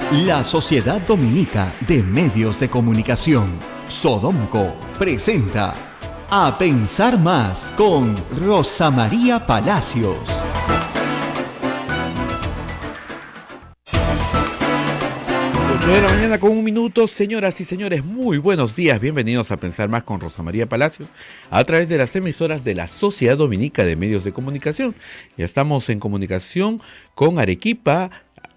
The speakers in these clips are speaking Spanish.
La Sociedad Dominica de Medios de Comunicación, Sodomco, presenta A Pensar Más con Rosa María Palacios. 8 de la mañana con 1 minuto, señoras y señores, muy buenos días, bienvenidos a Pensar Más con Rosa María Palacios a través de las emisoras de la Sociedad Dominica de Medios de Comunicación. Ya estamos en comunicación con Arequipa,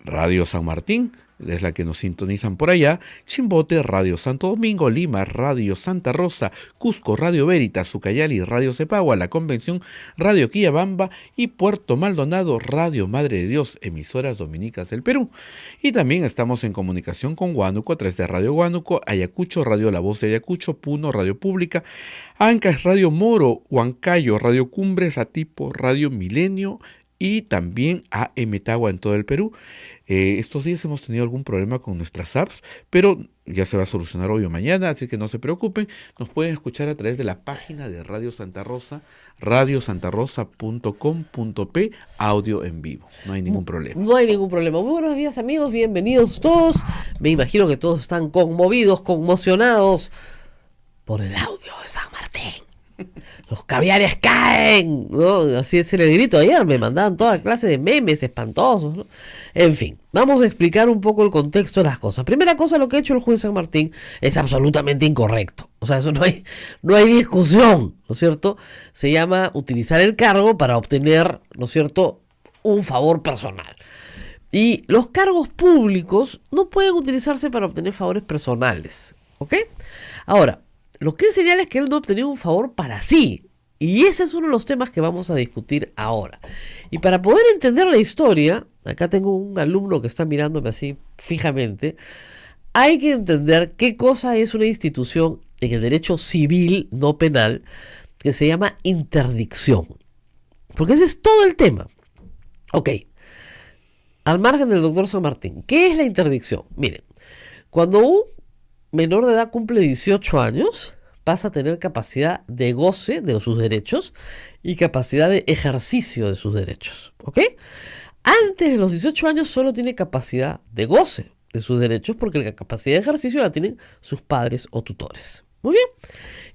Radio San Martín, es la que nos sintonizan por allá, Chimbote, Radio Santo Domingo, Lima, Radio Santa Rosa, Cusco, Radio Veritas, Ucayali, Radio Cepagua, La Convención, Radio Quillabamba y Puerto Maldonado, Radio Madre de Dios, emisoras dominicas del Perú. Y también estamos en comunicación con Huánuco, a través de Radio Huánuco, Ayacucho, Radio La Voz de Ayacucho, Puno, Radio Pública, Ancash, Radio Moro, Huancayo, Radio Cumbres, Atipo, Radio Milenio, y también a Emetagua en todo el Perú. Estos días hemos tenido algún problema con nuestras apps, pero ya se va a solucionar hoy o mañana, así que no se preocupen. Nos pueden escuchar a través de la página de Radio Santa Rosa, radiosantarosa.com.p, audio en vivo. No hay ningún problema. No hay ningún problema. Muy buenos días, amigos, bienvenidos todos. Me imagino que todos están conmovidos, conmocionados por el audio de San Martín. Los caviares caen, ¿no? Así se le grito ayer, me mandaban toda clase de memes espantosos, ¿no? En fin, vamos a explicar un poco el contexto de las cosas. Primera cosa, lo que ha hecho el juez San Martín es absolutamente incorrecto. O sea, eso no hay discusión, ¿no es cierto? Se llama utilizar el cargo para obtener, ¿no es cierto?, un favor personal. Y los cargos públicos no pueden utilizarse para obtener favores personales, ¿ok? Ahora, lo que él señala es que él no ha obtenido un favor para sí. Y ese es uno de los temas que vamos a discutir ahora. Y para poder entender la historia, acá tengo un alumno que está mirándome así fijamente, hay que entender qué cosa es una institución en el derecho civil, no penal, que se llama interdicción. Porque ese es todo el tema. Ok, al margen del doctor San Martín, ¿qué es la interdicción? Miren, cuando un menor de edad cumple 18 años, pasa a tener capacidad de goce de sus derechos y capacidad de ejercicio de sus derechos, ¿ok? Antes de los 18 años solo tiene capacidad de goce de sus derechos porque la capacidad de ejercicio la tienen sus padres o tutores. Muy bien.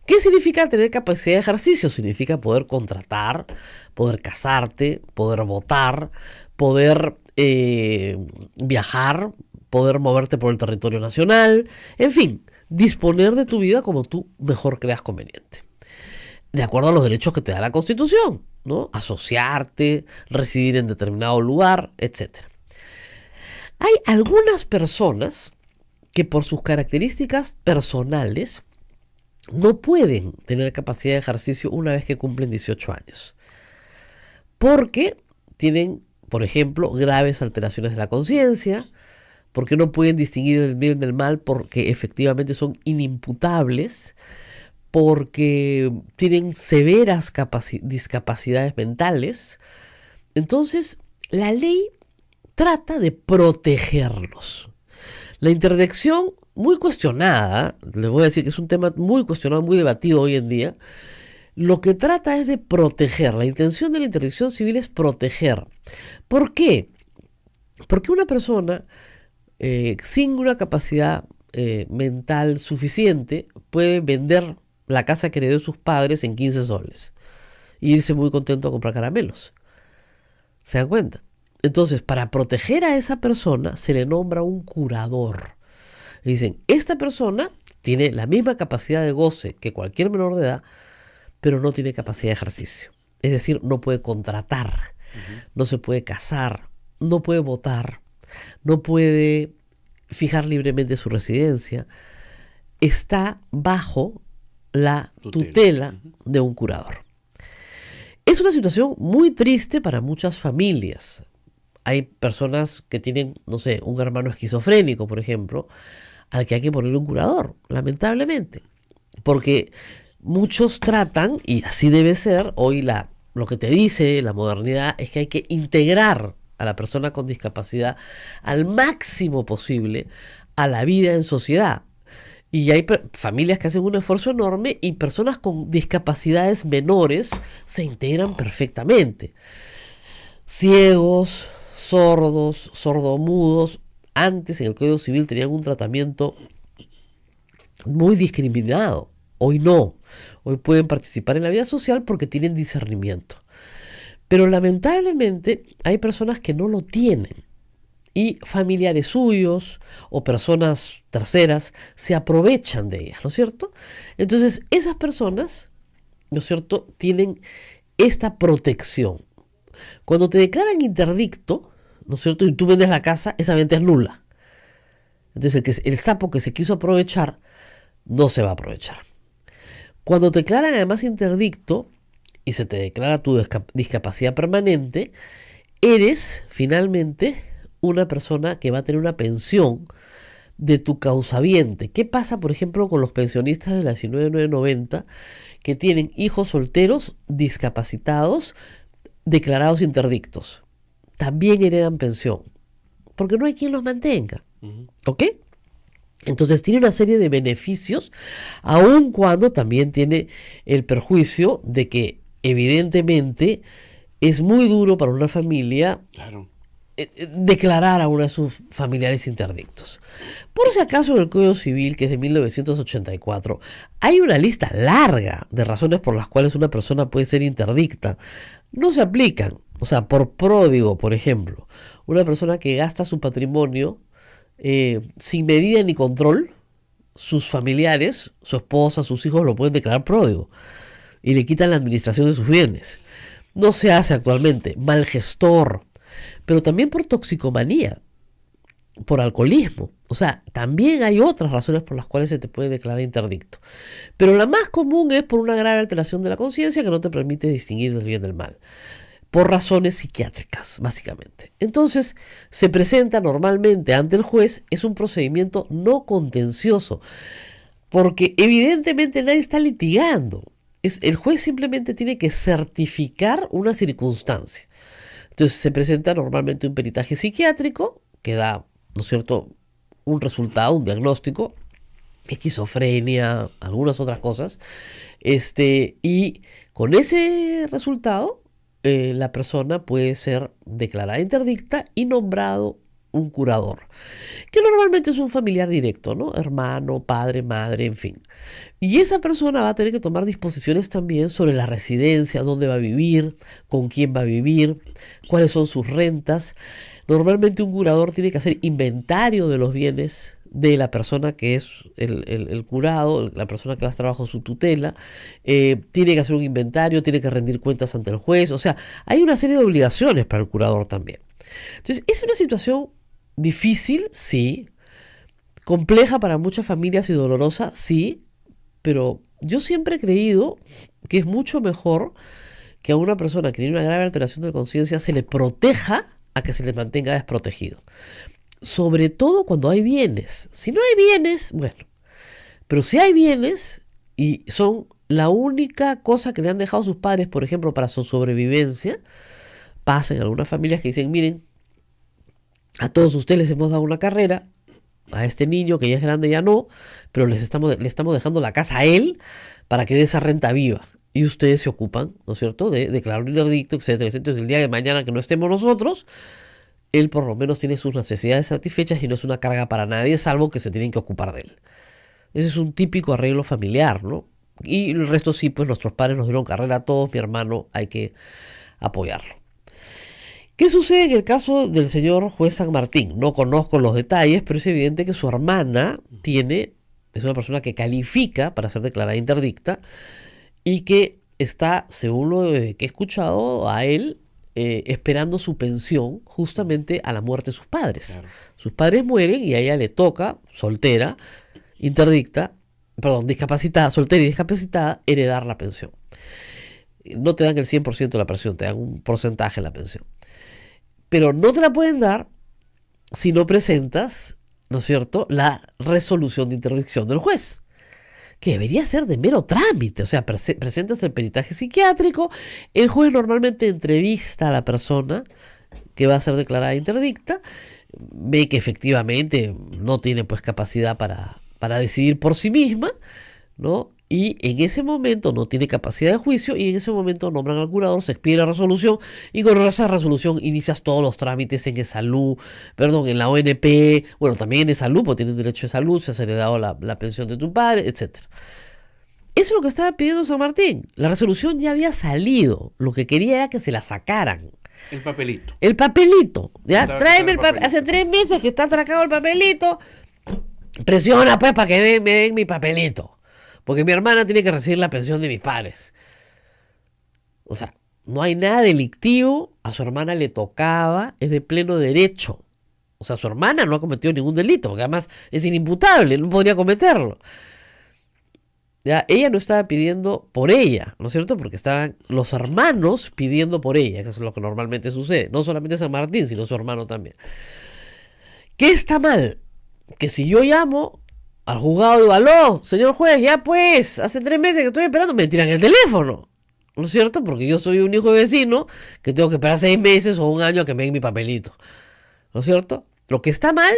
¿Qué significa tener capacidad de ejercicio? Significa poder contratar, poder casarte, poder votar, poder viajar, poder moverte por el territorio nacional, en fin, disponer de tu vida como tú mejor creas conveniente. De acuerdo a los derechos que te da la Constitución, ¿no? Asociarte, residir en determinado lugar, etc. Hay algunas personas que por sus características personales no pueden tener capacidad de ejercicio una vez que cumplen 18 años. Porque tienen, por ejemplo, graves alteraciones de la conciencia, porque no pueden distinguir el bien del mal, porque efectivamente son inimputables, porque tienen severas discapacidades mentales. Entonces, la ley trata de protegerlos. La interdicción, muy cuestionada, les voy a decir que es un tema muy cuestionado, muy debatido hoy en día, lo que trata es de proteger. La intención de la interdicción civil es proteger. ¿Por qué? Porque una persona sin una capacidad mental suficiente puede vender la casa que heredó de sus padres en 15 soles e irse muy contento a comprar caramelos. ¿Se dan cuenta? Entonces, para proteger a esa persona se le nombra un curador. Y dicen, esta persona tiene la misma capacidad de goce que cualquier menor de edad, pero no tiene capacidad de ejercicio. Es decir, no puede contratar, no se puede casar, no puede votar, no puede fijar libremente su residencia, está bajo la tutela de un curador. Es una situación muy triste para muchas familias. Hay personas que tienen, no sé, un hermano esquizofrénico, por ejemplo, al que hay que ponerle un curador, lamentablemente. Porque muchos tratan, y así debe ser, hoy lo que te dice la modernidad es que hay que integrar a la persona con discapacidad al máximo posible a la vida en sociedad. Y hay familias que hacen un esfuerzo enorme y personas con discapacidades menores se integran perfectamente. Ciegos, sordos, sordomudos, antes en el Código Civil tenían un tratamiento muy discriminado. Hoy no. Hoy pueden participar en la vida social porque tienen discernimiento. Pero lamentablemente hay personas que no lo tienen. Y familiares suyos o personas terceras se aprovechan de ellas, ¿no es cierto? Entonces, esas personas, ¿no es cierto?, tienen esta protección. Cuando te declaran interdicto, ¿no es cierto?, y tú vendes la casa, esa venta es nula. Entonces, el sapo que se quiso aprovechar, no se va a aprovechar. Cuando te declaran además interdicto y se te declara tu discapacidad permanente, eres finalmente una persona que va a tener una pensión de tu causaviente. ¿Qué pasa, por ejemplo, con los pensionistas de la 19990 que tienen hijos solteros discapacitados declarados interdictos? También heredan pensión, porque no hay quien los mantenga. ¿Ok? Entonces tiene una serie de beneficios, aun cuando también tiene el perjuicio de que evidentemente es muy duro para una familia declarar a uno de sus familiares interdictos. Por si acaso, en el Código Civil, que es de 1984, hay una lista larga de razones por las cuales una persona puede ser interdicta. No se aplican. O sea, por pródigo, por ejemplo, una persona que gasta su patrimonio sin medida ni control, sus familiares, su esposa, sus hijos lo pueden declarar pródigo y le quitan la administración de sus bienes. No se hace actualmente. Mal gestor, pero también por toxicomanía, por alcoholismo. O sea, también hay otras razones por las cuales se te puede declarar interdicto. Pero la más común es por una grave alteración de la conciencia que no te permite distinguir del bien del mal. Por razones psiquiátricas, básicamente. Entonces, se presenta normalmente ante el juez, es un procedimiento no contencioso, porque evidentemente nadie está litigando. El juez simplemente tiene que certificar una circunstancia. Entonces, se presenta normalmente un peritaje psiquiátrico que da, ¿no es cierto?, un resultado, un diagnóstico, esquizofrenia, algunas otras cosas, y con ese resultado la persona puede ser declarada interdicta y nombrado un curador, que normalmente es un familiar directo, ¿no? Hermano, padre, madre, en fin. Y esa persona va a tener que tomar disposiciones también sobre la residencia, dónde va a vivir, con quién va a vivir, cuáles son sus rentas. Normalmente un curador tiene que hacer inventario de los bienes de la persona que es el curado, la persona que va a estar bajo su tutela, tiene que hacer un inventario, tiene que rendir cuentas ante el juez. O sea, hay una serie de obligaciones para el curador también. Entonces, es una situación difícil, sí, compleja para muchas familias y dolorosa, sí, pero yo siempre he creído que es mucho mejor que a una persona que tiene una grave alteración de conciencia se le proteja a que se le mantenga desprotegido. Sobre todo cuando hay bienes. Si no hay bienes, bueno, pero si hay bienes y son la única cosa que le han dejado sus padres, por ejemplo, para su sobrevivencia, pasa en algunas familias que dicen, miren, a todos ustedes les hemos dado una carrera, a este niño que ya es grande ya no, pero le estamos dejando la casa a él para que dé esa renta viva. Y ustedes se ocupan, ¿no es cierto?, de declarar un interdicto, etcétera, etcétera. Entonces, el día de mañana que no estemos nosotros, él por lo menos tiene sus necesidades satisfechas y no es una carga para nadie, salvo que se tienen que ocupar de él. Ese es un típico arreglo familiar, ¿no? Y el resto sí, pues nuestros padres nos dieron carrera a todos, mi hermano, hay que apoyarlo. ¿Qué sucede en el caso del señor juez San Martín? No conozco los detalles, pero es evidente que su hermana es una persona que califica para ser declarada interdicta y que está, según lo que he escuchado, a él esperando su pensión justamente a la muerte de sus padres. Claro. Sus padres mueren y a ella le toca, soltera, discapacitada, soltera y discapacitada, heredar la pensión. No te dan el 100% de la pensión, te dan un porcentaje de la pensión. Pero no te la pueden dar si no presentas, ¿no es cierto?, la resolución de interdicción del juez, que debería ser de mero trámite. O sea, presentas el peritaje psiquiátrico, el juez normalmente entrevista a la persona que va a ser declarada interdicta, ve que efectivamente no tiene pues capacidad para decidir por sí misma, ¿no? Y en ese momento no tiene capacidad de juicio y en ese momento nombran al curador, se expide la resolución y con esa resolución inicias todos los trámites en salud, perdón, en la ONP, bueno, también en salud, porque tienes derecho de salud, se has heredado la pensión de tu padre, etcétera. Eso es lo que estaba pidiendo San Martín. La resolución ya había salido. Lo que quería era que se la sacaran. El papelito. El papelito. ¿Ya? Estaba Tráeme el papelito. papelito. Hace 3 meses que está atracado el papelito. Presiona pues para que me den mi papelito. Porque mi hermana tiene que recibir la pensión de mis padres. O sea, no hay nada delictivo. A su hermana le tocaba. Es de pleno derecho. O sea, su hermana no ha cometido ningún delito. Porque además es inimputable. No podría cometerlo. ¿Ya? Ella no estaba pidiendo por ella, ¿no es cierto? Porque estaban los hermanos pidiendo por ella, que es lo que normalmente sucede. No solamente San Martín, sino su hermano también. ¿Qué está mal? Que si yo llamo al juzgado y digo, aló, señor juez, ya pues, hace 3 meses que estoy esperando, me tiran el teléfono. ¿No es cierto? Porque yo soy un hijo de vecino que tengo que esperar 6 meses o 1 año a que me den mi papelito. ¿No es cierto? Lo que está mal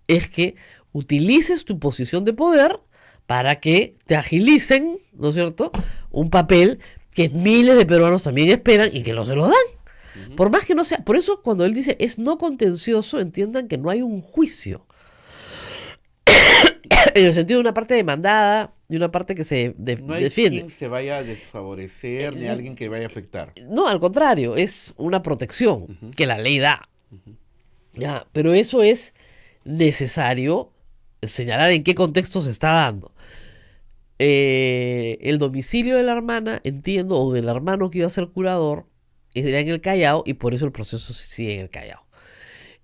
es que utilices tu posición de poder para que te agilicen, ¿no es cierto?, un papel que miles de peruanos también esperan y que no se lo dan. Por más que no sea, por eso cuando él dice es no contencioso, entiendan que no hay un juicio. En el sentido de una parte demandada y una parte que se No hay defiende. quien se vaya a desfavorecer ni alguien que vaya a afectar. No, al contrario, es una protección que la ley da. Ya, pero eso es necesario señalar en qué contexto se está dando. El domicilio de la hermana, entiendo, o del hermano que iba a ser curador, era en el Callao y por eso el proceso sigue en el Callao.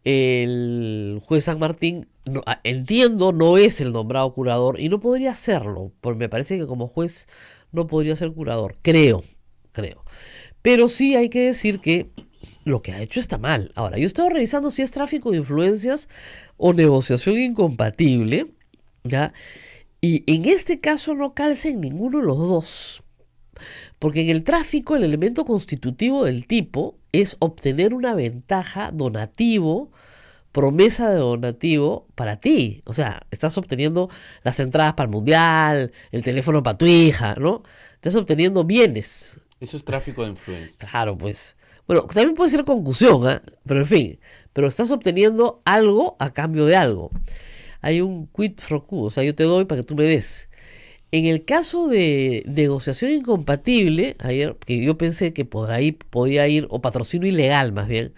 El juez San Martín, entiendo, no es el nombrado curador y no podría serlo, porque me parece que como juez no podría ser curador, creo. Pero sí hay que decir que lo que ha hecho está mal. Ahora, yo he estado revisando si es tráfico de influencias o negociación incompatible, ¿ya? Y en este caso no calza en ninguno de los dos. Porque en el tráfico el elemento constitutivo del tipo es obtener una ventaja, donativo, promesa de donativo para ti. O sea, estás obteniendo las entradas para el mundial, el teléfono para tu hija, ¿no? Estás obteniendo bienes. Eso es tráfico de influencia. Claro, pues. Bueno, también puede ser concusión, ¿eh? Pero en fin. Pero estás obteniendo algo a cambio de algo. Hay un quid pro quo, o sea, yo te doy para que tú me des. En el caso de negociación incompatible, ayer, que yo pensé que podía ir, o patrocinio ilegal más bien,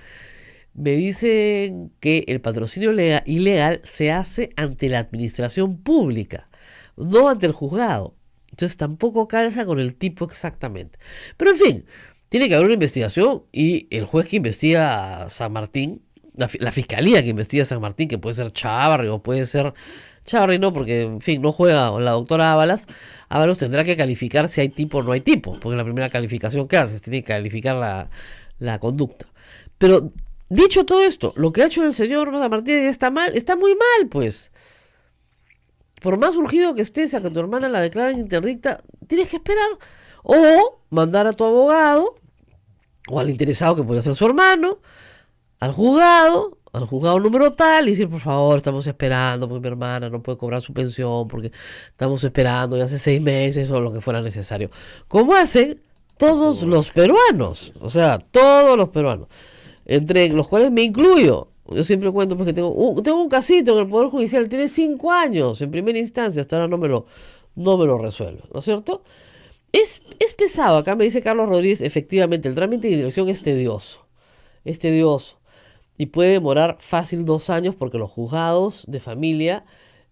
me dicen que el patrocinio ilegal se hace ante la administración pública, no ante el juzgado. Entonces tampoco calza con el tipo exactamente. Pero en fin, tiene que haber una investigación y el juez que investiga a San Martín, la fiscalía que investiga a San Martín, que puede ser Chávarri o puede ser... Chávarri no, porque en fin, no juega la doctora Ábalos tendrá que calificar si hay tipo o no hay tipo, porque la primera calificación que haces tiene que calificar la conducta. Pero dicho todo esto, lo que ha hecho el señor San Martín está mal, está muy mal, pues. Por más urgido que estés a que tu hermana la declaren interdicta, tienes que esperar. O mandar a tu abogado, o al interesado que puede ser su hermano, al juzgado número tal, y decir, por favor, estamos esperando, porque mi hermana no puede cobrar su pensión, porque estamos esperando ya hace 6 meses, o lo que fuera necesario. Como hacen todos los peruanos, o sea, todos los peruanos, entre los cuales me incluyo. Yo siempre cuento porque tengo un casito en el Poder Judicial, tiene 5 años en primera instancia, hasta ahora no me lo resuelve, ¿no es cierto? Es pesado, acá me dice Carlos Rodríguez, efectivamente, el trámite de dirección es tedioso, y puede demorar fácil 2 años porque los juzgados de familia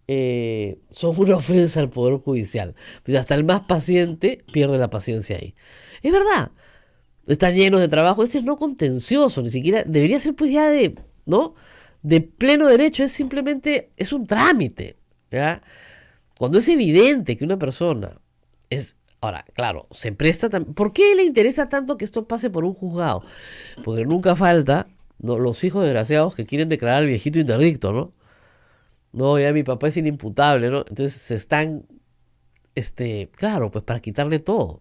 son una ofensa al Poder Judicial. Pues hasta el más paciente pierde la paciencia ahí. Es verdad, están llenos de trabajo, este es no contencioso, ni siquiera, debería ser pues ya ¿no? De pleno derecho, es simplemente, es un trámite, ¿ya? Cuando es evidente que una persona es, ahora, claro, se presta ¿por qué le interesa tanto que esto pase por un juzgado? Porque nunca falta, ¿no?, los hijos desgraciados que quieren declarar al viejito interdicto, ¿no? No, ya mi papá es inimputable, ¿no? Entonces se están, claro, pues para quitarle todo.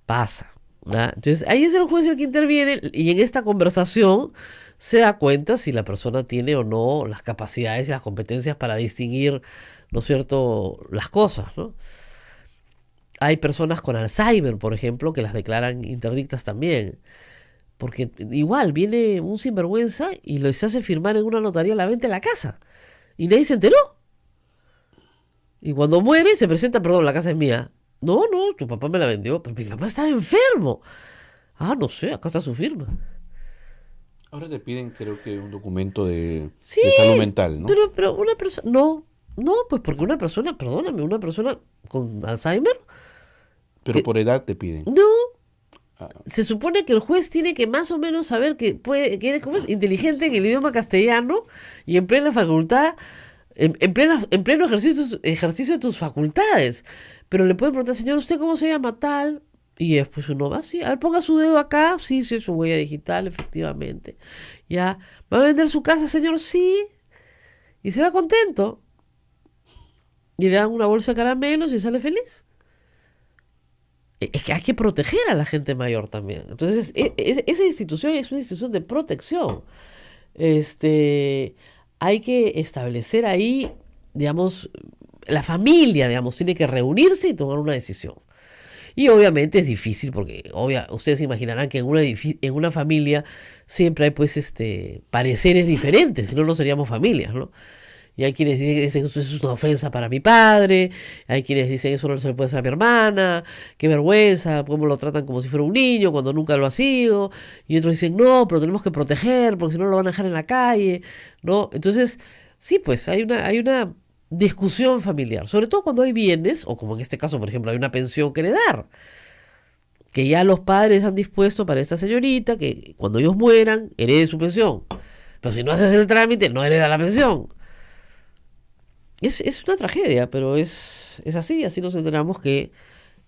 Pasa, ¿ya? Entonces ahí es el juez el que interviene y en esta conversación se da cuenta si la persona tiene o no las capacidades y las competencias para distinguir, ¿no es cierto?, las cosas, ¿no? Hay personas con Alzheimer, por ejemplo, que las declaran interdictas también. Porque igual viene un sinvergüenza y les hace firmar en una notaría la venta de la casa. Y nadie se enteró. Y cuando muere se presenta, perdón, la casa es mía. No, no, tu papá me la vendió, pero mi papá estaba enfermo. Ah, no sé, acá está su firma. Ahora te piden, creo que un documento de Sí, salud mental, ¿no? pero una persona... No, no, pues porque una persona, perdóname, una persona con Alzheimer, Pero que- por edad te piden. no. Ah, Se supone que el juez tiene que más o menos saber que eres como es, inteligente en el idioma castellano y en plena facultad, en pleno ejercicio de tus facultades. Pero le pueden preguntar, señor, ¿usted cómo se llama tal? Y después uno va así, a ver, ponga su dedo acá, sí, sí, es su huella digital, efectivamente. Ya, ¿va a vender su casa, señor? Sí. Y se va contento. Y le dan una bolsa de caramelos y sale feliz. Es que hay que proteger a la gente mayor también. Entonces, esa institución es una institución de protección. Hay que establecer ahí, digamos, la familia, digamos, tiene que reunirse y tomar una decisión. Y obviamente es difícil porque ustedes se imaginarán que en una familia siempre hay pues pareceres diferentes, si no, no seríamos familias, ¿no? Y hay quienes dicen que eso es una ofensa para mi padre, hay quienes dicen eso no se le puede hacer a mi hermana, qué vergüenza, cómo lo tratan como si fuera un niño cuando nunca lo ha sido, y otros dicen no, pero tenemos que proteger porque si no lo van a dejar en la calle, ¿no? Entonces, sí, pues hay una discusión familiar, sobre todo cuando hay bienes, o como en este caso, por ejemplo, hay una pensión que heredar, que ya los padres han dispuesto para esta señorita que cuando ellos mueran herede su pensión, pero si no haces el trámite no hereda la pensión. Es una tragedia, pero es así nos enteramos que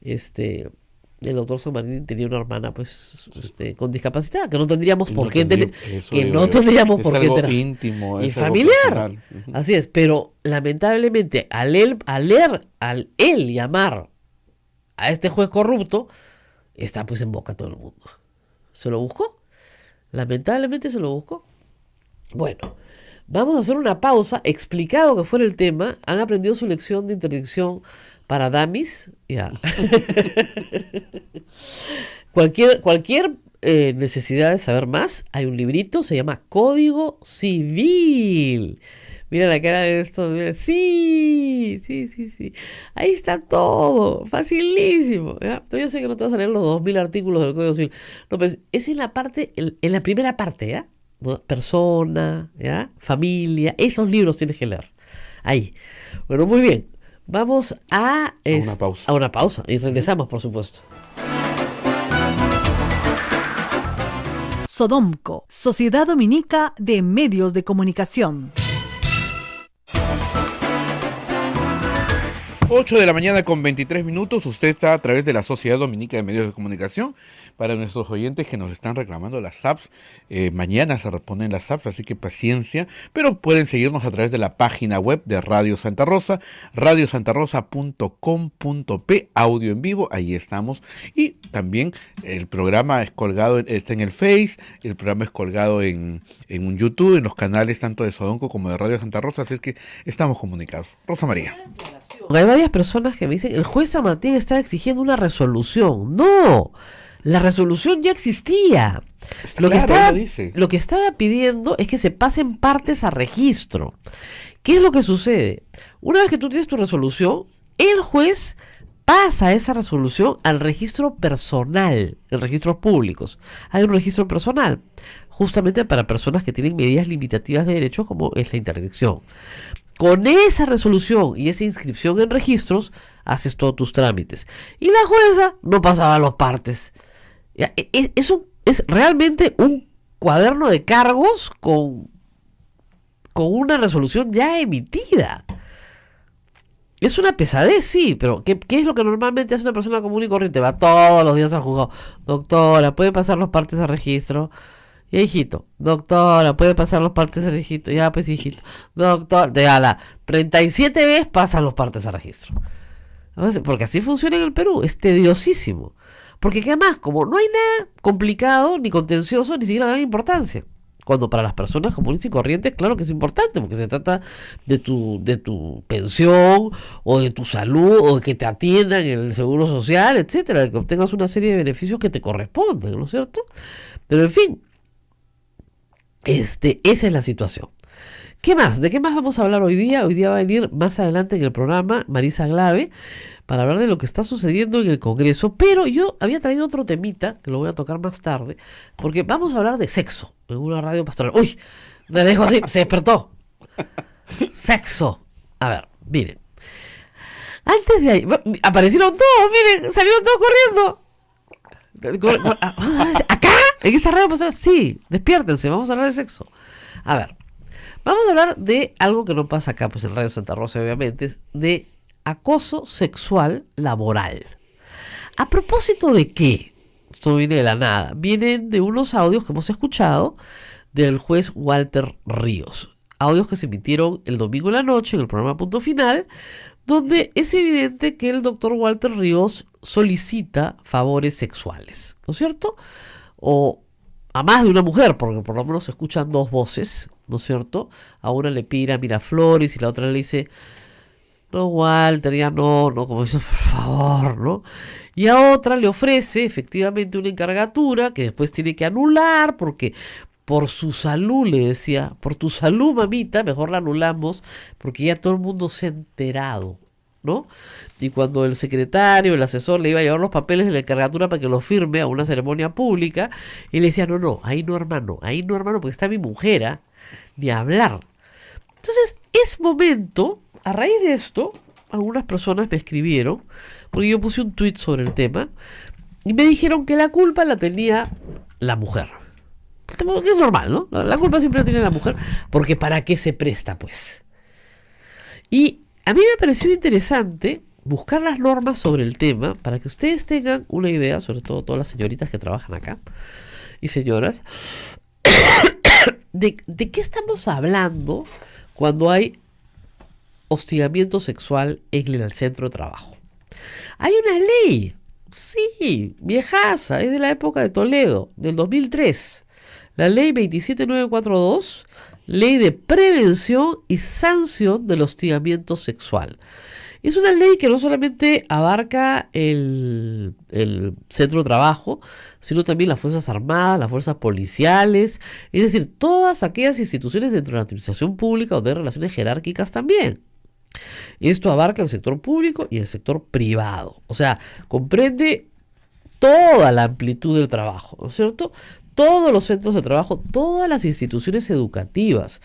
el doctor San Martín tenía una hermana pues con discapacidad, que no tendríamos y por no qué tener, eso que digo no yo. tendríamos Es por qué algo tener. íntimo, Y es algo familiar. personal. Ujú. Así es, pero lamentablemente al él llamar a este juez corrupto, está pues en boca todo el mundo. ¿Se lo buscó? Lamentablemente se lo buscó. Bueno, vamos a hacer una pausa. Explicado que fuera el tema, han aprendido su lección de interdicción para Damis. Ya. Cualquier necesidad de saber más, hay un librito, se llama Código Civil. Mira la cara de esto. Mira. Sí, sí, sí, sí. Ahí está todo. Facilísimo. ¿Ya? Yo sé que no te vas a leer los 2000 artículos del Código Civil. No, pues es en la parte, en la primera parte, ¿ya? ¿No? Persona, ¿ya? Familia. Esos libros tienes que leer. Ahí. Bueno, muy bien. Vamos a una pausa. A una pausa. Y regresamos, por supuesto. Sodomco, Sociedad Dominica de Medios de Comunicación. 8 de la mañana con 23 minutos. Usted está a través de la Sociedad Dominica de Medios de Comunicación. Para nuestros oyentes que nos están reclamando las apps, mañana se responden las apps, así que paciencia. Pero pueden seguirnos a través de la página web de Radio Santa Rosa, radiosantarosa.com.p, audio en vivo, ahí estamos. Y también el programa es colgado, está en el Face, el programa es colgado en un YouTube, en los canales tanto de Sodonco como de Radio Santa Rosa, así es que estamos comunicados. Rosa María. Hay varias personas que me dicen, el juez San Martín está exigiendo una resolución. No, la resolución ya existía. Lo que estaba pidiendo es que se pasen partes a registro. ¿Qué es lo que sucede? Una vez que tú tienes tu resolución, el juez pasa esa resolución al registro personal, en registros públicos. Hay un registro personal, justamente para personas que tienen medidas limitativas de derechos como es la interdicción. Con esa resolución y esa inscripción en registros, haces todos tus trámites. Y la jueza no pasaba los partes. Es realmente un cuaderno de cargos con una resolución ya emitida. Es una pesadez, sí, pero ¿qué es lo que normalmente hace una persona común y corriente? Va todos los días al juzgado. Doctora, ¿puede pasar los partes a registro? Ya, hijito. Doctora, ¿puede pasar los partes a registro? Ya, pues, hijito. Doctor, ya 37 veces pasan los partes a registro. Porque así funciona en el Perú. Es tediosísimo. Porque además, como no hay nada complicado, ni contencioso, ni siquiera le dan importancia. Cuando para las personas comunes y corrientes, claro que es importante, porque se trata de tu pensión, o de tu salud, o de que te atiendan en el seguro social, etcétera, de que obtengas una serie de beneficios que te corresponden, ¿no es cierto? Pero en fin, esa es la situación. ¿Qué más? ¿De qué más vamos a hablar hoy día? Hoy día va a venir más adelante en el programa Marisa Glave para hablar de lo que está sucediendo en el Congreso, pero yo había traído otro temita que lo voy a tocar más tarde, porque vamos a hablar de sexo en una radio pastoral. ¡Uy! Me dejo así, se despertó. Sexo. A ver, miren. Antes de ahí, aparecieron todos, miren, salieron todos corriendo. Vamos a hablar ¿acá? ¿En esta radio pastoral? Sí, despiértense, vamos a hablar de sexo. A ver. Vamos a hablar de algo que no pasa acá, pues en Radio Santa Rosa, obviamente, es de acoso sexual laboral. ¿A propósito de qué? Esto no viene de la nada. Vienen de unos audios que hemos escuchado del juez Walter Ríos. Audios que se emitieron el domingo en la noche en el programa Punto Final, donde es evidente que el doctor Walter Ríos solicita favores sexuales, ¿no es cierto? O a más de una mujer, porque por lo menos se escuchan dos voces, ¿no es cierto? A una le pide a Miraflores y la otra le dice, no, Walter, ya no, como dice, por favor, ¿no? Y a otra le ofrece efectivamente una encargatura que después tiene que anular porque por su salud, le decía, por tu salud, mamita, mejor la anulamos porque ya todo el mundo se ha enterado, ¿no? Y cuando el secretario, el asesor le iba a llevar los papeles de la encargatura para que lo firme a una ceremonia pública, y le decía, no, ahí no, hermano, porque está mi mujer, ¿eh? Ni hablar. Entonces, es momento, a raíz de esto, algunas personas me escribieron, porque yo puse un tuit sobre el tema, y me dijeron que la culpa la tenía la mujer. Que es normal, ¿no? La culpa siempre la tiene la mujer, porque ¿para qué se presta, pues? Y a mí me pareció interesante buscar las normas sobre el tema para que ustedes tengan una idea, sobre todo todas las señoritas que trabajan acá y señoras, de qué estamos hablando cuando hay hostigamiento sexual en el centro de trabajo. Hay una ley, sí, viejaza, es de la época de Toledo, del 2003, la ley 27942, ley de prevención y sanción del hostigamiento sexual. Es una ley que no solamente abarca el centro de trabajo, sino también las Fuerzas Armadas, las fuerzas policiales, es decir, todas aquellas instituciones dentro de la administración pública donde hay relaciones jerárquicas también. Esto abarca el sector público y el sector privado, o sea, comprende toda la amplitud del trabajo, ¿no es cierto? Todos los centros de trabajo, todas las instituciones educativas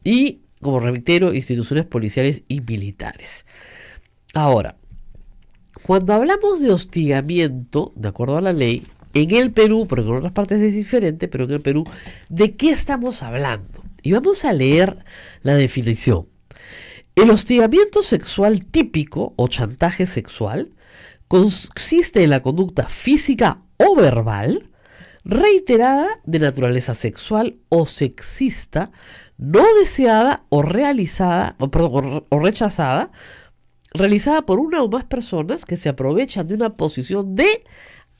y, como reitero, instituciones policiales y militares. Ahora, cuando hablamos de hostigamiento, de acuerdo a la ley, en el Perú, porque en otras partes es diferente, pero en el Perú, ¿de qué estamos hablando? Y vamos a leer la definición. El hostigamiento sexual típico o chantaje sexual consiste en la conducta física o verbal reiterada de naturaleza sexual o sexista, no deseada o realizada, o rechazada, realizada por una o más personas que se aprovechan de una posición de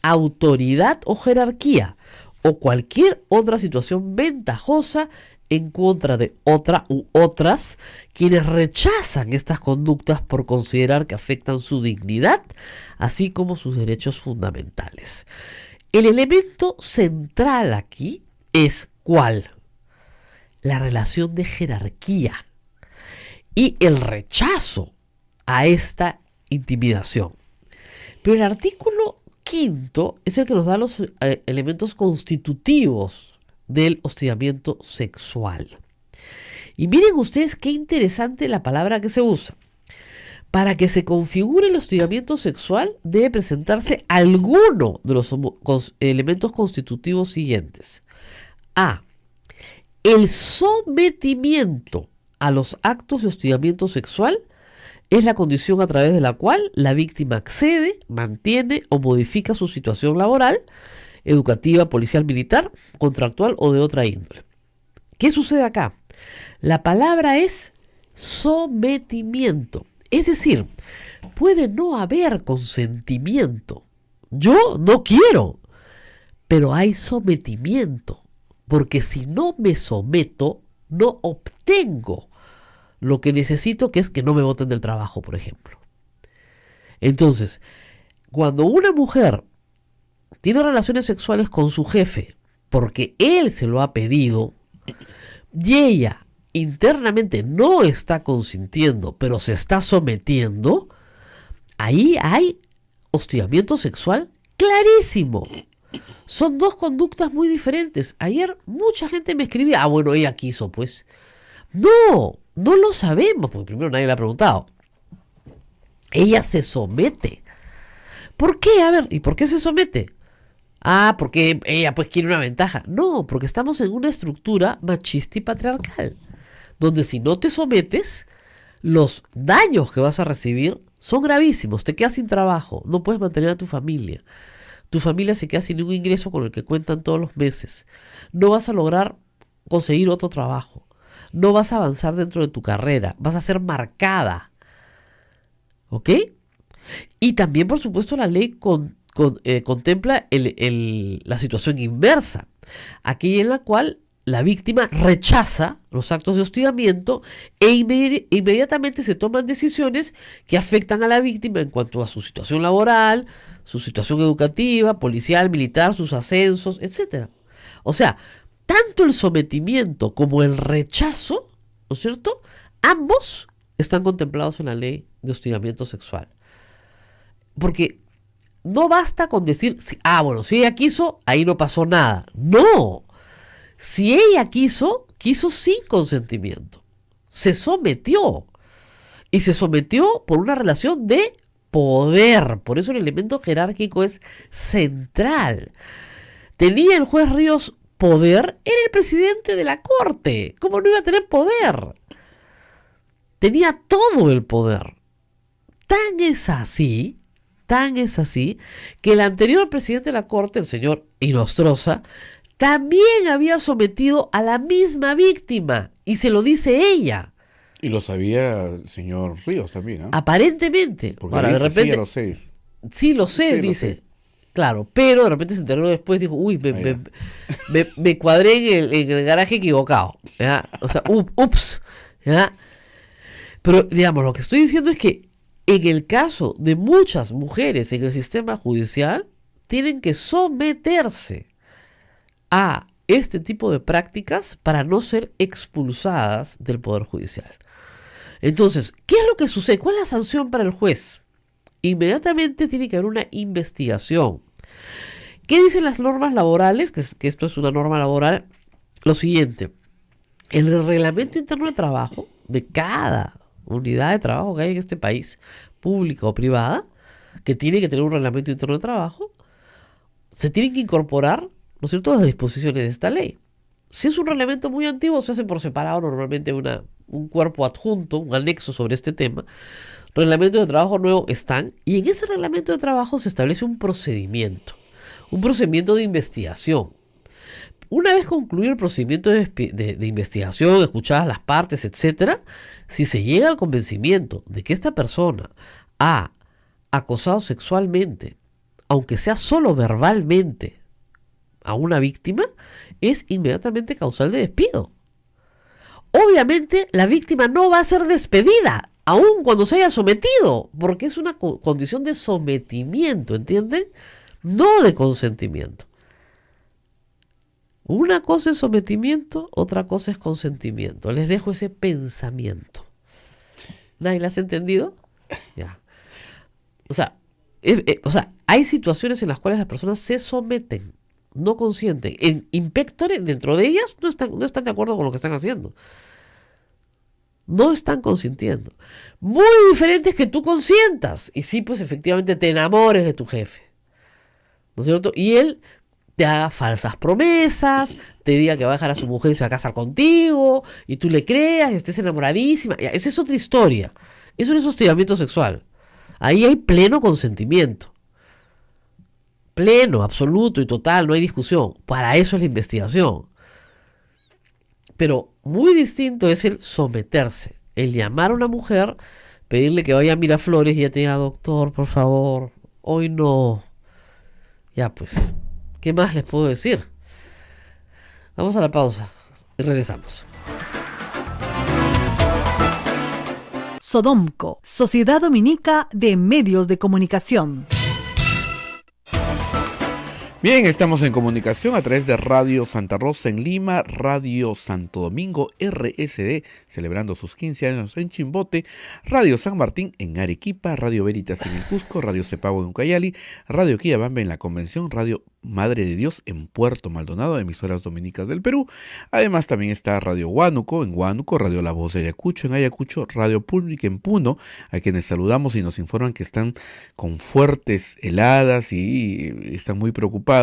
autoridad o jerarquía o cualquier otra situación ventajosa en contra de otra u otras, quienes rechazan estas conductas por considerar que afectan su dignidad, así como sus derechos fundamentales. El elemento central aquí es ¿cuál? La relación de jerarquía y el rechazo a esta intimidación. Pero el artículo 5 es el que nos da los elementos constitutivos del hostigamiento sexual. Y miren ustedes qué interesante la palabra que se usa. Para que se configure el hostigamiento sexual debe presentarse alguno de los elementos constitutivos siguientes. A. El sometimiento a los actos de hostigamiento sexual es la condición a través de la cual la víctima accede, mantiene o modifica su situación laboral, educativa, policial, militar, contractual o de otra índole. ¿Qué sucede acá? La palabra es sometimiento. Es decir, puede no haber consentimiento. Yo no quiero, pero hay sometimiento. Porque si no me someto, no obtengo lo que necesito, que es que no me boten del trabajo, por ejemplo. Entonces, cuando una mujer tiene relaciones sexuales con su jefe porque él se lo ha pedido y ella internamente no está consintiendo, pero se está sometiendo, ahí hay hostigamiento sexual clarísimo. Son dos conductas muy diferentes. Ayer mucha gente me escribía, bueno, ella quiso, pues. No lo sabemos, porque primero nadie le ha preguntado. Ella se somete. ¿Por qué? A ver, ¿y por qué se somete? Porque ella pues quiere una ventaja. No, porque estamos en una estructura machista y patriarcal, donde si no te sometes, los daños que vas a recibir son gravísimos. Te quedas sin trabajo, no puedes mantener a tu familia. Tu familia se queda sin un ingreso con el que cuentan todos los meses. No vas a lograr conseguir otro trabajo. No vas a avanzar dentro de tu carrera. Vas a ser marcada. ¿Ok? Y también, por supuesto, la ley contempla la situación inversa. Aquella en la cual la víctima rechaza los actos de hostigamiento e inmediatamente se toman decisiones que afectan a la víctima en cuanto a su situación laboral, su situación educativa, policial, militar, sus ascensos, etc. O sea, tanto el sometimiento como el rechazo, ¿no es cierto?, ambos están contemplados en la ley de hostigamiento sexual. Porque no basta con decir, si ella quiso, ahí no pasó nada. No. Si ella quiso sin consentimiento. Se sometió. Y se sometió por una relación de poder. Por eso el elemento jerárquico es central. ¿Tenía el juez Ríos poder? Era el presidente de la corte. ¿Cómo no iba a tener poder? Tenía todo el poder. Tan es así que el anterior presidente de la corte, el señor Inostroza, también había sometido a la misma víctima, y se lo dice ella. Y lo sabía el señor Ríos también, ¿eh? Aparentemente. Porque ahora, dice, de repente, sí, ya lo sé. Sí, lo sé, Sí, lo dice. sé. Claro, pero de repente se enteró después, dijo, me cuadré en el garaje equivocado. ¿Ya? O sea, ups. ¿Ya? Pero, digamos, lo que estoy diciendo es que en el caso de muchas mujeres en el sistema judicial, tienen que someterse a este tipo de prácticas para no ser expulsadas del Poder Judicial. Entonces, ¿qué es lo que sucede? ¿Cuál es la sanción para el juez? Inmediatamente tiene que haber una investigación. ¿Qué dicen las normas laborales? Que esto es una norma laboral. Lo siguiente: en el reglamento interno de trabajo de cada unidad de trabajo que hay en este país, pública o privada, que tiene que tener un reglamento interno de trabajo, se tienen que incorporar, ¿no es cierto?, las disposiciones de esta ley. Si es un reglamento muy antiguo, se hace por separado normalmente un cuerpo adjunto, un anexo sobre este tema. Reglamentos de trabajo nuevo están, y en ese reglamento de trabajo se establece un procedimiento de investigación. Una vez concluido el procedimiento de investigación, escuchadas las partes, etc., si se llega al convencimiento de que esta persona ha acosado sexualmente, aunque sea solo verbalmente, a una víctima, es inmediatamente causal de despido. Obviamente, la víctima no va a ser despedida, aun cuando se haya sometido, porque es una condición de sometimiento, ¿entienden? No de consentimiento. Una cosa es sometimiento, otra cosa es consentimiento. Les dejo ese pensamiento. ¿Nadie lo has entendido? Ya. O sea, hay situaciones en las cuales las personas se someten, no consienten. En inspectores, dentro de ellas, no están de acuerdo con lo que están haciendo. No están consintiendo. Muy diferente es que tú consientas. Y sí, pues efectivamente te enamores de tu jefe. ¿No es cierto? Y él te haga falsas promesas, te diga que va a dejar a su mujer y se va a casar contigo, y tú le creas y estés enamoradísima. Ya, esa es otra historia. Eso no es hostigamiento sexual. Ahí hay pleno consentimiento. Pleno, absoluto y total, no hay discusión. Para eso es la investigación. Pero muy distinto es el someterse, el llamar a una mujer, pedirle que vaya a Miraflores y ella te diga, doctor, por favor, hoy no. Ya pues, ¿qué más les puedo decir? Vamos a la pausa y regresamos. Sodomco, Sociedad Dominica de Medios de Comunicación. Bien, estamos en comunicación a través de Radio Santa Rosa en Lima, Radio Santo Domingo RSD, celebrando sus 15 años en Chimbote, Radio San Martín en Arequipa, Radio Veritas en el Cusco, Radio Cepago en Ucayali, Radio Quillabamba en la Convención, Radio Madre de Dios en Puerto Maldonado, emisoras dominicas del Perú. Además también está Radio Huánuco en Huánuco, Radio La Voz de Ayacucho en Ayacucho, Radio Pública en Puno, a quienes saludamos y nos informan que están con fuertes heladas y están muy preocupados.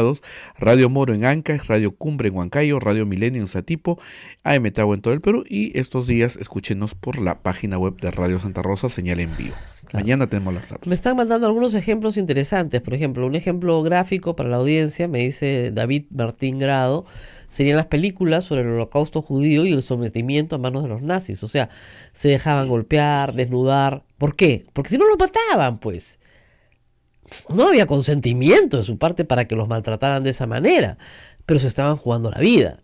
Radio Moro en Ancash, Radio Cumbre en Huancayo, Radio Milenio en Satipo, AM Tagua en todo el Perú, y estos días escúchenos por la página web de Radio Santa Rosa, señal en vivo. Claro. Mañana tenemos las apps. Me están mandando algunos ejemplos interesantes. Por ejemplo, un ejemplo gráfico para la audiencia, me dice David Martín Grado, serían las películas sobre el holocausto judío y el sometimiento a manos de los nazis. O sea, se dejaban golpear, desnudar. ¿Por qué? Porque si no los mataban, pues. No había consentimiento de su parte para que los maltrataran de esa manera, pero se estaban jugando la vida.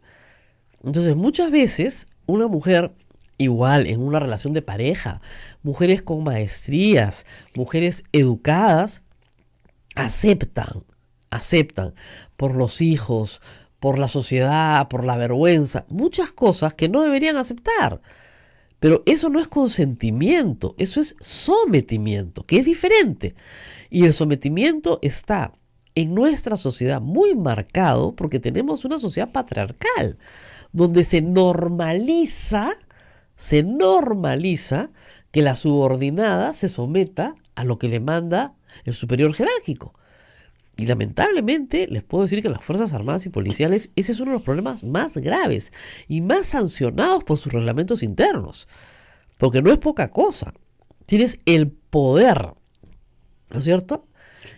Entonces, muchas veces, una mujer, igual en una relación de pareja, mujeres con maestrías, mujeres educadas, aceptan por los hijos, por la sociedad, por la vergüenza, muchas cosas que no deberían aceptar. Pero eso no es consentimiento, eso es sometimiento, que es diferente. Y el sometimiento está en nuestra sociedad muy marcado porque tenemos una sociedad patriarcal, donde se normaliza que la subordinada se someta a lo que le manda el superior jerárquico. Y lamentablemente les puedo decir que en las Fuerzas Armadas y Policiales ese es uno de los problemas más graves y más sancionados por sus reglamentos internos. Porque no es poca cosa. Tienes el poder, ¿no es cierto?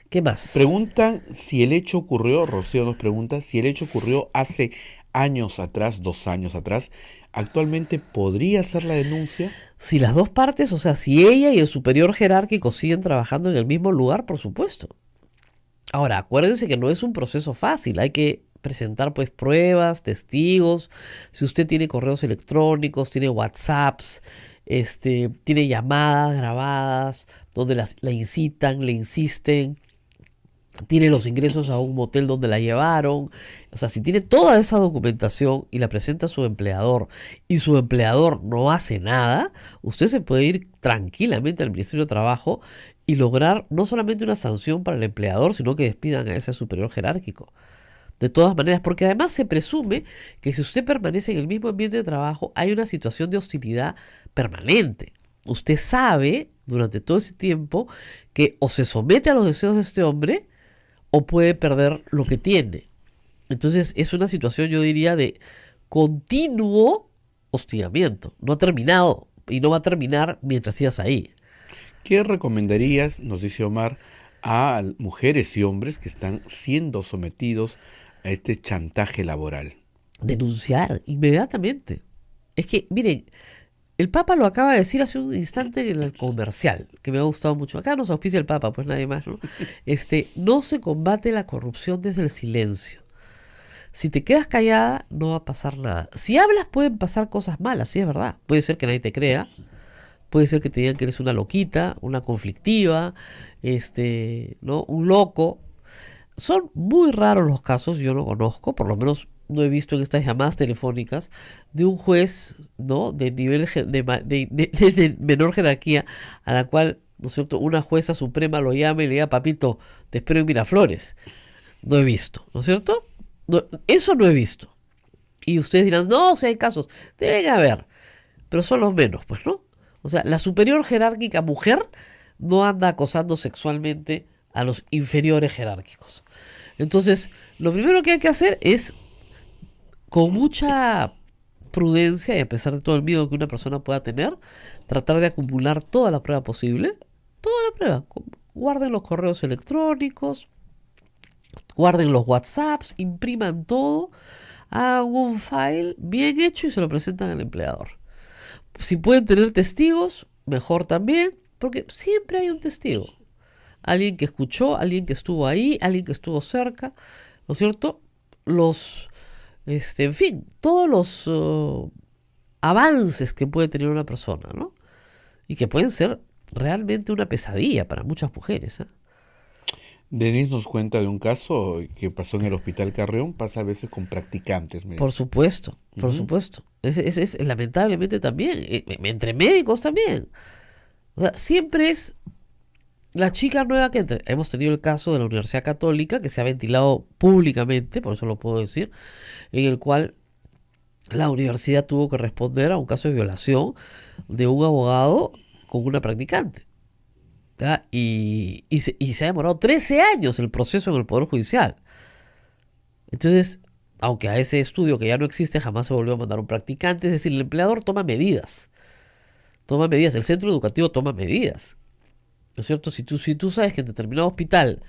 ¿Qué más? Preguntan si el hecho ocurrió, Rocío nos pregunta, si el hecho ocurrió hace años atrás, 2 años atrás, ¿actualmente podría ser la denuncia? Si las dos partes, o sea, si ella y el superior jerárquico siguen trabajando en el mismo lugar, por supuesto. Ahora, acuérdense que no es un proceso fácil, hay que presentar pues pruebas, testigos. Si usted tiene correos electrónicos, tiene WhatsApps, tiene llamadas grabadas donde la incitan, le insisten, tiene los ingresos a un motel donde la llevaron, o sea, si tiene toda esa documentación y la presenta a su empleador y su empleador no hace nada, usted se puede ir tranquilamente al Ministerio de Trabajo y lograr no solamente una sanción para el empleador, sino que despidan a ese superior jerárquico. De todas maneras, porque además se presume que si usted permanece en el mismo ambiente de trabajo, hay una situación de hostilidad permanente. Usted sabe durante todo ese tiempo que o se somete a los deseos de este hombre o puede perder lo que tiene. Entonces es una situación, yo diría, de continuo hostigamiento. No ha terminado y no va a terminar mientras sigas ahí. ¿Qué recomendarías, nos dice Omar, a mujeres y hombres que están siendo sometidos a este chantaje laboral? Denunciar inmediatamente. Es que, miren, el Papa lo acaba de decir hace un instante en el comercial, que me ha gustado mucho. Acá nos auspicia el Papa, pues nadie más, ¿no? No se combate la corrupción desde el silencio. Si te quedas callada, no va a pasar nada. Si hablas, pueden pasar cosas malas, sí es verdad. Puede ser que nadie te crea. Puede ser que te digan que eres una loquita, una conflictiva, ¿no? Un loco. Son muy raros los casos, yo no conozco, por lo menos no he visto en estas llamadas telefónicas, de un juez, ¿no? De nivel de menor jerarquía, a la cual, ¿no es cierto?, una jueza suprema lo llama y le diga: papito, te espero en Miraflores. No he visto, ¿no es cierto? No, eso no he visto. Y ustedes dirán: no, si hay casos, deben haber, pero son los menos, pues, ¿no? O sea, la superior jerárquica mujer no anda acosando sexualmente a los inferiores jerárquicos. Entonces, lo primero que hay que hacer es, con mucha prudencia y a pesar de todo el miedo que una persona pueda tener, tratar de acumular toda la prueba posible. Toda la prueba. Guarden los correos electrónicos, guarden los WhatsApps, impriman todo, hagan un file bien hecho y se lo presentan al empleador. Si pueden tener testigos, mejor también, porque siempre hay un testigo. Alguien que escuchó, alguien que estuvo ahí, alguien que estuvo cerca, ¿no es cierto? Los en fin, todos los avances que puede tener una persona, ¿no? Y que pueden ser realmente una pesadilla para muchas mujeres, ¿eh? Denise nos cuenta de un caso que pasó en el Hospital Carrión, pasa a veces con practicantes, me Por dice. supuesto, por Ujú. supuesto. Es lamentablemente también, entre médicos también. O sea, siempre es la chica nueva que entra. Hemos tenido el caso de la Universidad Católica, que se ha ventilado públicamente, por eso lo puedo decir, en el cual la universidad tuvo que responder a un caso de violación de un abogado con una practicante. ¿Ya? Y se ha demorado 13 años el proceso en el Poder Judicial. Entonces, aunque a ese estudio que ya no existe jamás se volvió a mandar un practicante, es decir, el empleador toma medidas, el centro educativo toma medidas. ¿No es cierto? Si tú sabes que en determinado hospital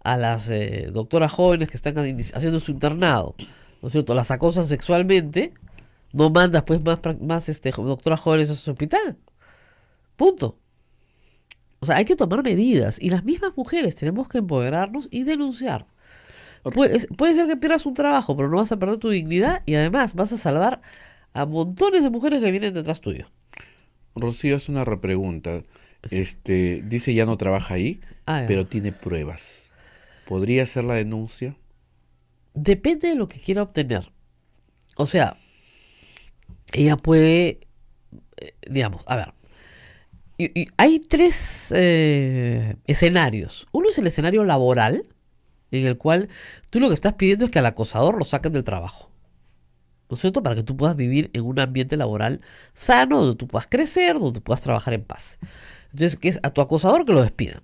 a las doctoras jóvenes que están haciendo su internado, ¿no es cierto?, las acosan sexualmente, no mandas pues más doctoras jóvenes a su hospital. Punto. O sea, hay que tomar medidas y las mismas mujeres tenemos que empoderarnos y denunciar. Puede ser que pierdas un trabajo, pero no vas a perder tu dignidad y además vas a salvar a montones de mujeres que vienen detrás tuyo. Rocío hace una repregunta. Sí. Dice ya no trabaja ahí, Ah, ya. pero tiene pruebas. ¿Podría hacer la denuncia? Depende de lo que quiera obtener. O sea, ella puede, digamos, a ver, y hay tres escenarios. Uno es el escenario laboral, en el cual tú lo que estás pidiendo es que al acosador lo saquen del trabajo. ¿No es cierto? Para que tú puedas vivir en un ambiente laboral sano, donde tú puedas crecer, donde puedas trabajar en paz. Entonces, que es a tu acosador que lo despidan.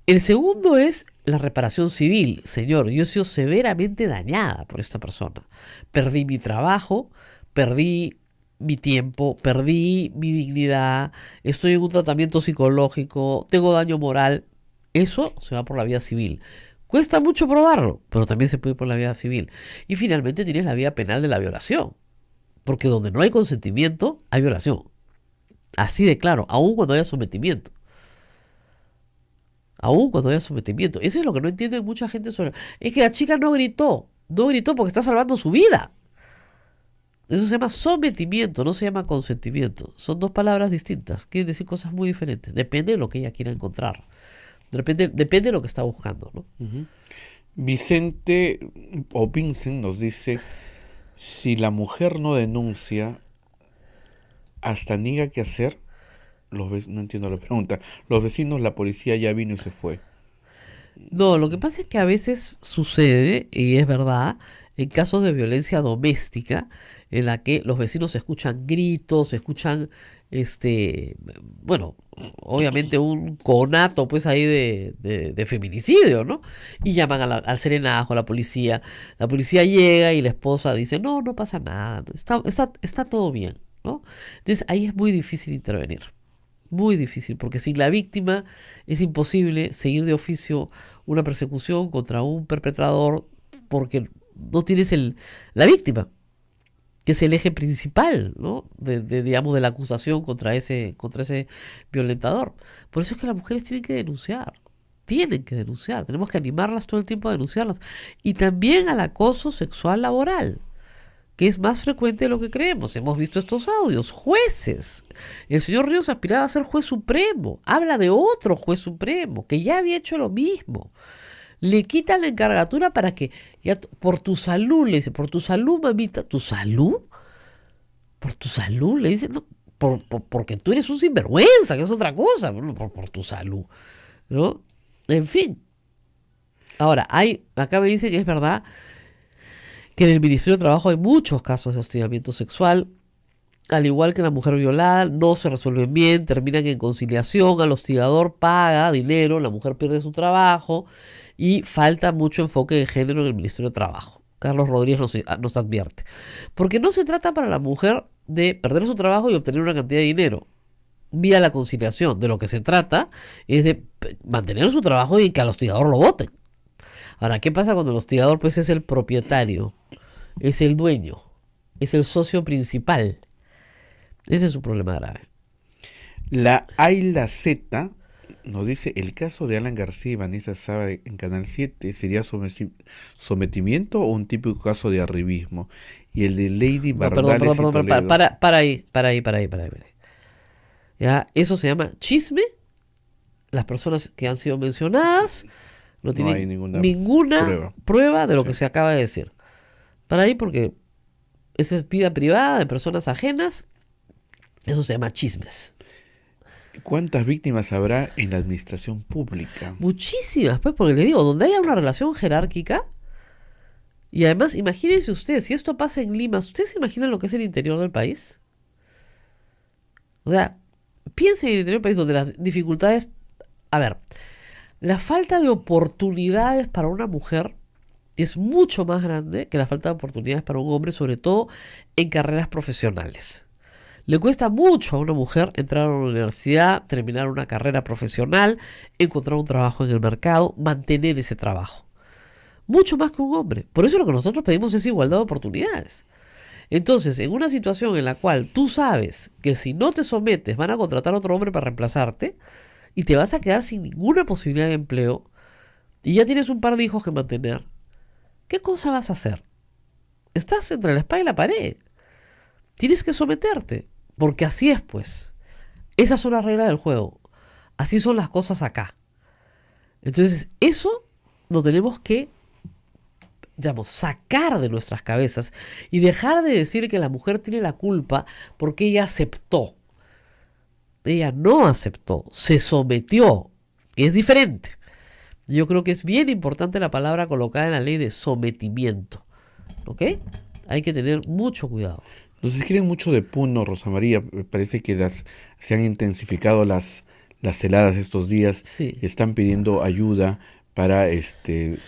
El segundo es la reparación civil. Señor, yo he sido severamente dañada por esta persona. Perdí mi trabajo, perdí mi tiempo, perdí mi dignidad, estoy en un tratamiento psicológico, tengo daño moral. Eso se va por la vía civil. Cuesta mucho probarlo, pero también se puede ir por la vía civil. Y finalmente tienes la vía penal de la violación. Porque donde no hay consentimiento, hay violación. Así de claro, aun cuando haya sometimiento. Aún cuando haya sometimiento. Eso es lo que no entiende mucha gente sobre. Es que la chica no gritó. No gritó porque está salvando su vida. Eso se llama sometimiento, no se llama consentimiento. Son dos palabras distintas. Quieren decir cosas muy diferentes. Depende de lo que ella quiera encontrar. Depende de lo que está buscando, ¿no? Ujú. Vicente o Vincent nos dice, si la mujer no denuncia, hasta niega qué hacer, no entiendo la pregunta, los vecinos, la policía ya vino y se fue. No, lo que pasa es que a veces sucede, y es verdad, en casos de violencia doméstica, en la que los vecinos escuchan gritos, escuchan, bueno, obviamente un conato pues ahí de feminicidio, ¿no? Y llaman al serenazgo, a la policía. La policía llega y la esposa dice, no, no pasa nada, ¿no? Está todo bien, ¿no? Entonces ahí es muy difícil intervenir. Muy difícil, porque sin la víctima es imposible seguir de oficio una persecución contra un perpetrador porque no tienes la víctima, que es el eje principal, ¿no? Digamos, de la acusación contra ese violentador. Por eso es que las mujeres tienen que denunciar. Tienen que denunciar. Tenemos que animarlas todo el tiempo a denunciarlas. Y también al acoso sexual laboral, que es más frecuente de lo que creemos. Hemos visto estos audios. Jueces. El señor Ríos aspiraba a ser juez supremo. Habla de otro juez supremo que ya había hecho lo mismo. Le quitan la encargatura para que, ya, por tu salud, le dice, por tu salud, mamita. ¿Tu salud? Por tu salud, le dice, no, porque tú eres un sinvergüenza, que es otra cosa, por tu salud, ¿no? En fin. Ahora, acá me dicen que es verdad que en el Ministerio de Trabajo hay muchos casos de hostigamiento sexual, al igual que la mujer violada, no se resuelven bien, terminan en conciliación, al hostigador paga dinero, la mujer pierde su trabajo y falta mucho enfoque de género en el Ministerio de Trabajo. Carlos Rodríguez nos advierte. Porque no se trata para la mujer de perder su trabajo y obtener una cantidad de dinero vía la conciliación. De lo que se trata es de mantener su trabajo y que al hostigador lo voten. Ahora, ¿qué pasa cuando el hostigador pues es el propietario? Es el dueño, es el socio principal. Ese es un problema grave. La Ayla Z Nos dice, el caso de Alan García y Vanessa Saba en Canal 7 sería sometimiento o un típico caso de arribismo. Y el de Lady No, Bardales perdón, y perdón, Toledo. para ahí. Ya, eso se llama chisme. Las personas que han sido mencionadas no No tienen hay ninguna ninguna prueba de lo que Sí. se acaba de decir. Para ahí, porque esa es vida privada de personas ajenas, eso se llama chismes. ¿Cuántas víctimas habrá en la administración pública? Muchísimas, pues, porque le digo, donde haya una relación jerárquica, y además, imagínense ustedes, si esto pasa en Lima, ¿ustedes se imaginan lo que es el interior del país? O sea, piensen en el interior del país donde las dificultades... A ver, la falta de oportunidades para una mujer es mucho más grande que la falta de oportunidades para un hombre, sobre todo en carreras profesionales. Le cuesta mucho a una mujer entrar a una universidad, terminar una carrera profesional, encontrar un trabajo en el mercado, mantener ese trabajo. Mucho más que un hombre. Por eso lo que nosotros pedimos es igualdad de oportunidades. Entonces, en una situación en la cual tú sabes que si no te sometes van a contratar a otro hombre para reemplazarte y te vas a quedar sin ninguna posibilidad de empleo y ya tienes un par de hijos que mantener, ¿qué cosa vas a hacer? Estás entre la espada y la pared. Tienes que someterte, porque así es, pues. Esas son las reglas del juego. Así son las cosas acá. Entonces, eso lo tenemos que, digamos, sacar de nuestras cabezas y dejar de decir que la mujer tiene la culpa porque ella aceptó. Ella no aceptó, se sometió, que es diferente. Yo creo que es bien importante la palabra colocada en la ley de sometimiento. ¿Ok? Hay que tener mucho cuidado. Nos escriben mucho de Puno, Rosa María. Me parece que se han intensificado las heladas estos días. Sí. Están pidiendo ayuda para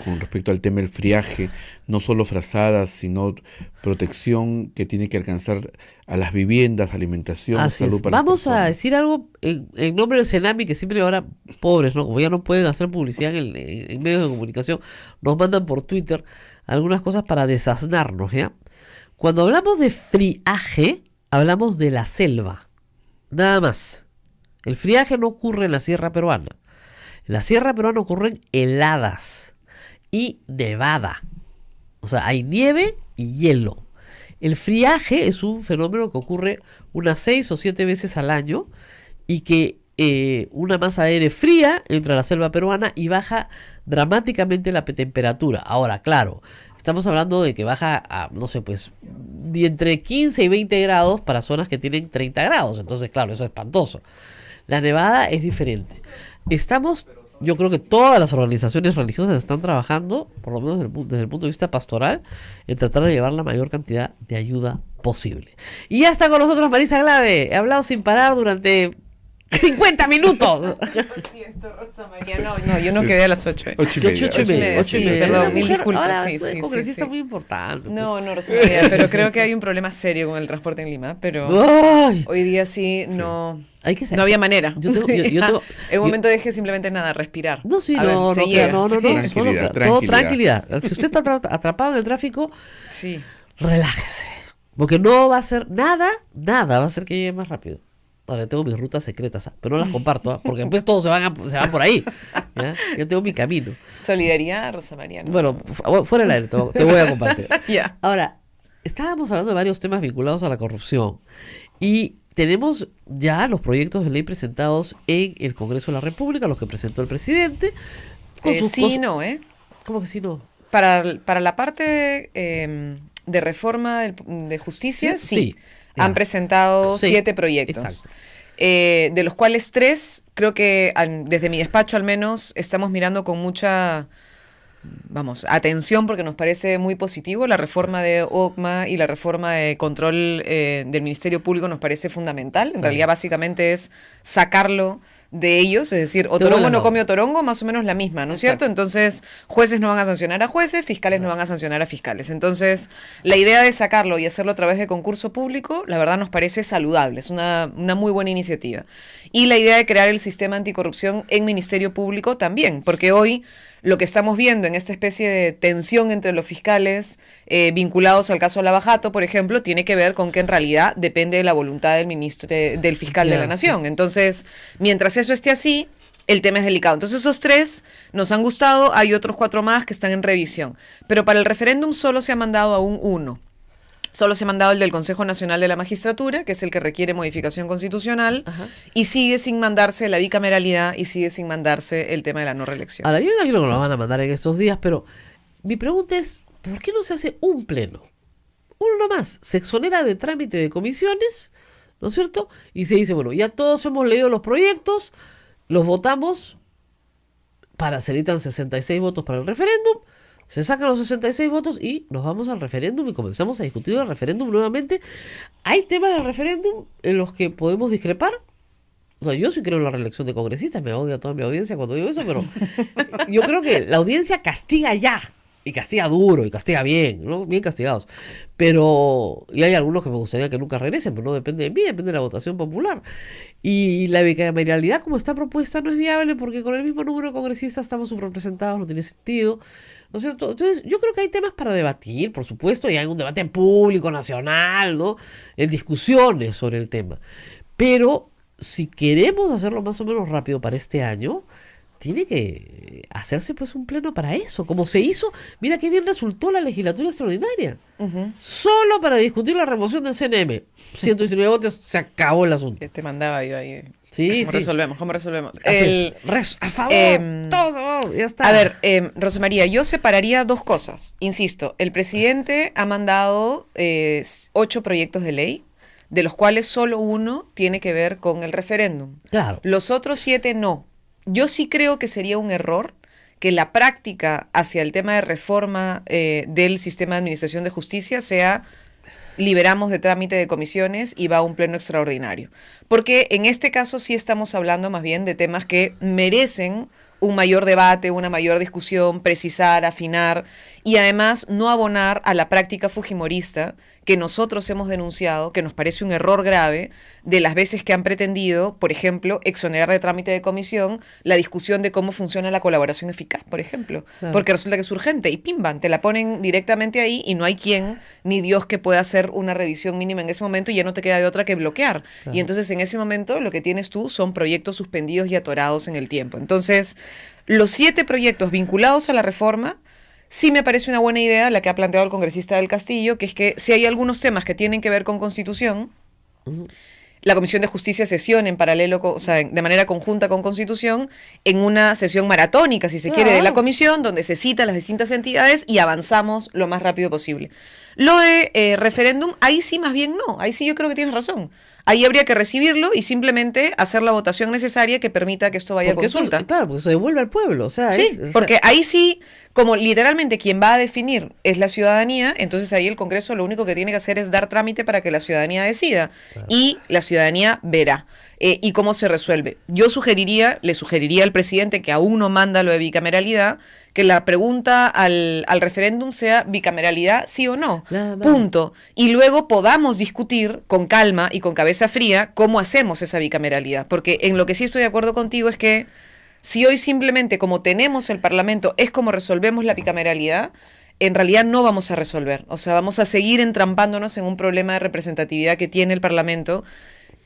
con respecto al tema del friaje, no solo frazadas, sino protección que tiene que alcanzar a las viviendas, alimentación, Así salud es. para las Vamos a personas. decir algo en nombre del Senami, que siempre ahora, pobres, ¿no? Como ya no pueden hacer publicidad en medios de comunicación, nos mandan por Twitter algunas cosas para desasnarnos, ¿ya? Cuando hablamos de friaje, hablamos de la selva. Nada más. El friaje no ocurre en la sierra peruana. En la sierra peruana ocurren heladas y nevada. O sea, hay nieve y hielo. El friaje es un fenómeno que ocurre unas 6 o 7 veces al año y que una masa de aire fría entra a la selva peruana y baja dramáticamente la temperatura. Ahora, claro, estamos hablando de que baja a, no sé, pues, entre 15 y 20 grados para zonas que tienen 30 grados. Entonces, claro, eso es espantoso. La nevada es diferente. Yo creo que todas las organizaciones religiosas están trabajando, por lo menos desde el punto de vista pastoral, en tratar de llevar la mayor cantidad de ayuda posible. Y ya está con nosotros Marisa Glave. He hablado sin parar durante 50 minutos. Rosa María, no, yo no quedé a las 8. 8:30. 8:30. Perdón, Una mil mujer disculpas. ahora Sí, es sí, congresista sí. muy importante. pues. No, Rosa María, pero creo que hay un problema serio con el transporte en Lima, pero Ay, hoy día sí, no no había manera. Yo tengo- yo tengo- en un yo- momento dejé simplemente nada, respirar. No, sí, A ver, no, se no, llega, no, no, sí. no, Tranquilidad, todo tranquilidad. Si usted está atrapado en el tráfico, Sí. relájese. Porque no va a hacer nada va a hacer que llegue más rápido. Ahora, yo tengo mis rutas secretas, pero no las comparto, porque después todos se van por ahí. ¿Ya? Yo tengo mi camino. Solidaridad, Rosa María. No. Bueno, fuera del aire, te voy a compartir. Ya. Ahora, estábamos hablando de varios temas vinculados a la corrupción y tenemos ya los proyectos de ley presentados en el Congreso de la República, los que presentó el presidente. Sí, no, ¿eh? ¿Cómo que sí, no? Para la parte de reforma de justicia, Sí, sí. sí. Ya. Han presentado Sí, 7 proyectos. exacto. De los cuales 3, creo que desde mi despacho al menos, estamos mirando con mucha, atención porque nos parece muy positivo. La reforma de OCMA y la reforma de control del Ministerio Público nos parece fundamental. En realidad, básicamente es sacarlo de ellos, es decir, Otorongo no come Otorongo, más o menos la misma, ¿no es cierto? Entonces, jueces no van a sancionar a jueces, fiscales no van a sancionar a fiscales. Entonces, la idea de sacarlo y hacerlo a través de concurso público, la verdad nos parece saludable, es una muy buena iniciativa. Y la idea de crear el sistema anticorrupción en Ministerio Público también, porque hoy lo que estamos viendo en esta especie de tensión entre los fiscales vinculados al caso Lava Jato, por ejemplo, tiene que ver con que en realidad depende de la voluntad del fiscal de la Nación. Entonces, mientras eso esté así, el tema es delicado. Entonces esos 3 nos han gustado, hay otros 4 más que están en revisión. Pero para el referéndum solo se ha mandado aún uno. Solo se ha mandado el del Consejo Nacional de la Magistratura, que es el que requiere modificación constitucional, Ajá. y sigue sin mandarse la bicameralidad y sigue sin mandarse el tema de la no reelección. Ahora, yo imagino que lo van a mandar en estos días, pero mi pregunta es, ¿por qué no se hace un pleno? Uno nomás, se exonera de trámite de comisiones, ¿no es cierto? Y se dice, bueno, ya todos hemos leído los proyectos, los votamos, se necesitan 66 votos para el referéndum, se sacan los 66 votos y nos vamos al referéndum y comenzamos a discutir el referéndum nuevamente. Hay temas del referéndum en los que podemos discrepar. O sea, yo sí creo en la reelección de congresistas, me odia toda mi audiencia cuando digo eso, pero yo creo que la audiencia castiga ya, y castiga duro, y castiga bien, ¿no? Bien castigados. Pero, y hay algunos que me gustaría que nunca regresen, pero no depende de mí, depende de la votación popular. Y la bicameralidad como está propuesta no es viable porque con el mismo número de congresistas estamos subrepresentados, no tiene sentido, ¿no es cierto? Entonces, yo creo que hay temas para debatir, por supuesto, y hay un debate público, nacional, ¿no? En discusiones sobre el tema. Pero si queremos hacerlo más o menos rápido para este año, tiene que hacerse pues un pleno para eso, como se hizo. Mira qué bien resultó la legislatura extraordinaria. Solo para discutir la remoción del CNM. 119 votos, se acabó el asunto. Que te mandaba yo ahí. Sí, ¿Cómo sí. resolvemos? ¿Cómo resolvemos? Así es. A favor, todos a favor, ya está. A ver, Rosa María, yo separaría 2 cosas. Insisto, el presidente ha mandado 8 proyectos de ley, de los cuales solo uno tiene que ver con el referéndum. Claro. Los otros 7 no. Yo sí creo que sería un error que la práctica hacia el tema de reforma del sistema de administración de justicia sea liberamos de trámite de comisiones y va a un pleno extraordinario. Porque en este caso sí estamos hablando más bien de temas que merecen un mayor debate, una mayor discusión, precisar, afinar y además no abonar a la práctica fujimorista que nosotros hemos denunciado, que nos parece un error grave de las veces que han pretendido, por ejemplo, exonerar de trámite de comisión la discusión de cómo funciona la colaboración eficaz, por ejemplo, Claro. porque resulta que es urgente y pimban, te la ponen directamente ahí y no hay quien ni Dios que pueda hacer una revisión mínima en ese momento y ya no te queda de otra que bloquear. Claro. Y entonces en ese momento lo que tienes tú son proyectos suspendidos y atorados en el tiempo. Entonces, los 7 proyectos vinculados a la reforma, sí me parece una buena idea la que ha planteado el congresista del Castillo, que es que si hay algunos temas que tienen que ver con Constitución, la Comisión de Justicia sesione en paralelo, o sea, de manera conjunta con Constitución, en una sesión maratónica, si se quiere, de la Claro. comisión, donde se citan las distintas entidades y avanzamos lo más rápido posible. Lo de referéndum, ahí sí más bien no, ahí sí yo creo que tienes razón. Ahí habría que recibirlo y simplemente hacer la votación necesaria que permita que esto vaya a Porque eso, consulta. claro, porque se devuelve al pueblo. O sea, Sí, o sea, porque ahí sí, como literalmente quien va a definir es la ciudadanía, entonces ahí el Congreso lo único que tiene que hacer es dar trámite para que la ciudadanía decida. Y la ciudadanía verá y cómo se resuelve. Yo le sugeriría al presidente que aún no manda lo de bicameralidad, que la pregunta al referéndum sea bicameralidad, sí o no. Nada más. Punto. Y luego podamos discutir con calma y con cabeza fría cómo hacemos esa bicameralidad. Porque en lo que sí estoy de acuerdo contigo es que si hoy simplemente como tenemos el Parlamento es como resolvemos la bicameralidad, en realidad no vamos a resolver. O sea, vamos a seguir entrampándonos en un problema de representatividad que tiene el Parlamento,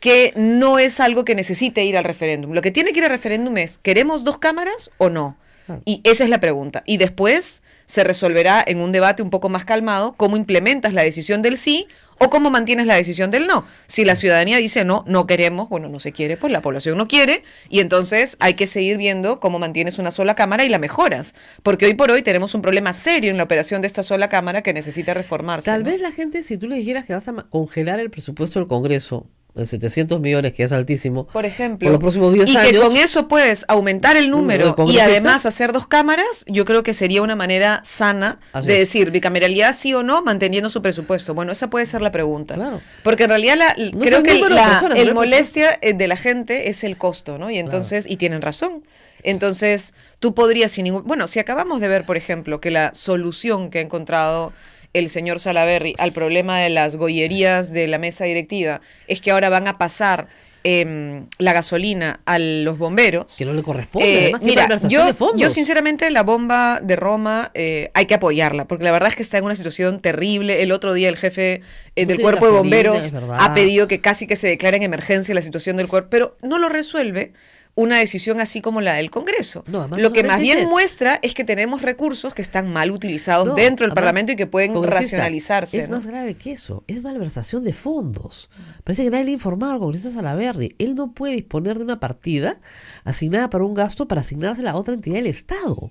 que no es algo que necesite ir al referéndum. Lo que tiene que ir al referéndum es, ¿queremos 2 cámaras o no? Y esa es la pregunta. Y después se resolverá en un debate un poco más calmado cómo implementas la decisión del sí o cómo mantienes la decisión del no. Si la ciudadanía dice no, no queremos, bueno, no se quiere, pues la población no quiere y entonces hay que seguir viendo cómo mantienes una sola cámara y la mejoras. Porque hoy por hoy tenemos un problema serio en la operación de esta sola cámara que necesita reformarse. tal ¿no? vez la gente, si tú le dijeras que vas a congelar el presupuesto del Congreso de 700 millones, que es altísimo, Por ejemplo, por los próximos 10 y años. que con eso puedes aumentar el ¿de número y congresistas? además hacer 2 cámaras, yo creo que sería una manera sana Así de es. decir bicameralidad sí o no, manteniendo su presupuesto. Bueno, esa puede ser la pregunta. Claro. Porque en realidad No creo es el que número de personas, el no es molestia de la gente es el costo, ¿no? Y entonces, y tienen razón. Entonces, tú podrías sin ningún... Bueno, si acabamos de ver, por ejemplo, que la solución que ha encontrado el señor Salaverry al problema de las gollerías de la mesa directiva es que ahora van a pasar la gasolina a los bomberos. Que no le corresponde, además, que Mira, malversación de fondos. yo sinceramente la bomba de Roma hay que apoyarla, porque la verdad es que está en una situación terrible. El otro día el jefe No del tiene cuerpo de gasolina, bomberos es verdad. ha pedido que casi que se declare en emergencia la situación del cuerpo, pero no lo resuelve una decisión así como la del Congreso. No, además Lo no que más solamente bien ese- muestra es que tenemos recursos que están mal utilizados No, dentro del además, Parlamento y que pueden congresista, racionalizarse. Es ¿no? más grave que eso, es malversación de fondos. Parece que nadie le ha informado al congresista Salaverry. Él no puede disponer de una partida asignada para un gasto para asignársela a otra entidad del Estado.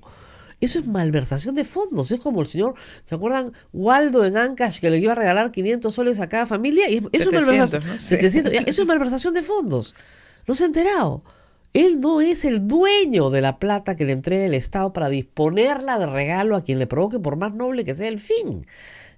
Eso es malversación de fondos. Es como el señor, ¿se acuerdan? Waldo en Ancash, que le iba a regalar 500 soles a cada familia. Y eso 700, es malversación, ¿no? Sí. 700, ya, eso es malversación de fondos. No se ha enterado. Él no es el dueño de la plata que le entrega el Estado para disponerla de regalo a quien le provoque, por más noble que sea el fin.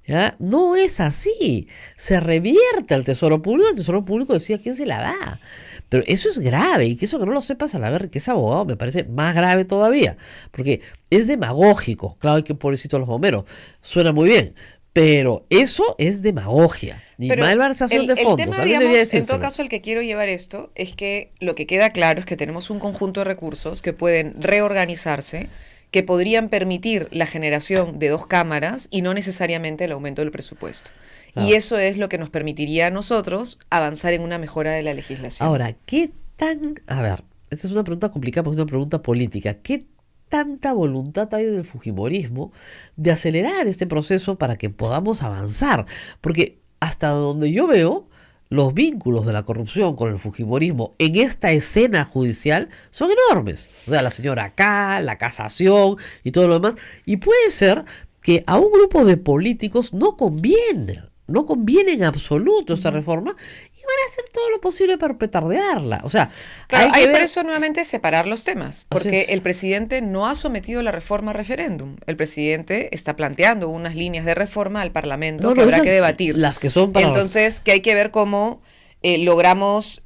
¿Ya? No es así. Se revierte al Tesoro Público, el Tesoro Público decide a quién se la da. Pero eso es grave, y que eso que no lo sepas a la ver que es abogado me parece más grave todavía, porque es demagógico. Claro que pobrecito los bomberos, suena muy bien, pero eso es demagogia y Pero malversación de el fondos. tema, Alguien digamos, debería en todo decírselo. caso, al que quiero llevar esto es que lo que queda claro es que tenemos un conjunto de recursos que pueden reorganizarse, que podrían permitir la generación de 2 cámaras y no necesariamente el aumento del presupuesto. Y eso es lo que nos permitiría a nosotros avanzar en una mejora de la legislación. Ahora, ¿qué tan...? A ver, esta es una pregunta complicada porque es una pregunta política. ¿Qué tanta voluntad hay del fujimorismo de acelerar este proceso para que podamos avanzar? Porque hasta donde yo veo, los vínculos de la corrupción con el fujimorismo en esta escena judicial son enormes. O sea, la señora acá, la casación y todo lo demás. Y puede ser que a un grupo de políticos no conviene en absoluto esta reforma y van a hacer todo lo posible para petardearla. O sea, Claro, hay hay que por ver... eso nuevamente separar los temas, porque es. el presidente no ha sometido la reforma a referéndum. El presidente está planteando unas líneas de reforma al Parlamento que habrá esas, que debatir. las que son para... Entonces, que hay que ver cómo logramos,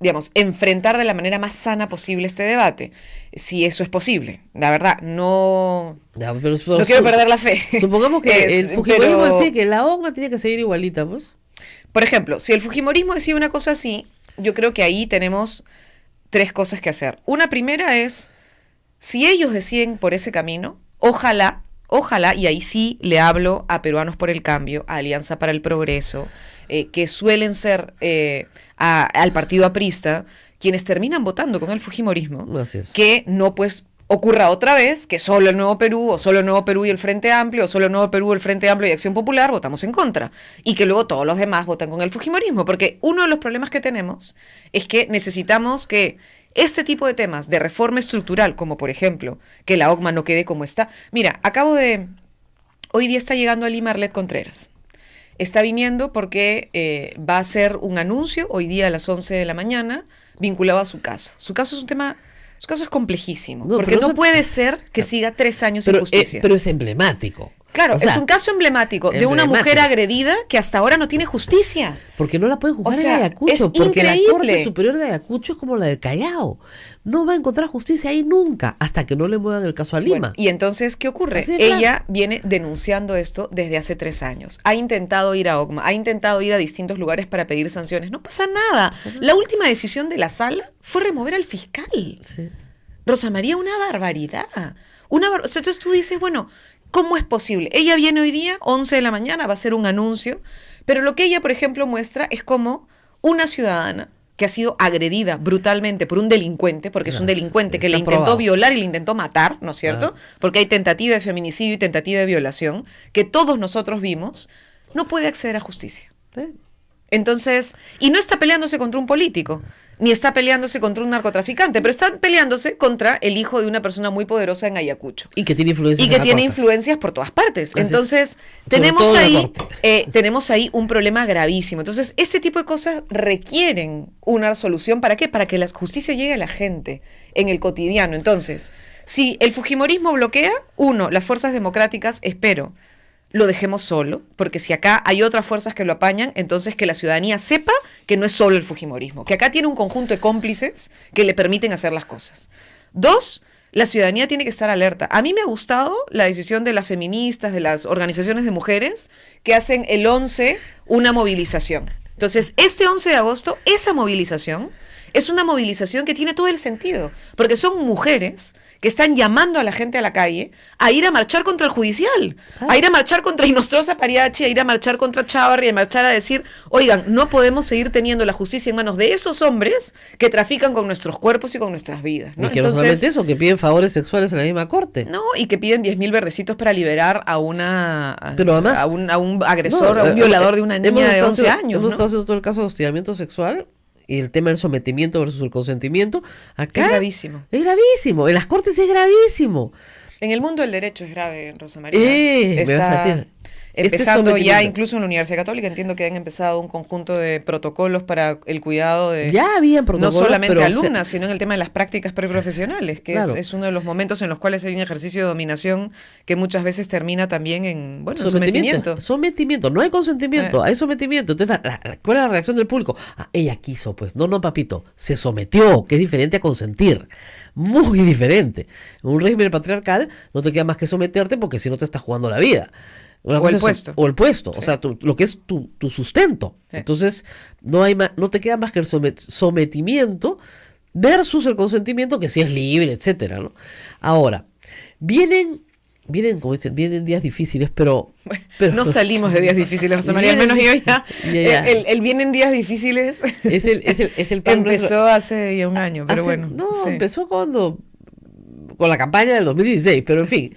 digamos, enfrentar de la manera más sana posible este debate, si eso es posible. La verdad, no quiero perder la fe. Supongamos que el fujimorismo pero, decide que la OCMA tiene que seguir igualita, pues. por ejemplo, si el fujimorismo decide una cosa así, yo creo que ahí tenemos 3 cosas que hacer. Una primera es, si ellos deciden por ese camino, ojalá, y ahí sí le hablo a Peruanos por el Cambio, a Alianza para el Progreso, que suelen ser al partido aprista, quienes terminan votando con el fujimorismo, Así es. que no pues ocurra otra vez que solo el Nuevo Perú, o solo el Nuevo Perú y el Frente Amplio, o solo el Nuevo Perú, el Frente Amplio y Acción Popular votamos en contra, y que luego todos los demás votan con el fujimorismo, porque uno de los problemas que tenemos es que necesitamos que este tipo de temas de reforma estructural, como por ejemplo que la OCMA no quede como está. Mira, hoy día está llegando a Lima Arlet Contreras. Está viniendo porque va a hacer un anuncio hoy día a las 11 de la mañana vinculado a su caso. Su caso es complejísimo, No, porque pero no eso- puede ser que siga 3 años en justicia. Pero es emblemático. Claro, O sea, es un caso emblemático de una emblemático. mujer agredida que hasta ahora no tiene justicia. Porque no la pueden juzgar O sea, en Ayacucho, es porque la increíble. Corte Superior de Ayacucho es como la del Callao. No va a encontrar justicia ahí nunca, hasta que no le muevan el caso a Lima. Bueno, y entonces, ¿qué ocurre? Así de claro. Ella viene denunciando esto desde hace 3 años. Ha intentado ir a OCMA, ha intentado ir a distintos lugares para pedir sanciones. No pasa nada. La última decisión de la sala fue remover al fiscal. Sí. Rosa María, una barbaridad. O sea, entonces tú dices, bueno, ¿cómo es posible? Ella viene hoy día, 11 de la mañana, va a hacer un anuncio, pero lo que ella, por ejemplo, muestra es cómo una ciudadana que ha sido agredida brutalmente por un delincuente, porque es un delincuente que le está intentó probado. violar y le intentó matar, ¿no es cierto? Porque hay tentativa de feminicidio y tentativa de violación, que todos nosotros vimos, no puede acceder a justicia. Entonces, y no está peleándose contra un político, ni está peleándose contra un narcotraficante, pero está peleándose contra el hijo de una persona muy poderosa en Ayacucho. Y que tiene influencias. Y que en la tiene costa. influencias por todas partes. Así es. Entonces, Sobre tenemos todo en la ahí, corte. tenemos ahí un problema gravísimo. Entonces, este tipo de cosas requieren una solución. ¿Para qué? Para que la justicia llegue a la gente en el cotidiano. Entonces, si el fujimorismo bloquea, las fuerzas democráticas, espero, lo dejemos solo, porque si acá hay otras fuerzas que lo apañan, entonces que la ciudadanía sepa que no es solo el fujimorismo, que acá tiene un conjunto de cómplices que le permiten hacer las cosas. 2, la ciudadanía tiene que estar alerta. A mí me ha gustado la decisión de las feministas, de las organizaciones de mujeres, que hacen el 11 una movilización. Entonces, este 11 de agosto, esa movilización es una movilización que tiene todo el sentido, porque son mujeres que están llamando a la gente a la calle a ir a marchar contra el judicial, a ir a marchar contra Inostroza Pariachi, a ir a marchar contra Chávarri, a marchar a decir, oigan, no podemos seguir teniendo la justicia en manos de esos hombres que trafican con nuestros cuerpos y con nuestras vidas, ¿no? Y que no solamente eso, que piden favores sexuales en la misma corte. No, y que piden 10.000 verdecitos para liberar a Pero además, a un agresor, a un violador de una niña de 11 años, Hemos ¿no? estado haciendo todo el caso de hostigamiento sexual y el tema del sometimiento versus el consentimiento. Acá Es gravísimo. Es gravísimo. En las cortes es gravísimo. En el mundo del derecho es grave, Rosa María. Me vas a decir. Empezando Este ya sometimiento. incluso en la Universidad Católica, entiendo que han empezado un conjunto de protocolos para el cuidado de Ya habían protocolos, no solamente pero alumnas, sino en el tema de las prácticas preprofesionales, que Claro. es uno de los momentos en los cuales hay un ejercicio de dominación que muchas veces termina también en, bueno, en sometimiento. Sometimiento, no hay consentimiento, hay sometimiento. Entonces, ¿cuál es la reacción del público? Ella quiso, pues. No, papito, se sometió, que es diferente a consentir. Muy diferente. En un régimen patriarcal no te queda más que someterte porque si no te estás jugando la vida. Una O cosa el es puesto. O el puesto, Sí. o sea, lo que es tu sustento. Sí. Entonces, no te queda más que el sometimiento versus el consentimiento, que sí es libre, etcétera, ¿no? Ahora, vienen, como dicen, vienen días difíciles, pero No salimos de días difíciles, Rosa María, al Vienen- menos yo ya. Ya. El vienen días difíciles es el pan empezó hace ya un año, pero bueno. No, sí. empezó con la campaña del 2016, pero en fin.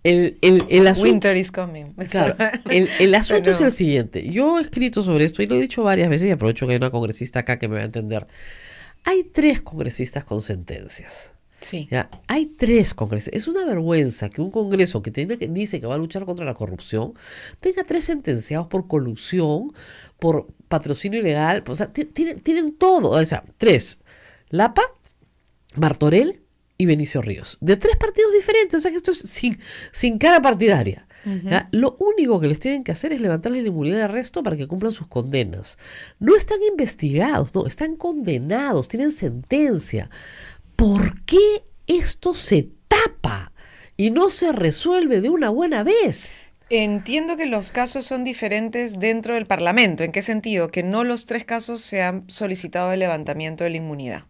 El asunto, Winter is coming. claro, el asunto es Pero- el siguiente. Yo he escrito sobre esto y lo he dicho varias veces y aprovecho que hay una congresista acá que me va a entender. Hay 3 congresistas con sentencias. Sí. ¿Ya? Hay 3 congresistas. Es una vergüenza que un congreso que dice que va a luchar contra la corrupción tenga 3 sentenciados por colusión, por patrocinio ilegal. O sea, tienen todo. O sea, 3. Lapa, Martorell y Benicio Ríos. De 3 partidos diferentes. O sea que esto es sin cara partidaria. ¿Ya? Lo único que les tienen que hacer es levantarles la inmunidad de arresto para que cumplan sus condenas. No están investigados, no, están condenados, tienen sentencia. ¿Por qué esto se tapa y no se resuelve de una buena vez? Entiendo que los casos son diferentes dentro del Parlamento. ¿En qué sentido? Que no los 3 casos se han solicitado el levantamiento de la inmunidad.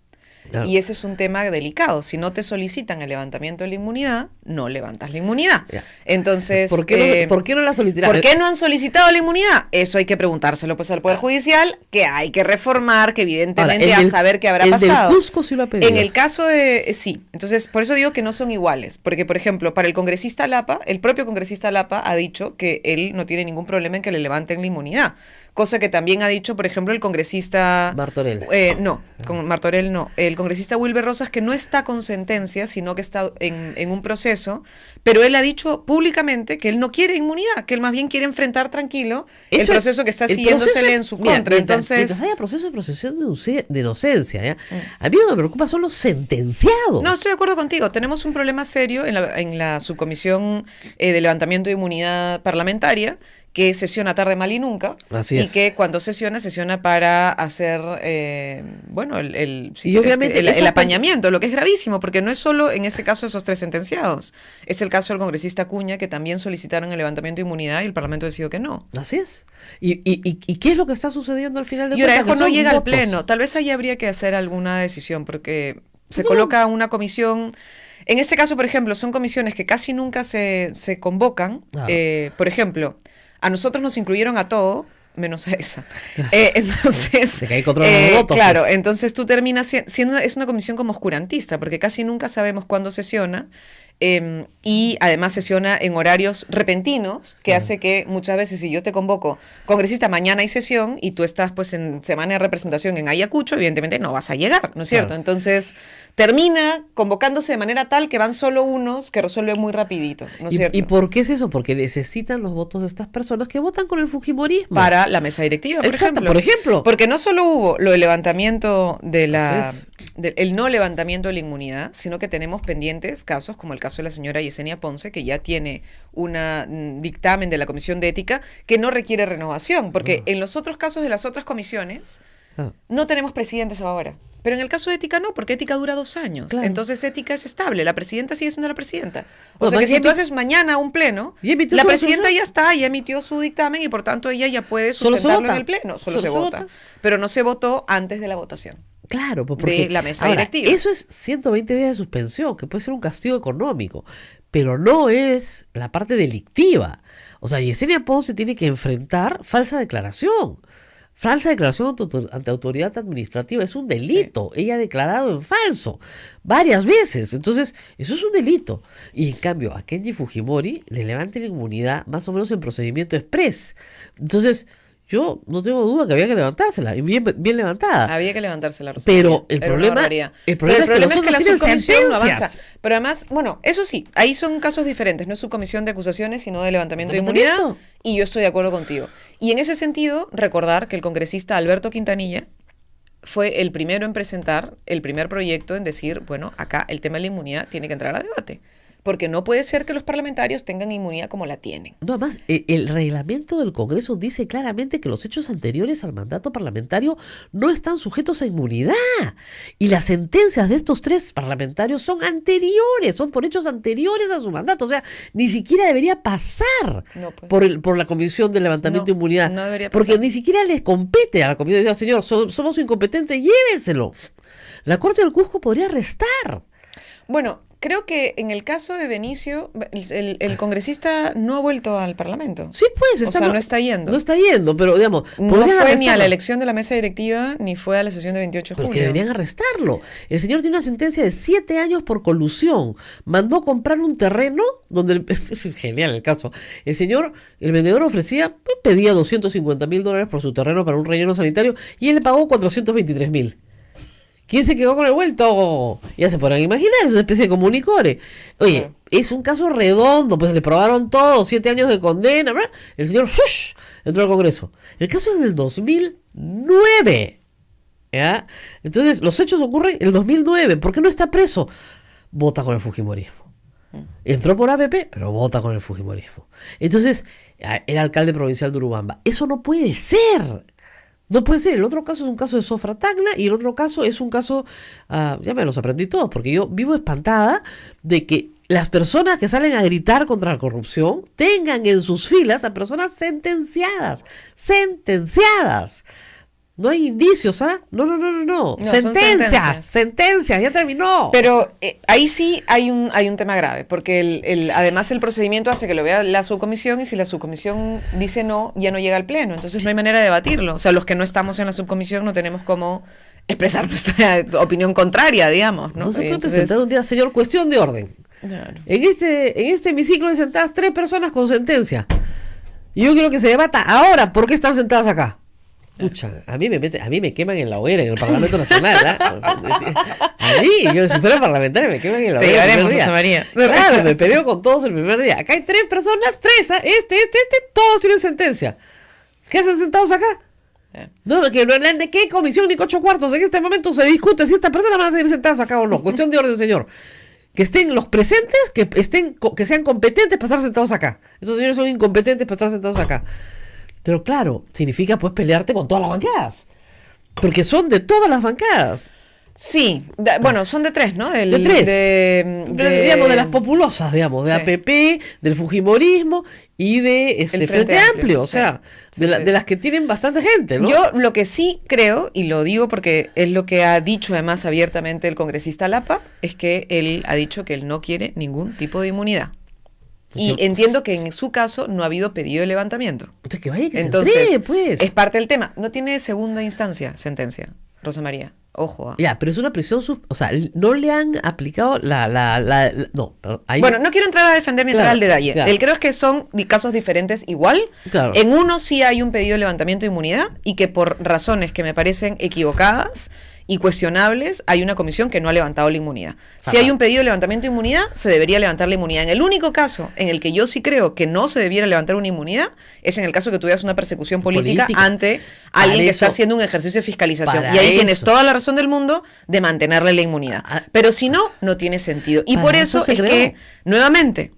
Claro. Y ese es un tema delicado. Si no te solicitan el levantamiento de la inmunidad, no levantas la inmunidad. Ya. Entonces, ¿Por qué no la solicitaron? ¿por qué no han solicitado la inmunidad? Eso hay que preguntárselo pues al Poder Judicial, que hay que reformar, que evidentemente Ahora, a saber qué habrá el pasado. del Cusco sí lo ha pedido. En el caso de, sí, entonces por eso digo que no son iguales, porque por ejemplo, para el congresista Lapa, el propio congresista Lapa ha dicho que él no tiene ningún problema en que le levanten la inmunidad, cosa que también ha dicho, por ejemplo, el congresista Martorell. no, con Martorell no, el congresista Wilber Rosas, que no está con sentencia, sino que está en un proceso, pero él ha dicho públicamente que él no quiere inmunidad, que él más bien quiere enfrentar tranquilo el Eso- proceso que está el siguiéndosele proceso- en su mira, contra. mientras Entonces, haya proceso de presunción de inocencia, ¿ya? A mí lo que me preocupa son los sentenciados. no, estoy de acuerdo contigo. Tenemos un problema serio en la subcomisión de levantamiento de inmunidad parlamentaria, que sesiona tarde, mal y nunca. Así y es. que cuando sesiona para hacer, bueno, si Y quieres, obviamente el esas apañamiento, lo que es gravísimo, porque no es solo en ese caso esos 3 sentenciados. Es el caso del congresista Acuña, que también solicitaron el levantamiento de inmunidad y el Parlamento decidió que no. Así es. ¿Y qué es lo que está sucediendo al final de Y ahora cuentas? eso Que no son llega al votos. pleno. Tal vez ahí habría que hacer alguna decisión, porque se No. coloca una comisión. En este caso, por ejemplo, son comisiones que casi nunca se convocan. Claro. Por ejemplo, a nosotros nos incluyeron a todo, menos a esa. Entonces, De que ahí controlan los votos, claro, pues. entonces tú terminas siendo, es una comisión como oscurantista, porque casi nunca sabemos cuándo sesiona. Y además sesiona en horarios repentinos, que hace que muchas veces, si yo te convoco, congresista, mañana hay sesión y tú estás pues en semana de representación en Ayacucho, evidentemente no vas a llegar, ¿no es cierto? Claro. Entonces termina convocándose de manera tal que van solo unos que resuelven muy rapidito, ¿no es cierto? ¿Y por qué es eso? Porque necesitan los votos de estas personas que votan con el fujimorismo. Para la mesa directiva, por Exacto, ejemplo. por ejemplo. Porque no solo hubo lo del levantamiento Así es. el no levantamiento de la inmunidad, sino que tenemos pendientes casos como el caso de la señora Yesenia Ponce, que ya tiene un dictamen de la Comisión de Ética que no requiere renovación, porque en los otros casos de las otras comisiones Ah. no tenemos presidentes ahora. Pero en el caso de Ética no, porque Ética dura 2 años. Claro. Entonces Ética es estable, la presidenta sigue siendo la presidenta. O Bueno, sea que ya si tú emi- haces mañana un pleno, ya emitió la su presidenta resolución. ya está, ya emitió su dictamen y por tanto ella ya puede Solo se sustentarlo vota. en el pleno. Solo Solo se se vota. vota. Pero no se votó antes de la votación. Claro, pues porque de la mesa ahora, directiva. eso es 120 días de suspensión, que puede ser un castigo económico, pero no es la parte delictiva. O sea, Yesenia Ponce tiene que enfrentar falsa declaración. Falsa declaración ante autoridad administrativa es un delito. Ella ha declarado en falso varias veces. Entonces, eso es un delito. Y en cambio, a Kenji Fujimori le levantan la inmunidad más o menos en procedimiento express. Entonces, yo no tengo duda que había que levantársela, y bien levantada. Había que levantarse la Rosa Pero María. el Era una problema, barbaridad. el problema Pero es que los la otros tienen subcomisión no sentencias. avanza. Pero además, bueno, eso sí, ahí son casos diferentes. No es subcomisión de acusaciones, sino de levantamiento de ¿Levantamiento? inmunidad. Y yo estoy de acuerdo contigo. Y en ese sentido, recordar que el congresista Alberto Quintanilla fue el primero en presentar el primer proyecto en decir, bueno, acá el tema de la inmunidad tiene que entrar a debate. Porque no puede ser que los parlamentarios tengan inmunidad como la tienen. No, además, el reglamento del Congreso dice claramente que los hechos anteriores al mandato parlamentario no están sujetos a inmunidad. Y las sentencias de estos 3 parlamentarios son anteriores, son por hechos anteriores a su mandato. O sea, ni siquiera debería pasar No, pues. por la Comisión de Levantamiento de No, Inmunidad. no debería porque pasar. ni siquiera les compete a la Comisión. Dice, señor, somos incompetentes, llévenselo. La Corte del Cusco podría arrestar. Bueno, creo que en el caso de Benicio, el congresista no ha vuelto al Parlamento. Sí, pues. O sea, no está yendo. No está yendo, pero digamos, No podrían fue ni a arrestarlo. la elección de la mesa directiva, ni fue a la sesión de 28 de Pero que junio. deberían arrestarlo. El señor tiene una sentencia de 7 años por colusión. Mandó comprar un terreno donde... Es genial el caso. El vendedor ofrecía, pedía $250,000 por su terreno para un relleno sanitario y él le pagó 423,000. ¿Quién se quedó con el vuelto? Ya se podrán imaginar, es una especie de comunicore. Oye, Claro. es un caso redondo, pues le probaron todo, 7 años de condena, ¿verdad? El señor ¡shush! Entró al Congreso. El caso es del 2009. ¿Ya? Entonces, los hechos ocurren en el 2009. ¿Por qué no está preso? Vota con el fujimorismo. Entró por APP, pero vota con el fujimorismo. Entonces, era alcalde provincial de Urubamba. Eso no puede ser. No puede ser. El otro caso es un caso de Sofra Tacna y el otro caso es un caso, ya me los aprendí todos, porque yo vivo espantada de que las personas que salen a gritar contra la corrupción tengan en sus filas a personas sentenciadas. ¡Sentenciadas! No hay indicios, ¿ah? No. No, son Sentencias, sentencias, ya terminó. Pero ahí sí hay un tema grave, porque además el procedimiento hace que lo vea la subcomisión y si la subcomisión dice no, ya no llega al pleno. Entonces no hay manera de debatirlo. O sea, los que no estamos en la subcomisión no tenemos cómo expresar nuestra opinión contraria, digamos, ¿no? No se puede Entonces, presentar un día, señor, cuestión de orden. claro. En este hemiciclo hay sentadas 3 personas con sentencia. Y yo quiero que se debata ahora por qué están sentadas acá. Escucha, a mí me queman en la hoguera en el Parlamento Nacional, A mí, yo si fuera parlamentario me queman en la Te hoguera el llevaremos, primer día. Rosa María. Claro, me peleo con todos el primer día. Acá hay 3 personas, 3, todos tienen sentencia. ¿Qué hacen sentados acá? No, ¿de qué comisión ni 8 cuartos? En este momento se discute si estas personas van a seguir sentadas acá o no. Cuestión de orden, señor. Que estén los presentes, que sean competentes para estar sentados acá. Esos señores son incompetentes para estar sentados acá. Pero claro, significa pues pelearte con todas las bancadas. Porque son de todas las bancadas. Sí, bueno, son de 3, ¿no? De 3. Digamos, de las populosas, digamos, de Sí. APP, del fujimorismo y de El Frente Frente Amplio. Amplio, O sea, sí. de, Sí, sí. de las que tienen bastante gente, ¿no? Yo lo que sí creo, y lo digo porque es lo que ha dicho además abiertamente el congresista Lapa, es que él ha dicho que él no quiere ningún tipo de inmunidad. Y Yo- entiendo que en su caso no ha habido pedido de levantamiento. Entonces, que vaya que Entonces, se entregue, pues. es parte del tema. No tiene segunda instancia sentencia, Rosa María. Ojo. Ya, pero es una prisión, o sea, no le han aplicado no, perdón, ahí- Bueno, no quiero entrar a defender ni entrar Claro, al detalle. claro. Él creo que son casos diferentes igual. Claro. En uno sí hay un pedido de levantamiento de inmunidad y que por razones que me parecen equivocadas y cuestionables, hay una comisión que no ha levantado la inmunidad. Si Ajá. hay un pedido de levantamiento de inmunidad, se debería levantar la inmunidad. En el único caso en el que yo sí creo que no se debiera levantar una inmunidad, es en el caso que tuvieras una persecución política ante alguien que está eso- haciendo un ejercicio de fiscalización. para Y ahí tienes eso. toda la razón del mundo de mantenerle la inmunidad. Pero si no, no tiene sentido. Y Para por eso eso se es creó. que, nuevamente,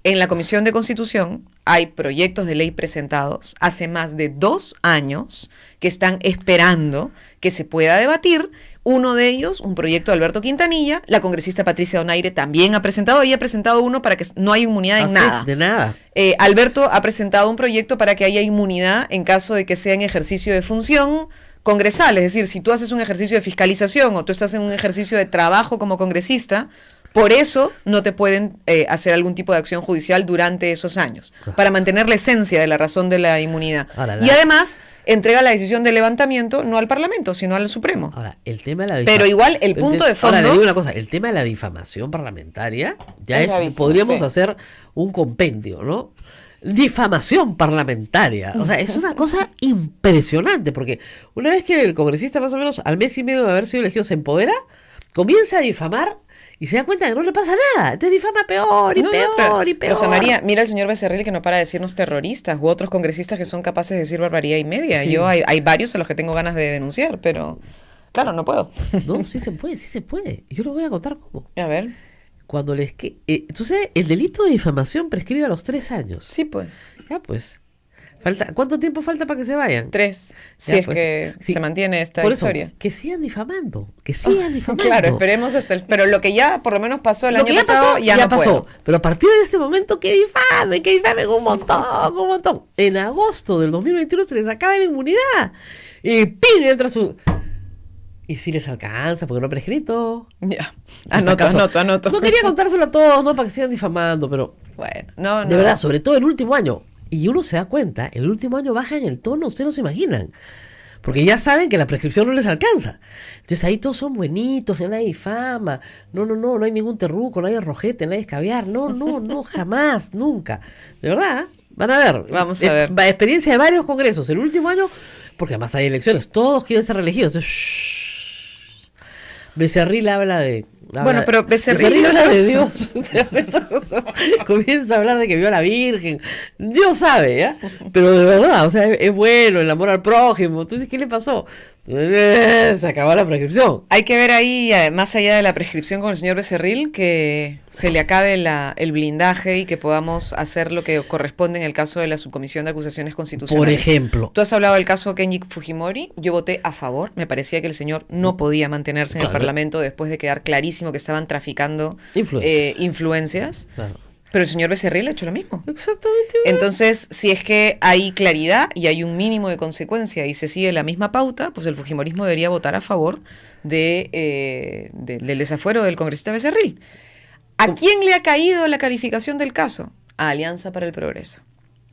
en la Comisión de Constitución hay proyectos de ley presentados hace más de 2 años que están esperando que se pueda debatir. Uno de ellos, un proyecto de Alberto Quintanilla, la congresista Patricia Donaire también ha presentado, ella ha presentado uno para que no haya inmunidad en Así nada. es, de nada. Alberto ha presentado un proyecto para que haya inmunidad en caso de que sea en ejercicio de función congresal, es decir, si tú haces un ejercicio de fiscalización o tú estás en un ejercicio de trabajo como congresista, por eso no te pueden hacer algún tipo de acción judicial durante esos años, para mantener la esencia de la razón de la inmunidad. Ahora, y además, entrega la decisión de levantamiento no al Parlamento, sino al Supremo. Ahora, el tema de la Pero igual, el punto de fondo... Ahora, le digo una cosa, el tema de la difamación parlamentaria, ya Es gravísimo, podríamos sí. hacer un compendio, ¿no? Difamación parlamentaria. O sea, es una cosa impresionante, porque una vez que el congresista más o menos al mes y medio de haber sido elegido se empodera, comienza a difamar y se da cuenta que no le pasa nada. Entonces difama peor y peor y peor. Rosa María, mira el señor Becerril que no para de decirnos terroristas u otros congresistas que son capaces de decir barbaridad y media. Sí. Hay varios a los que tengo ganas de denunciar, pero claro, no puedo. No, sí se puede, sí se puede. Yo lo voy a contar cómo. A ver, Cuando tú sabes, el delito de difamación prescribe a los 3 años. sí pues. Ya pues. ¿Cuánto tiempo falta para que se vayan? 3, si Ya, es pues. que Sí. se mantiene esta Por eso, historia. que sigan difamando, que sigan difamando. Claro, esperemos hasta el... Pero lo que ya por lo menos pasó el Lo año que ya pasado, pasó, ya no pasó. puedo. Pero a partir de este momento, que difamen un montón. En agosto del 2021 se les acaba la inmunidad. Y ¡pin! Entra su... Y si les alcanza, porque no ha prescrito. Ya, Por si acaso. anoto. No quería contárselo a todos, ¿no? Para que sigan difamando, pero... Bueno, no. De verdad, sobre todo el último año. Y uno se da cuenta, el último año bajan el tono, ustedes no se imaginan. Porque ya saben que la prescripción no les alcanza. Entonces ahí todos son buenitos, ya nadie difama. No hay ningún terruco, no hay rojete, no hay escabiar. No, jamás, nunca. De verdad, van a ver. Vamos a ver. Experiencia de varios congresos. El último año, porque además hay elecciones, todos quieren ser reelegidos. Entonces, shhh. Becerril habla de... Bueno, pero Becerril habla de Dios. Comienza a hablar de que vio a la Virgen. Dios sabe, ¿ya? Pero de verdad, o sea, es bueno el amor al prójimo. Entonces, ¿qué le pasó? Se acabó la prescripción. Hay que ver ahí, más allá de la prescripción con el señor Becerril, que se le acabe el blindaje y que podamos hacer lo que corresponde en el caso de la Subcomisión de Acusaciones Constitucionales. Por ejemplo. Tú has hablado del caso Kenji Fujimori, yo voté a favor, me parecía que el señor no podía mantenerse en el Claro. Parlamento después de quedar clarísimo que estaban traficando Influencias. influencias, Claro. pero el señor Becerril ha hecho lo mismo. Exactamente. Entonces, si es que hay claridad y hay un mínimo de consecuencia y se sigue la misma pauta, pues el fujimorismo debería votar a favor del desafuero del congresista Becerril. ¿A quién le ha caído la calificación del caso? A Alianza para el Progreso.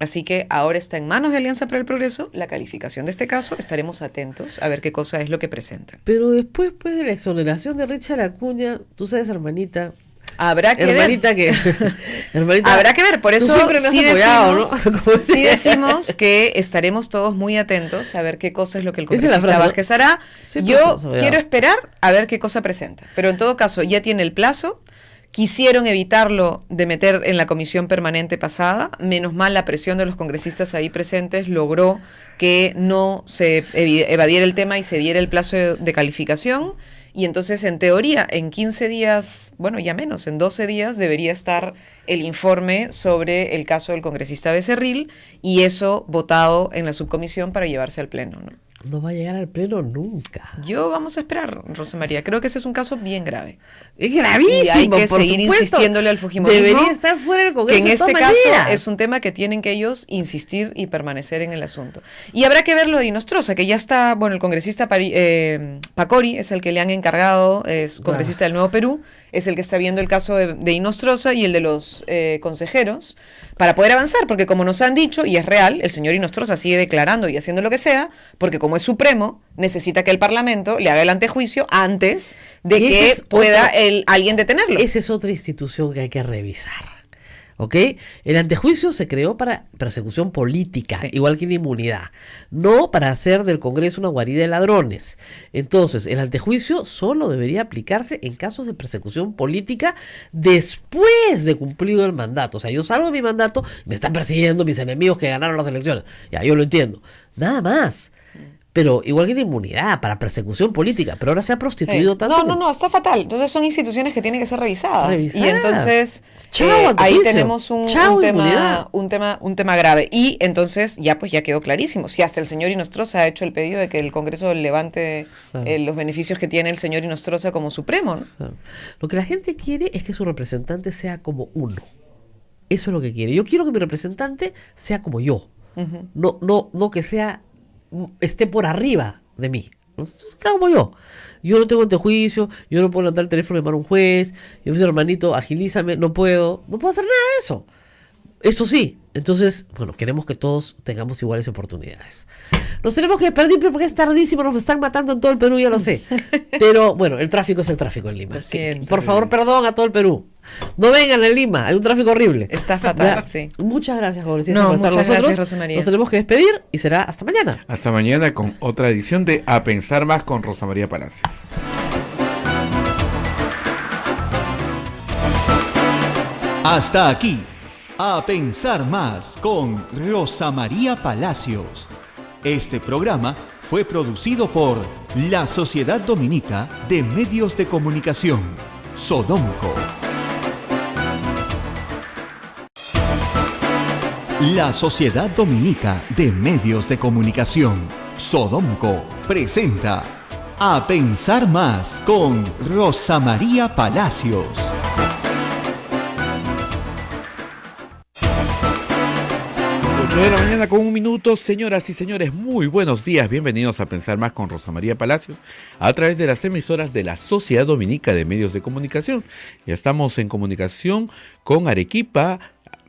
Así que ahora está en manos de Alianza para el Progreso la calificación de este caso. Estaremos atentos a ver qué cosa es lo que presentan. Pero después, pues, de la exoneración de Richard Acuña, tú sabes, hermanita... Habrá que hermanita ver. Hermanita, Habrá que ver, por tú eso siempre me has sí apoyado, decimos, ¿no? Como sí sea. decimos que estaremos todos muy atentos a ver qué cosa es lo que el Esa es la congresista frase, ¿no? Vázquez hará. Siempre Yo nos has apoyado. quiero esperar a ver qué cosa presenta. Pero en todo caso, ya tiene el plazo. Quisieron evitarlo de meter en la comisión permanente pasada. Menos mal, la presión de los congresistas ahí presentes logró que no se evadiera el tema y se diera el plazo de calificación. Y entonces, en teoría, en 15 días, bueno, ya menos, en 12 días debería estar el informe sobre el caso del congresista Becerril y eso votado en la subcomisión para llevarse al pleno, ¿no? No va a llegar al pleno nunca. Yo vamos a esperar, Rosa María. Creo que ese es un caso bien grave. Es gravísimo. Y hay que por seguir supuesto. insistiéndole al fujimorismo. Debería estar fuera del Que Congreso. en de este todas caso maneras. es un tema que tienen que ellos insistir y permanecer en el asunto. Y habrá que ver lo de Inostroza, que ya está, bueno, el congresista Pacori es el que le han encargado, es congresista del Nuevo Perú, es el que está viendo el caso de Inostroza y el de los consejeros, para poder avanzar, porque como nos han dicho, y es real, el señor Inostroza sigue declarando y haciendo lo que sea, porque como es supremo, necesita que el Parlamento le haga el antejuicio antes de Y que ese es pueda otro- alguien detenerlo. Esa es otra institución que hay que revisar. ¿Ok? El antejuicio se creó para persecución política, Sí. igual que la inmunidad, no para hacer del Congreso una guarida de ladrones. Entonces, el antejuicio solo debería aplicarse en casos de persecución política después de cumplido el mandato. O sea, yo salgo de mi mandato, me están persiguiendo mis enemigos que ganaron las elecciones. Ya, yo lo entiendo. Nada más. Pero igual que la inmunidad, para persecución política, pero ahora se ha prostituido tanto. No, está fatal. Entonces son instituciones que tienen que ser revisadas. Revisadas. Y entonces Chao, ahí antejuicio. tenemos Chao, inmunidad. un tema grave. Y entonces ya quedó clarísimo. Si hasta el señor Inostroza ha hecho el pedido de que el Congreso levante Claro. los beneficios que tiene el señor Inostroza como supremo, ¿no? Claro. Lo que la gente quiere es que su representante sea como uno. Eso es lo que quiere. Yo quiero que mi representante sea como yo. No que esté por arriba de mí. Entonces, ¿qué hago yo? Yo no tengo antejuicio, yo no puedo levantar el teléfono y llamar a un juez, yo me dice, hermanito, agilízame, no puedo hacer nada de eso. Eso sí, entonces, bueno, queremos que todos tengamos iguales oportunidades. Nos tenemos que despedir porque es tardísimo, nos están matando en todo el Perú, ya lo sé. Pero bueno, el tráfico es el tráfico en Lima. Lo siento. Por favor, perdón a todo el Perú. No vengan en Lima, hay un tráfico horrible. Está fatal, Ya. sí. Muchas gracias, Fabricio, No, por estar con muchas nosotros. gracias, Rosa María. Nos tenemos que despedir y será hasta mañana. Hasta mañana con otra edición de A Pensar Más con Rosa María Palacios. Hasta aquí, A Pensar Más con Rosa María Palacios. Este programa fue producido por la Sociedad Dominica de Medios de Comunicación, Sodomco. La Sociedad Dominica de Medios de Comunicación, Sodomco, presenta A Pensar Más con Rosa María Palacios. 8 de la mañana con 1 minuto, señoras y señores, muy buenos días, bienvenidos a Pensar Más con Rosa María Palacios a través de las emisoras de la Sociedad Dominica de Medios de Comunicación. Ya estamos en comunicación con Arequipa,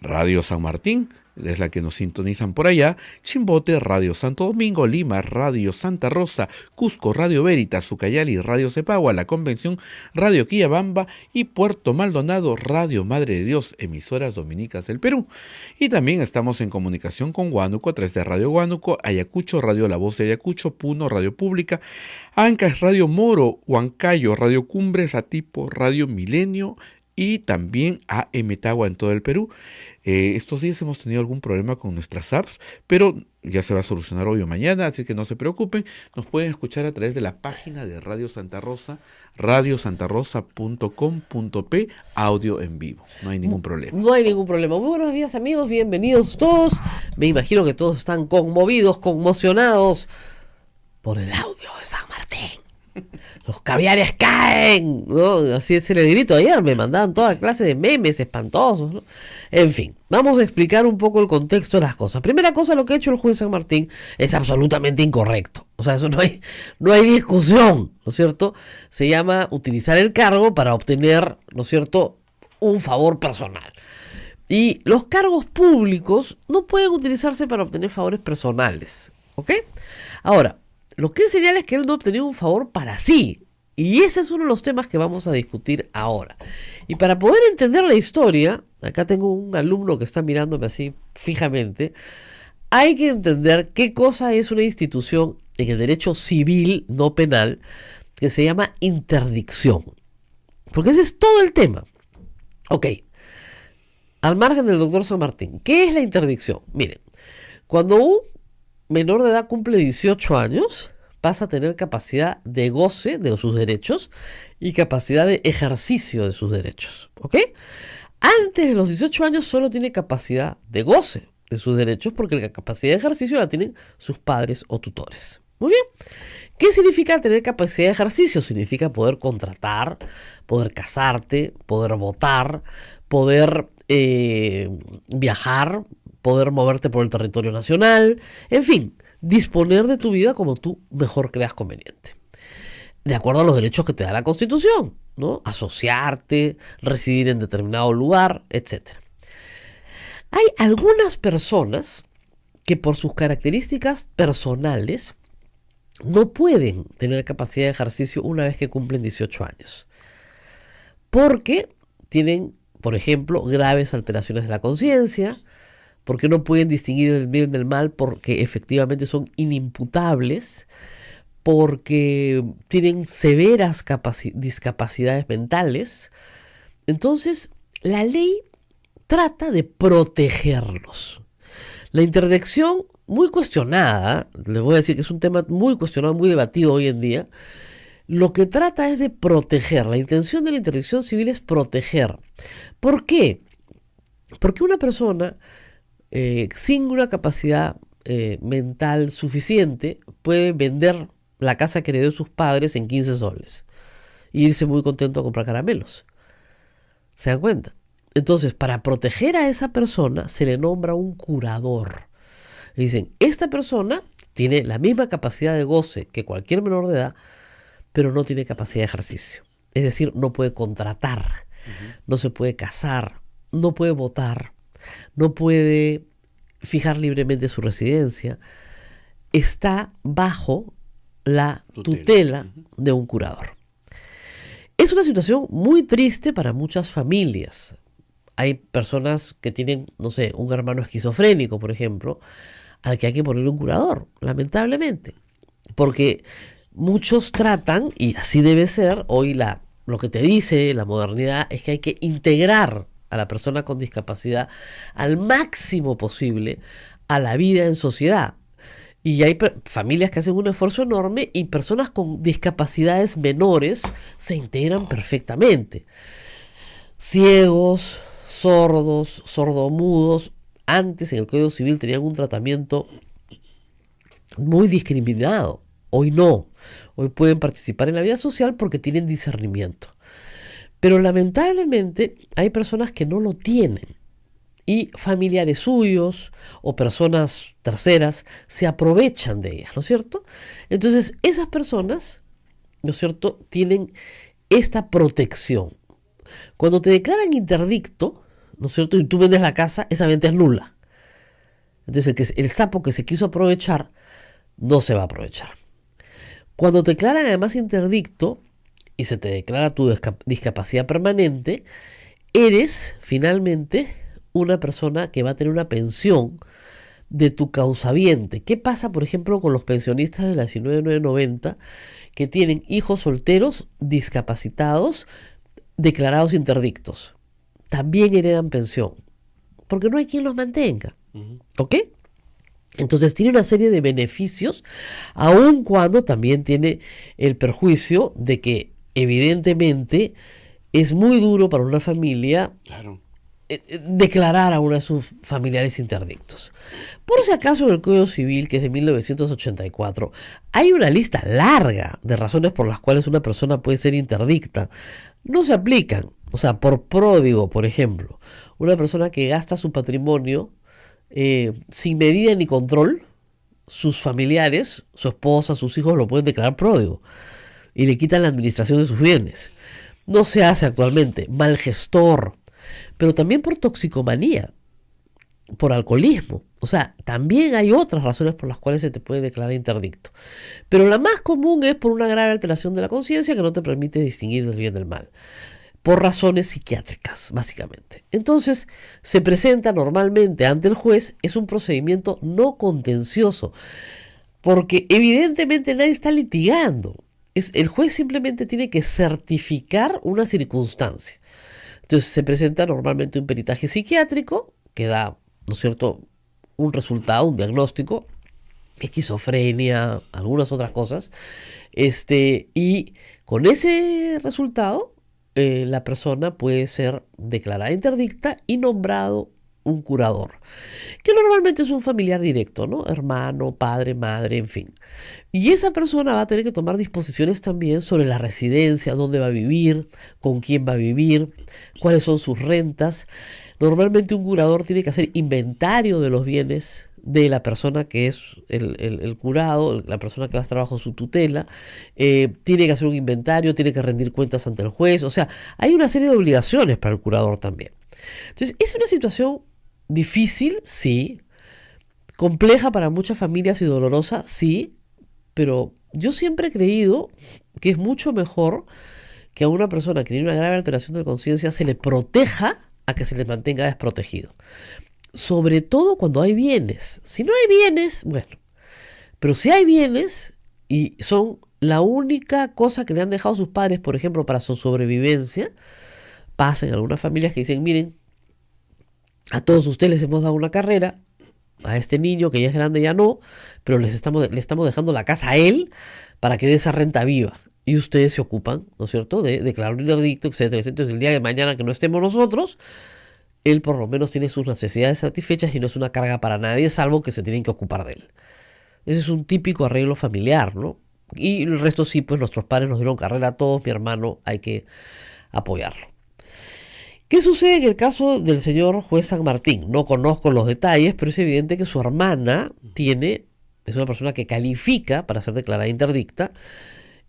Radio San Martín, es la que nos sintonizan por allá, Chimbote, Radio Santo Domingo, Lima, Radio Santa Rosa, Cusco, Radio Veritas, Ucayali, Radio Cepagua, La Convención, Radio Quillabamba y Puerto Maldonado, Radio Madre de Dios, emisoras dominicas del Perú. Y también estamos en comunicación con Huánuco a través de Radio Huánuco, Ayacucho, Radio La Voz de Ayacucho, Puno, Radio Pública, Ancash, Radio Moro, Huancayo, Radio Cumbres, Atipo, Radio Milenio y también a Emetagua en todo el Perú. Estos días hemos tenido algún problema con nuestras apps, pero ya se va a solucionar hoy o mañana, así que no se preocupen. Nos pueden escuchar a través de la página de Radio Santa Rosa, radiosantarosa.com.p, audio en vivo. No hay ningún problema. No hay ningún problema. Muy buenos días, amigos, bienvenidos todos. Me imagino que todos están conmovidos, conmocionados por el audio de San Martín. Los caviares caen, ¿no? Así se le grito ayer, me mandaban toda clase de memes espantosos, ¿no? En fin, vamos a explicar un poco el contexto de las cosas. Primera cosa, lo que ha hecho el juez San Martín es absolutamente incorrecto. O sea, eso no hay discusión, ¿no es cierto? Se llama utilizar el cargo para obtener, ¿no es cierto?, un favor personal. Y los cargos públicos no pueden utilizarse para obtener favores personales, ¿ok? Ahora, lo que él señala es que él no ha obtenido un favor para sí. Y ese es uno de los temas que vamos a discutir ahora. Y para poder entender la historia, acá tengo un alumno que está mirándome así fijamente, hay que entender qué cosa es una institución en el derecho civil, no penal, que se llama interdicción. Porque ese es todo el tema. Ok, al margen del doctor San Martín, ¿qué es la interdicción? Miren, cuando un menor de edad cumple 18 años, pasa a tener capacidad de goce de sus derechos y capacidad de ejercicio de sus derechos, ¿ok? Antes de los 18 años solo tiene capacidad de goce de sus derechos porque la capacidad de ejercicio la tienen sus padres o tutores. Muy bien. ¿Qué significa tener capacidad de ejercicio? Significa poder contratar, poder casarte, poder votar, poder viajar, poder moverte por el territorio nacional, en fin, disponer de tu vida como tú mejor creas conveniente. De acuerdo a los derechos que te da la Constitución, ¿no? Asociarte, residir en determinado lugar, etc. Hay algunas personas que por sus características personales no pueden tener capacidad de ejercicio una vez que cumplen 18 años. Porque tienen, por ejemplo, graves alteraciones de la conciencia, porque no pueden distinguir el bien del mal, porque efectivamente son inimputables, porque tienen severas discapacidades mentales. Entonces, la ley trata de protegerlos. La interdicción, muy cuestionada, les voy a decir que es un tema muy cuestionado, muy debatido hoy en día, lo que trata es de proteger. La intención de la interdicción civil es proteger. ¿Por qué? Porque una persona sin una capacidad mental suficiente puede vender la casa que heredó de sus padres en 15 soles e irse muy contento a comprar caramelos. ¿Se dan cuenta? Entonces, para proteger a esa persona se le nombra un curador. Le dicen, esta persona tiene la misma capacidad de goce que cualquier menor de edad, pero no tiene capacidad de ejercicio. Es decir, no puede contratar, no se puede casar, no puede votar, no puede fijar libremente su residencia. Está bajo la tutela de un curador. Es una situación muy triste para muchas familias. Hay personas que tienen, no sé, un hermano esquizofrénico, por ejemplo, al que hay que ponerle un curador, lamentablemente. Porque muchos tratan, y así debe ser, hoy lo que te dice la modernidad es que hay que integrar a la persona con discapacidad al máximo posible a la vida en sociedad. Y hay familias que hacen un esfuerzo enorme y personas con discapacidades menores se integran perfectamente. Ciegos, sordos, sordomudos, antes en el Código Civil tenían un tratamiento muy discriminado. Hoy no. Hoy pueden participar en la vida social porque tienen discernimiento. Pero lamentablemente hay personas que no lo tienen. Y familiares suyos o personas terceras se aprovechan de ellas, ¿no es cierto? Entonces, esas personas, ¿no es cierto?, tienen esta protección. Cuando te declaran interdicto, ¿no es cierto?, y tú vendes la casa, esa venta es nula. Entonces, el sapo que se quiso aprovechar, no se va a aprovechar. Cuando te declaran además interdicto y se te declara tu discapacidad permanente, eres finalmente una persona que va a tener una pensión de tu causaviente. ¿Qué pasa, por ejemplo, con los pensionistas de la 19990 que tienen hijos solteros, discapacitados, declarados interdictos? También heredan pensión, porque no hay quien los mantenga. ¿Ok? Entonces tiene una serie de beneficios, aun cuando también tiene el perjuicio de que evidentemente es muy duro para una familia declarar a uno de sus familiares interdictos. Por si acaso, en el Código Civil, que es de 1984, hay una lista larga de razones por las cuales una persona puede ser interdicta. No se aplican. O sea, por pródigo, por ejemplo, una persona que gasta su patrimonio sin medida ni control, sus familiares, su esposa, sus hijos lo pueden declarar pródigo y le quitan la administración de sus bienes. No se hace actualmente. Mal gestor, pero también por toxicomanía, por alcoholismo. O sea, también hay otras razones por las cuales se te puede declarar interdicto. Pero la más común es por una grave alteración de la conciencia que no te permite distinguir del bien del mal. Por razones psiquiátricas, básicamente. Entonces, se presenta normalmente ante el juez, es un procedimiento no contencioso, porque evidentemente nadie está litigando. El juez simplemente tiene que certificar una circunstancia. Entonces se presenta normalmente un peritaje psiquiátrico que da, ¿no es cierto?, un resultado, un diagnóstico, esquizofrenia, algunas otras cosas, y con ese resultado la persona puede ser declarada interdicta y nombrado un curador, que normalmente es un familiar directo, ¿no? Hermano, padre, madre, en fin. Y esa persona va a tener que tomar disposiciones también sobre la residencia, dónde va a vivir, con quién va a vivir, cuáles son sus rentas. Normalmente un curador tiene que hacer inventario de los bienes de la persona que es el curado, la persona que va a estar bajo su tutela, tiene que hacer un inventario, tiene que rendir cuentas ante el juez. O sea, hay una serie de obligaciones para el curador también. Entonces, es una situación difícil, sí, compleja para muchas familias y dolorosa, sí, pero yo siempre he creído que es mucho mejor que a una persona que tiene una grave alteración de conciencia se le proteja a que se le mantenga desprotegido. Sobre todo cuando hay bienes. Si no hay bienes, bueno, pero si hay bienes y son la única cosa que le han dejado sus padres, por ejemplo, para su sobrevivencia, pasa en algunas familias que dicen, miren, a todos ustedes les hemos dado una carrera, a este niño que ya es grande ya no, pero le estamos dejando la casa a él para que dé esa renta viva. Y ustedes se ocupan, ¿no es cierto?, de declarar un interdicto, etcétera, etcétera. Entonces, el día de mañana que no estemos nosotros, él por lo menos tiene sus necesidades satisfechas y no es una carga para nadie, salvo que se tienen que ocupar de él. Ese es un típico arreglo familiar, ¿no? Y el resto sí, pues nuestros padres nos dieron carrera a todos, mi hermano, hay que apoyarlo. ¿Qué sucede en el caso del señor juez San Martín? No conozco los detalles, pero es evidente que su hermana tiene es una persona que califica para ser declarada interdicta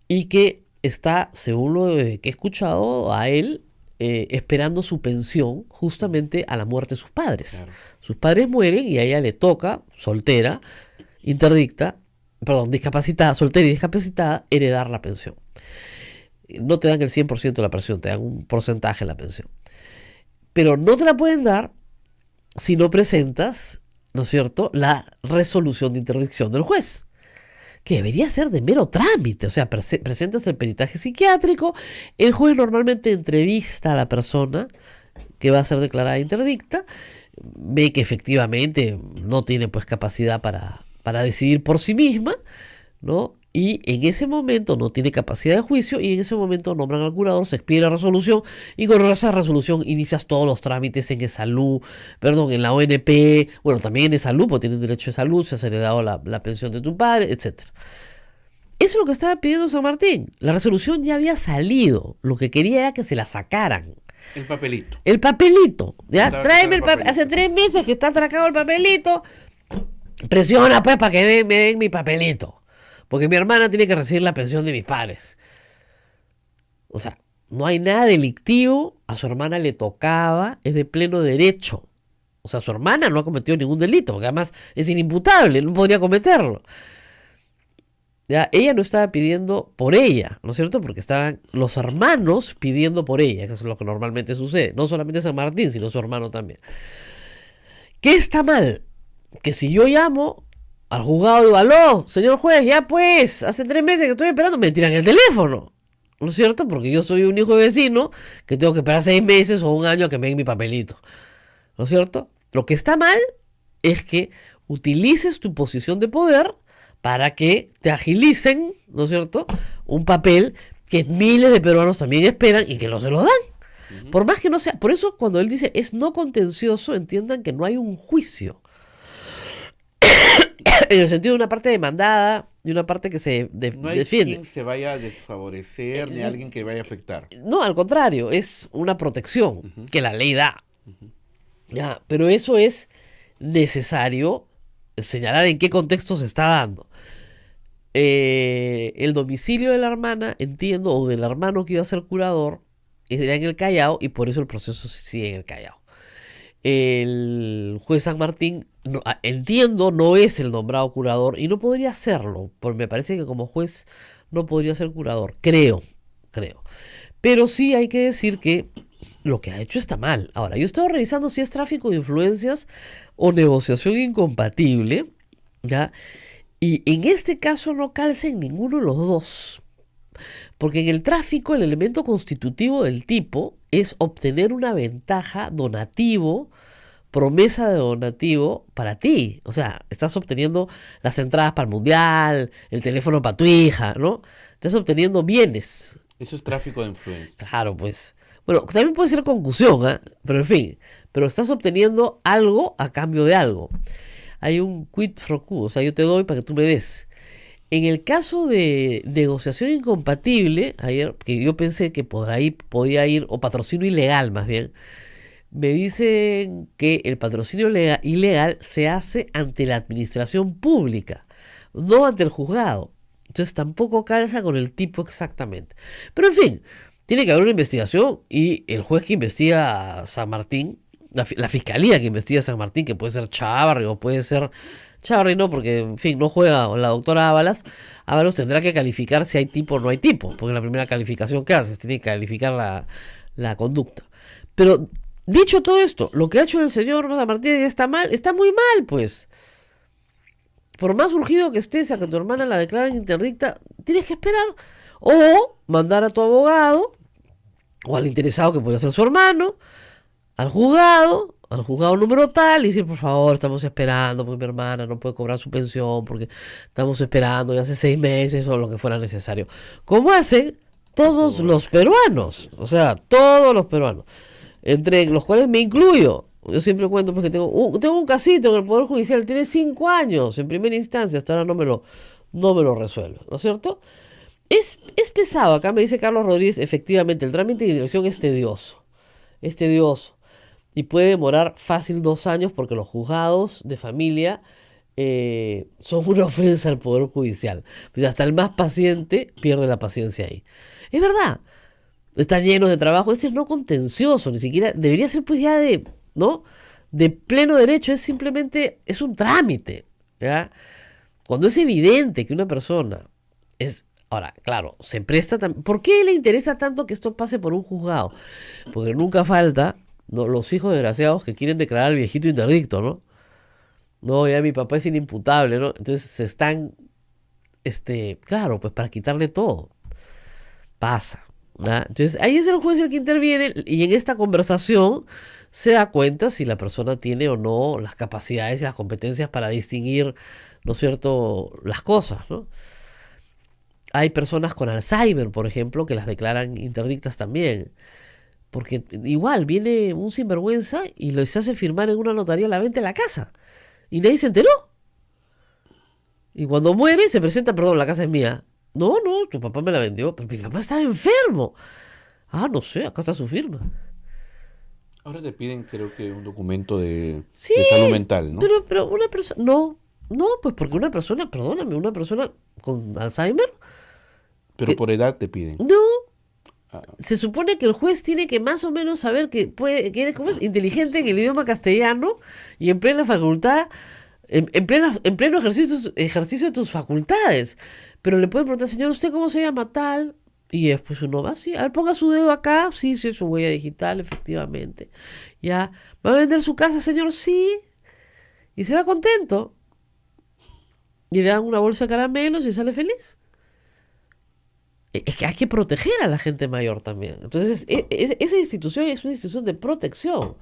y que está, según lo que he escuchado, a él esperando su pensión justamente a la muerte de sus padres. Claro. Sus padres mueren y a ella le toca, soltera, interdicta, perdón, discapacitada, soltera y discapacitada, heredar la pensión. No te dan el 100% de la pensión, te dan un porcentaje de la pensión. Pero no te la pueden dar si no presentas, ¿no es cierto?, la resolución de interdicción del juez, que debería ser de mero trámite. O sea, presentas el peritaje psiquiátrico, el juez normalmente entrevista a la persona que va a ser declarada interdicta, ve que efectivamente no tiene pues capacidad para decidir por sí misma, ¿no? Y en ese momento no tiene capacidad de juicio y en ese momento nombran al curador, se expide la resolución y con esa resolución inicias todos los trámites en salud, perdón, en la ONP, bueno, también en salud, porque tienes derecho de salud, se has heredado la pensión de tu padre, etc. Eso es lo que estaba pidiendo San Martín. La resolución ya había salido, lo que quería era que se la sacaran. El papelito. El papelito, ¿ya? Estaba Tráeme el papelito. papelito. Hace 3 meses que está atracado el papelito. Presiona pues para que me den mi papelito. Porque mi hermana tiene que recibir la pensión de mis padres. O sea, no hay nada delictivo. A su hermana le tocaba, es de pleno derecho. O sea, su hermana no ha cometido ningún delito, porque además es inimputable, no podría cometerlo. Ya, ella no estaba pidiendo por ella, ¿no es cierto? Porque estaban los hermanos pidiendo por ella, que es lo que normalmente sucede. No solamente San Martín, sino su hermano también. ¿Qué está mal? Que si yo llamo al juzgado y digo, aló, señor juez, ya pues, hace 3 meses que estoy esperando, me tiran el teléfono, ¿no es cierto? Porque yo soy un hijo de vecino que tengo que esperar 6 meses o 1 año a que me den mi papelito, ¿no es cierto? Lo que está mal es que utilices tu posición de poder para que te agilicen, ¿no es cierto?, un papel que miles de peruanos también esperan y que no se lo dan. Por más que no sea, por eso cuando él dice es no contencioso, entiendan que no hay un juicio. En el sentido de una parte demandada y una parte que se No hay defiende. quien se vaya a desfavorecer ni alguien que vaya a afectar. No, al contrario, es una protección que la ley da. Ya, pero eso es necesario señalar en qué contexto se está dando. El domicilio de la hermana, entiendo, o del hermano que iba a ser curador, era en el Callao y por eso el proceso sigue en el Callao. El juez San Martín, entiendo, no es el nombrado curador y no podría serlo, porque me parece que como juez no podría ser curador, creo. Pero sí hay que decir que lo que ha hecho está mal. Ahora, yo he estado revisando si es tráfico de influencias o negociación incompatible, ¿ya? Y en este caso no calza en ninguno de los dos. Porque en el tráfico el elemento constitutivo del tipo es obtener una ventaja, donativo, promesa de donativo para ti. O sea, estás obteniendo las entradas para el mundial, el teléfono para tu hija, ¿no? Estás obteniendo bienes. Eso es tráfico de influencia. Claro, pues. Bueno, también puede ser concusión, ¿eh? Pero en fin, pero estás obteniendo algo a cambio de algo. Hay un quid pro quo, o sea, yo te doy para que tú me des. En el caso de negociación incompatible, ayer, que yo pensé que podía ir, o patrocinio ilegal más bien, me dicen que el patrocinio ilegal se hace ante la administración pública, no ante el juzgado. Entonces tampoco calza con el tipo exactamente. Pero en fin, tiene que haber una investigación y el juez que investiga a San Martín, la fiscalía que investiga a San Martín, que puede ser Chávarri o puede ser... Chávarri no, porque en fin, no juega la doctora Ábalos tendrá que calificar si hay tipo o no hay tipo, porque la primera calificación que haces tiene que calificar la conducta. Pero dicho todo esto, lo que ha hecho el señor San Martín está mal, está muy mal, pues. Por más urgido que estés a que tu hermana la declaren interdicta, tienes que esperar. O mandar a tu abogado, o al interesado que puede ser su hermano, al juzgado número tal, y decir, por favor, estamos esperando, porque mi hermana no puede cobrar su pensión, porque estamos esperando ya hace 6 meses, o lo que fuera necesario. Como hacen todos los peruanos, o sea, todos los peruanos, entre los cuales me incluyo. Yo siempre cuento porque tengo un casito en el Poder Judicial, tiene 5 años en primera instancia, hasta ahora no me lo resuelve, ¿no es cierto? Es pesado, acá me dice Carlos Rodríguez, efectivamente, el trámite de dirección es tedioso, y puede demorar fácil 2 años porque los juzgados de familia son una ofensa al Poder Judicial. Pues hasta el más paciente pierde la paciencia ahí. Es verdad, están llenos de trabajo, este es no contencioso, ni siquiera, debería ser pues ya de, ¿no? De pleno derecho, es simplemente, es un trámite, ¿ya? Cuando es evidente que una persona es, ahora, claro, se presta también, ¿por qué le interesa tanto que esto pase por un juzgado? Porque nunca falta, ¿no?, los hijos desgraciados que quieren declarar al viejito interdicto, ¿no? No, ya mi papá es inimputable, ¿no? Entonces se están, claro, pues para quitarle todo. Pasa, ¿no? Entonces ahí es el juez el que interviene y en esta conversación se da cuenta si la persona tiene o no las capacidades y las competencias para distinguir, ¿no es cierto?, las cosas, ¿no? Hay personas con Alzheimer, por ejemplo, que las declaran interdictas también. Porque igual viene un sinvergüenza y les hace firmar en una notaría la venta de la casa. Y nadie se enteró. Y cuando muere se presenta, perdón, la casa es mía. No, tu papá me la vendió, pero mi papá estaba enfermo. Ah, no sé, acá está su firma. Ahora te piden, creo que un documento de Sí, salud mental, ¿no? pero una persona, no, pues porque una persona, perdóname, una persona con Alzheimer, Pero por edad te piden. no. Ah, Se supone que el juez tiene que más o menos saber que eres como es inteligente en el idioma castellano y en plena facultad, en pleno ejercicio de tus facultades. Pero le pueden preguntar, señor, ¿usted cómo se llama tal? Y después uno va así, a ver, ponga su dedo acá, sí, es su huella digital, efectivamente. Ya, ¿va a vender su casa, señor? Sí. Y se va contento. Y le dan una bolsa de caramelos y sale feliz. Es que hay que proteger a la gente mayor también. Entonces, esa institución es una institución de protección.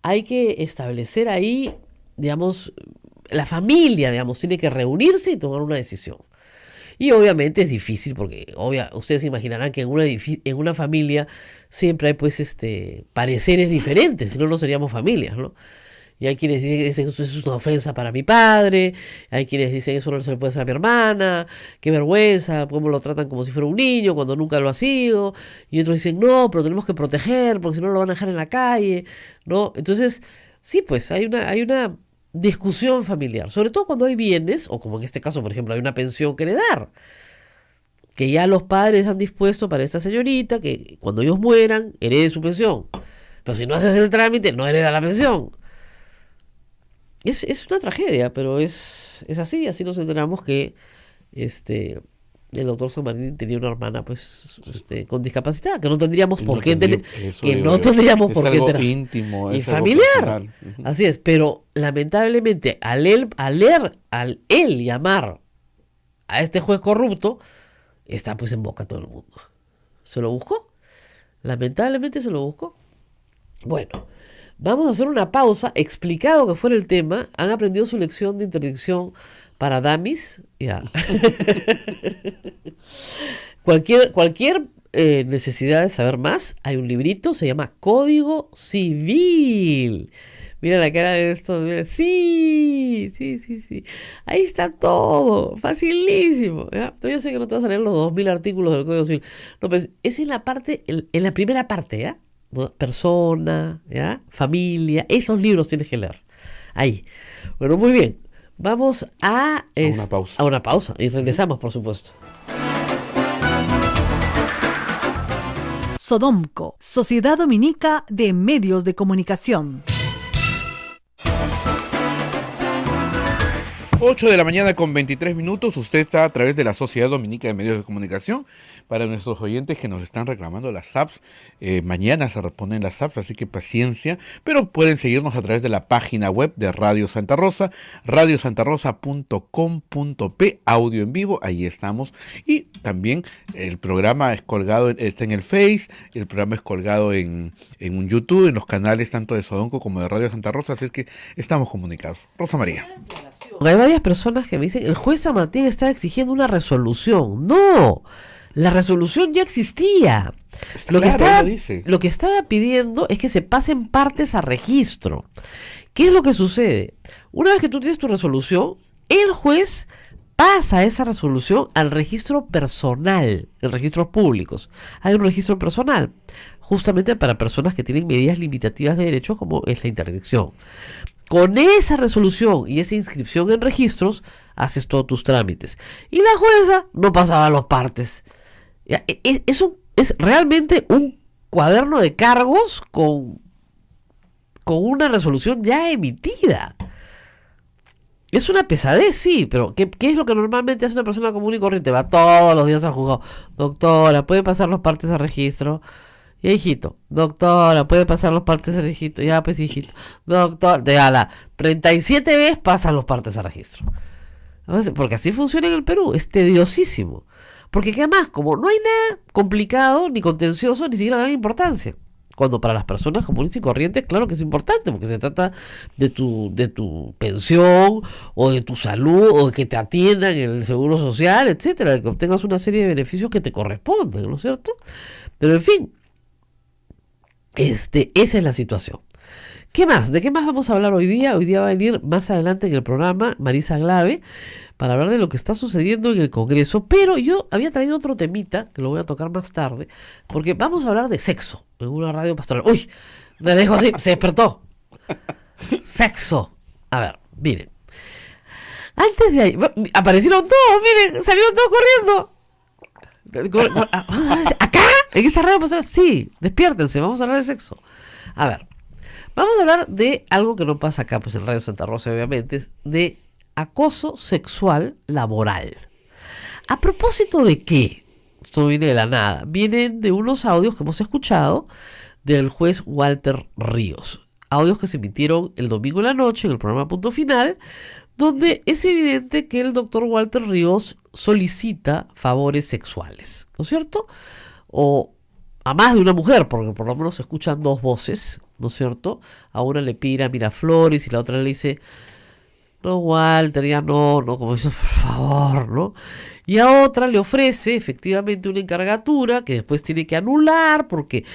Hay que establecer ahí, digamos, la familia, digamos, tiene que reunirse y tomar una decisión. Y obviamente es difícil porque, ustedes se imaginarán que en una familia siempre hay, pues, pareceres diferentes, si no, no seríamos familias, ¿no? Y hay quienes dicen que eso es una ofensa para mi padre, hay quienes dicen eso no se le puede hacer a mi hermana, qué vergüenza, cómo lo tratan como si fuera un niño cuando nunca lo ha sido, y otros dicen no, pero tenemos que proteger porque si no lo van a dejar en la calle, ¿no? Entonces, sí, pues hay una discusión familiar, sobre todo cuando hay bienes, o como en este caso, por ejemplo, hay una pensión que heredar, que ya los padres han dispuesto para esta señorita que cuando ellos mueran herede su pensión, pero si no haces el trámite no hereda la pensión. Es una tragedia, pero es así nos enteramos que el doctor San Martín tenía una hermana pues con discapacidad, que no tendríamos por qué tener, que no tendríamos por qué tener. Íntimo, y es algo familiar. personal. Así es, pero lamentablemente al él llamar a este juez corrupto, está pues en boca todo el mundo. ¿Se lo buscó? Lamentablemente se lo buscó. Bueno, vamos a hacer una pausa, explicado que fuera el tema. ¿Han aprendido su lección de interdicción para damis? Ya. Cualquier necesidad de saber más, hay un librito, se llama Código Civil. Mira la cara de esto. Mira. Sí. Ahí está todo. Facilísimo. ¿Ya? Yo sé que no te vas a leer los 2000 artículos del Código Civil. No, pues es en la primera parte, ¿ya? Persona, ¿ya? Familia, esos libros tienes que leer. Ahí. Bueno, muy bien. Vamos a una pausa y regresamos, por supuesto. Sodomco, Sociedad Dominica de Medios de Comunicación. 8 de la mañana con 23 minutos. Usted está a través de la Sociedad Dominica de Medios de Comunicación. Para nuestros oyentes que nos están reclamando las apps, mañana se reponen las apps, así que paciencia. Pero pueden seguirnos a través de la página web de Radio Santa Rosa, radiosantarosa.com.p, audio en vivo, ahí estamos. Y también el programa es colgado, está en el Face, el programa es colgado en un YouTube, en los canales tanto de Sodonco como de Radio Santa Rosa, así es que estamos comunicados. Rosa María. Hay varias personas que me dicen, el juez San Martín está exigiendo una resolución. No, la resolución ya existía. Lo que estaba pidiendo es que se pasen partes a registro. ¿Qué es lo que sucede? Una vez que tú tienes tu resolución, el juez pasa esa resolución al registro personal, en registros públicos. Hay un registro personal, justamente para personas que tienen medidas limitativas de derechos como es la interdicción. Con esa resolución y esa inscripción en registros, haces todos tus trámites. Y la jueza no pasaba a los partes. Ya, es realmente un cuaderno de cargos con una resolución ya emitida. Es una pesadez, sí, pero ¿qué es lo que normalmente hace una persona común y corriente? Va todos los días al juzgado. Doctora, ¿puede pasar los partes a registro? Ya, hijito. Doctora, ¿puede pasar los partes a registro? Ya, pues, hijito. Doctor, ya la 37 veces pasan los partes a registro. Porque así funciona en el Perú. Es tediosísimo. Porque además, como no hay nada complicado, ni contencioso, ni siquiera le dan importancia. Cuando para las personas comunes y corrientes, claro que es importante, porque se trata de tu pensión, o de tu salud, o de que te atiendan en el seguro social, etcétera, de que obtengas una serie de beneficios que te corresponden, ¿no es cierto? Pero en fin, esa es la situación. ¿Qué más? ¿De qué más vamos a hablar hoy día? Hoy día va a venir más adelante en el programa Marisa Glave para hablar de lo que está sucediendo en el Congreso, pero yo había traído otro temita que lo voy a tocar más tarde, porque vamos a hablar de sexo en una radio pastoral. ¡Uy! Me dejo así, se despertó. Sexo. A ver, miren. Antes de ahí, aparecieron todos, miren, salieron todos corriendo. Vamos a hablar ¿acá? ¿En esta radio pastoral? Sí, despiértense, vamos a hablar de sexo. A ver. Vamos a hablar de algo que no pasa acá, pues en Radio Santa Rosa, obviamente, de acoso sexual laboral. ¿A propósito de qué? Esto no viene de la nada. Vienen de unos audios que hemos escuchado del juez Walter Ríos. Audios que se emitieron el domingo en la noche en el programa Punto Final, donde es evidente que el doctor Walter Ríos solicita favores sexuales, ¿no es cierto? O a más de una mujer, porque por lo menos se escuchan dos voces, ¿no es cierto? A una le pide a Miraflores y la otra le dice, no, Walter, ya no, como dice, por favor, ¿no? Y a otra le ofrece efectivamente una encargatura que después tiene que anular porque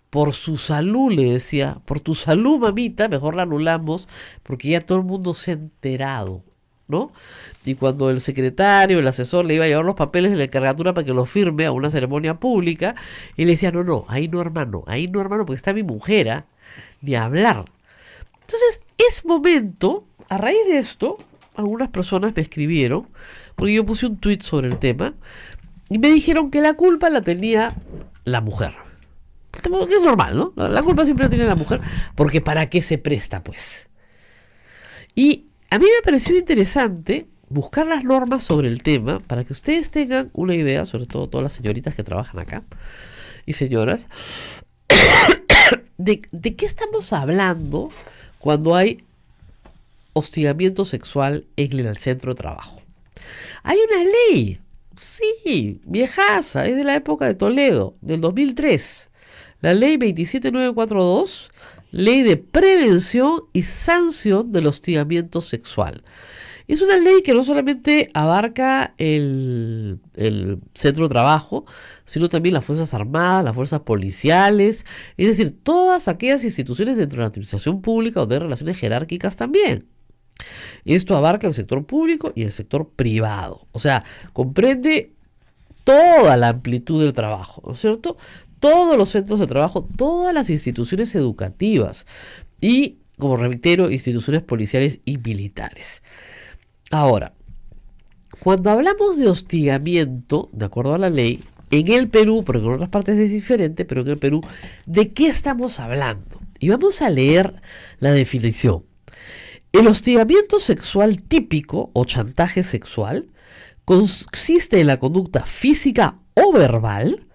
por su salud, le decía, por tu salud, mamita, mejor la anulamos porque ya todo el mundo se ha enterado, ¿no? Y cuando el secretario, el asesor le iba a llevar los papeles de la encargatura para que los firme a una ceremonia pública, y le decía, no, ahí no, hermano, porque está mi mujer, ¿eh? Ni hablar. Entonces, es momento, a raíz de esto, algunas personas me escribieron, porque yo puse un tuit sobre el tema, y me dijeron que la culpa la tenía la mujer. Que es normal, ¿no? La culpa siempre la tiene la mujer, porque ¿para qué se presta, pues? Y a mí me pareció interesante buscar las normas sobre el tema para que ustedes tengan una idea, sobre todo todas las señoritas que trabajan acá y señoras, de qué estamos hablando cuando hay hostigamiento sexual en el centro de trabajo. Hay una ley, sí, viejaza, es de la época de Toledo, del 2003, la ley 27942, Ley de Prevención y Sanción del Hostigamiento Sexual. Es una ley que no solamente abarca el centro de trabajo, sino también las Fuerzas Armadas, las fuerzas policiales, es decir, todas aquellas instituciones dentro de la administración pública donde hay relaciones jerárquicas también. Esto abarca el sector público y el sector privado. O sea, comprende toda la amplitud del trabajo, ¿no es cierto? Todos los centros de trabajo, todas las instituciones educativas y, como reitero, instituciones policiales y militares. Ahora, cuando hablamos de hostigamiento, de acuerdo a la ley, en el Perú, porque en otras partes es diferente, pero en el Perú, ¿de qué estamos hablando? Y vamos a leer la definición. El hostigamiento sexual típico o chantaje sexual consiste en la conducta física o verbal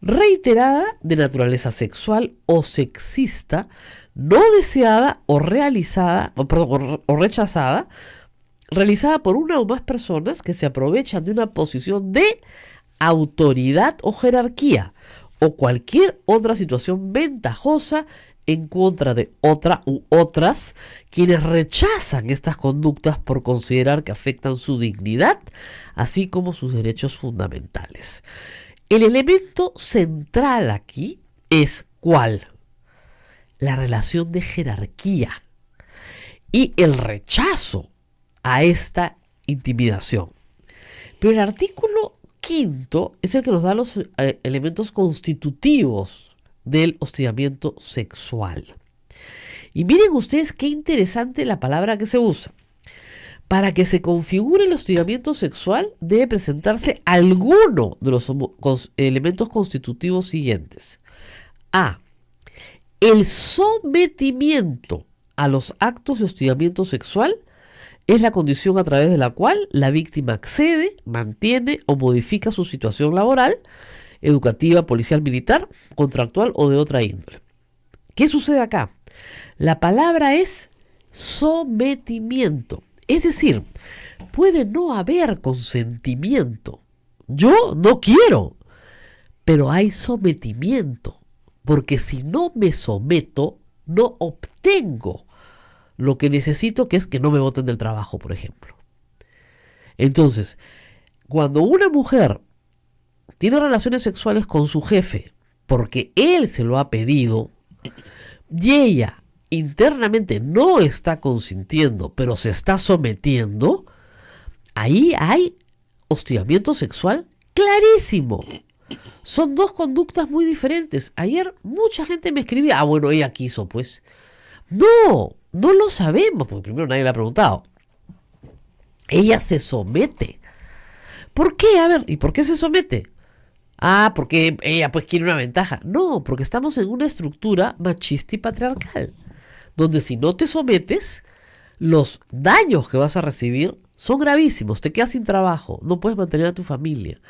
reiterada de naturaleza sexual o sexista, no deseada o realizada, o rechazada, realizada por una o más personas que se aprovechan de una posición de autoridad o jerarquía o cualquier otra situación ventajosa en contra de otra u otras, quienes rechazan estas conductas por considerar que afectan su dignidad, así como sus derechos fundamentales. El elemento central aquí es ¿cuál? La relación de jerarquía y el rechazo a esta intimidación. Pero el artículo 5 es el que nos da los elementos constitutivos del hostigamiento sexual. Y miren ustedes qué interesante la palabra que se usa. Para que se configure el hostigamiento sexual debe presentarse alguno de los elementos constitutivos siguientes. A. El sometimiento a los actos de hostigamiento sexual es la condición a través de la cual la víctima accede, mantiene o modifica su situación laboral, educativa, policial, militar, contractual o de otra índole. ¿Qué sucede acá? La palabra es sometimiento. Es decir, puede no haber consentimiento. Yo no quiero, pero hay sometimiento. Porque si no me someto, no obtengo lo que necesito, que es que no me boten del trabajo, por ejemplo. Entonces, cuando una mujer tiene relaciones sexuales con su jefe porque él se lo ha pedido y ella internamente no está consintiendo, pero se está sometiendo, ahí hay hostigamiento sexual clarísimo. Son dos conductas muy diferentes. Ayer mucha gente me escribía, bueno, ella quiso, pues. No lo sabemos, porque primero nadie le ha preguntado. Ella se somete. ¿Por qué? A ver, ¿y por qué se somete? Porque ella pues quiere una ventaja. No, porque estamos en una estructura machista y patriarcal, donde si no te sometes, los daños que vas a recibir son gravísimos. Te quedas sin trabajo, no puedes mantener a tu familia.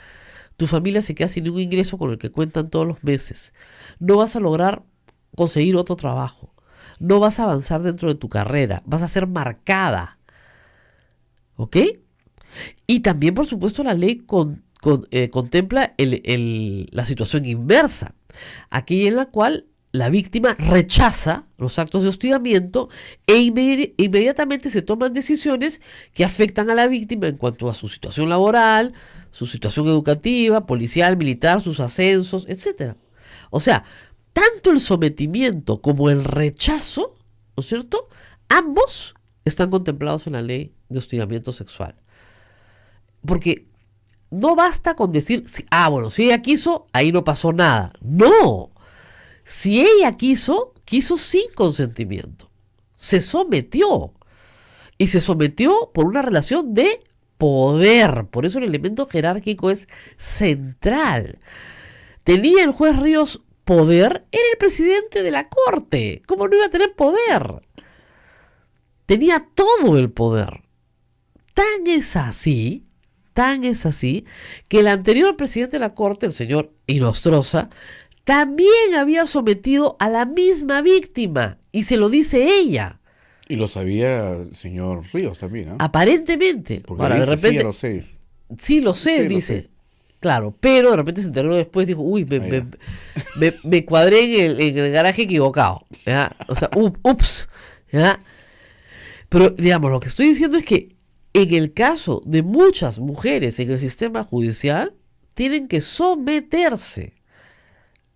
Tu familia se queda sin un ingreso con el que cuentan todos los meses. No vas a lograr conseguir otro trabajo. No vas a avanzar dentro de tu carrera. Vas a ser marcada. ¿Ok? Y también, por supuesto, la ley contempla la situación inversa. Aquella en la cual la víctima rechaza los actos de hostigamiento e inmediatamente se toman decisiones que afectan a la víctima en cuanto a su situación laboral, su situación educativa, policial, militar, sus ascensos, etc. O sea, tanto el sometimiento como el rechazo, ¿no es cierto?, ambos están contemplados en la ley de hostigamiento sexual. Porque no basta con decir, si ella quiso, ahí no pasó nada. No. Si ella quiso sin consentimiento. Se sometió. Y se sometió por una relación de poder. Por eso el elemento jerárquico es central. ¿Tenía el juez Ríos poder? Era el presidente de la corte. ¿Cómo no iba a tener poder? Tenía todo el poder. Tan es así que el anterior presidente de la corte, el señor Inostroza, también había sometido a la misma víctima, y se lo dice ella. Y lo sabía el señor Ríos también, ¿eh? Aparentemente. Porque Ahora, dice, de repente, sí, lo sé. Sí, lo sé, Sí, dice. lo sé. Claro, pero de repente se enteró después, dijo, uy, me cuadré en el garaje equivocado. ¿Ya? O sea, ups. ¿Ya? Pero, digamos, lo que estoy diciendo es que en el caso de muchas mujeres en el sistema judicial, tienen que someterse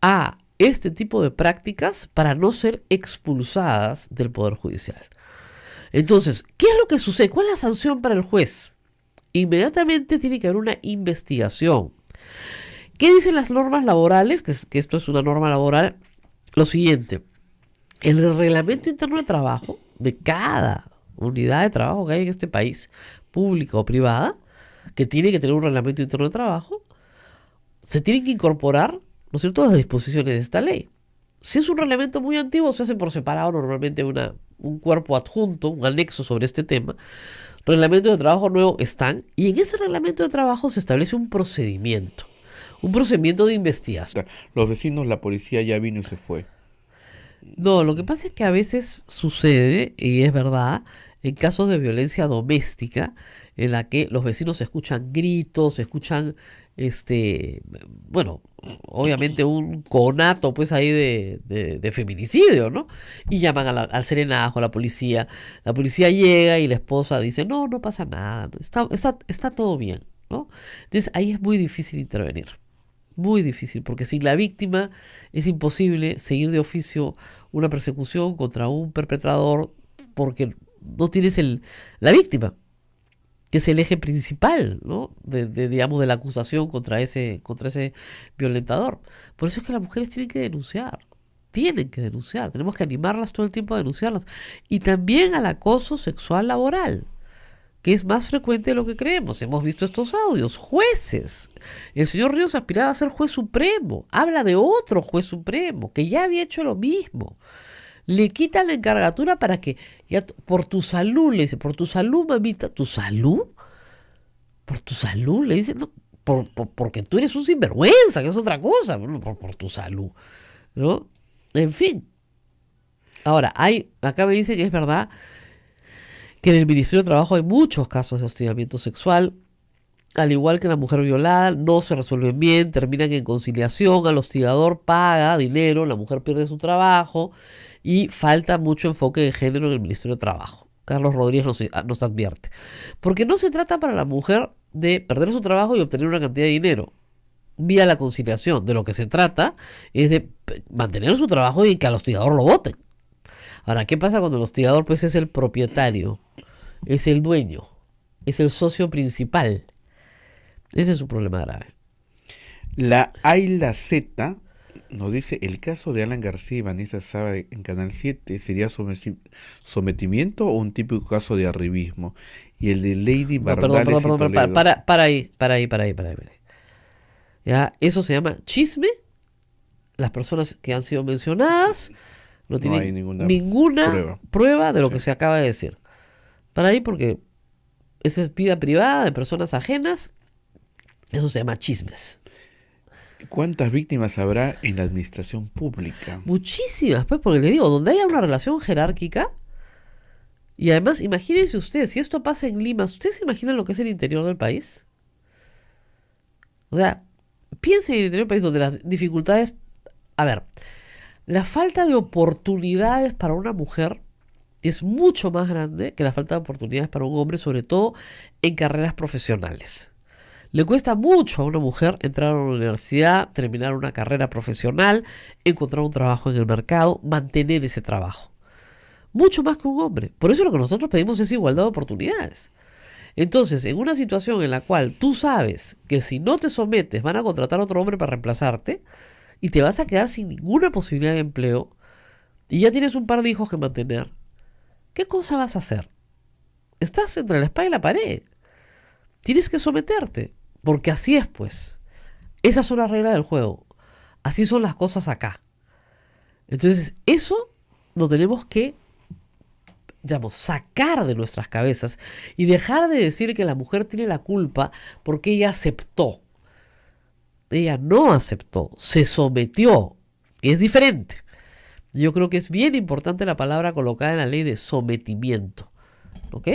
a este tipo de prácticas para no ser expulsadas del Poder Judicial. Entonces, ¿qué es lo que sucede? ¿Cuál es la sanción para el juez? Inmediatamente tiene que haber una investigación. ¿Qué dicen las normas laborales? Que esto es una norma laboral. Lo siguiente: en el reglamento interno de trabajo de cada unidad de trabajo que hay en este país, pública o privada, que tiene que tener un reglamento interno de trabajo, se tienen que incorporar, ¿no es cierto?, las disposiciones de esta ley. Si es un reglamento muy antiguo, se hace por separado normalmente un cuerpo adjunto, un anexo sobre este tema. Reglamentos de trabajo nuevo están, y en ese reglamento de trabajo se establece un procedimiento de investigación. Los vecinos, la policía ya vino y se fue. No, lo que pasa es que a veces sucede, y es verdad, en casos de violencia doméstica, en la que los vecinos escuchan gritos, escuchan, obviamente un conato pues ahí de feminicidio, ¿no? Y llaman al serenazgo, a la policía. La policía llega y la esposa dice, no pasa nada, ¿no? Está todo bien, ¿no? Entonces ahí es muy difícil intervenir. Muy difícil, porque sin la víctima es imposible seguir de oficio una persecución contra un perpetrador, porque no tienes la víctima, que es el eje principal, ¿no?, de la acusación contra ese violentador. Por eso es que las mujeres tienen que denunciar. tienen que denunciar, tenemos que animarlas todo el tiempo a denunciarlas. Y también al acoso sexual laboral, que es más frecuente de lo que creemos. Hemos visto estos audios. Jueces. El señor Ríos aspiraba a ser juez supremo. Habla de otro juez supremo que ya había hecho lo mismo. Le quitan la encargatura para que, ya, por tu salud, le dice, por tu salud, mamita. ¿Tu salud? Por tu salud, le dice, no, porque tú eres un sinvergüenza, que es otra cosa, por tu salud, ¿no? En fin. Ahora, acá me dicen que es verdad que en el Ministerio de Trabajo hay muchos casos de hostigamiento sexual, al igual que la mujer violada, no se resuelven bien, terminan en conciliación, al hostigador paga dinero, la mujer pierde su trabajo y falta mucho enfoque de género en el Ministerio de Trabajo. Carlos Rodríguez nos advierte. Porque no se trata para la mujer de perder su trabajo y obtener una cantidad de dinero vía la conciliación. De lo que se trata es de mantener su trabajo y que al hostigador lo voten. Ahora, ¿qué pasa cuando el hostigador pues es el propietario, es el dueño, es el socio principal? Ese es un problema grave. La Ayla Z nos dice, el caso de Alan García y Vanessa Saba en Canal 7 sería sometimiento o un típico caso de arribismo. Y el de Lady Bardales Perdón, para ahí. Ya, eso se llama chisme. Las personas que han sido mencionadas no tienen hay ninguna prueba de lo que se acaba de decir. Para ahí, porque esa es vida privada de personas ajenas. Eso se llama chismes. ¿Cuántas víctimas habrá en la administración pública? Muchísimas, pues, porque le digo, donde haya una relación jerárquica, y además, imagínense ustedes, si esto pasa en Lima, ¿ustedes se imaginan lo que es el interior del país? O sea, piensen en el interior del país donde las dificultades... A ver, la falta de oportunidades para una mujer es mucho más grande que la falta de oportunidades para un hombre, sobre todo en carreras profesionales. Le cuesta mucho a una mujer entrar a una universidad, terminar una carrera profesional, encontrar un trabajo en el mercado, mantener ese trabajo. Mucho más que un hombre. Por eso lo que nosotros pedimos es igualdad de oportunidades. Entonces, en una situación en la cual tú sabes que si no te sometes van a contratar a otro hombre para reemplazarte y te vas a quedar sin ninguna posibilidad de empleo y ya tienes un par de hijos que mantener, ¿qué cosa vas a hacer? Estás entre la espada y la pared. Tienes que someterte, porque así es, pues. Esas son las reglas del juego. Así son las cosas acá. Entonces, eso lo tenemos que, digamos, sacar de nuestras cabezas y dejar de decir que la mujer tiene la culpa porque ella aceptó. Ella no aceptó, se sometió, que es diferente. Yo creo que es bien importante la palabra colocada en la ley de sometimiento. ¿Ok?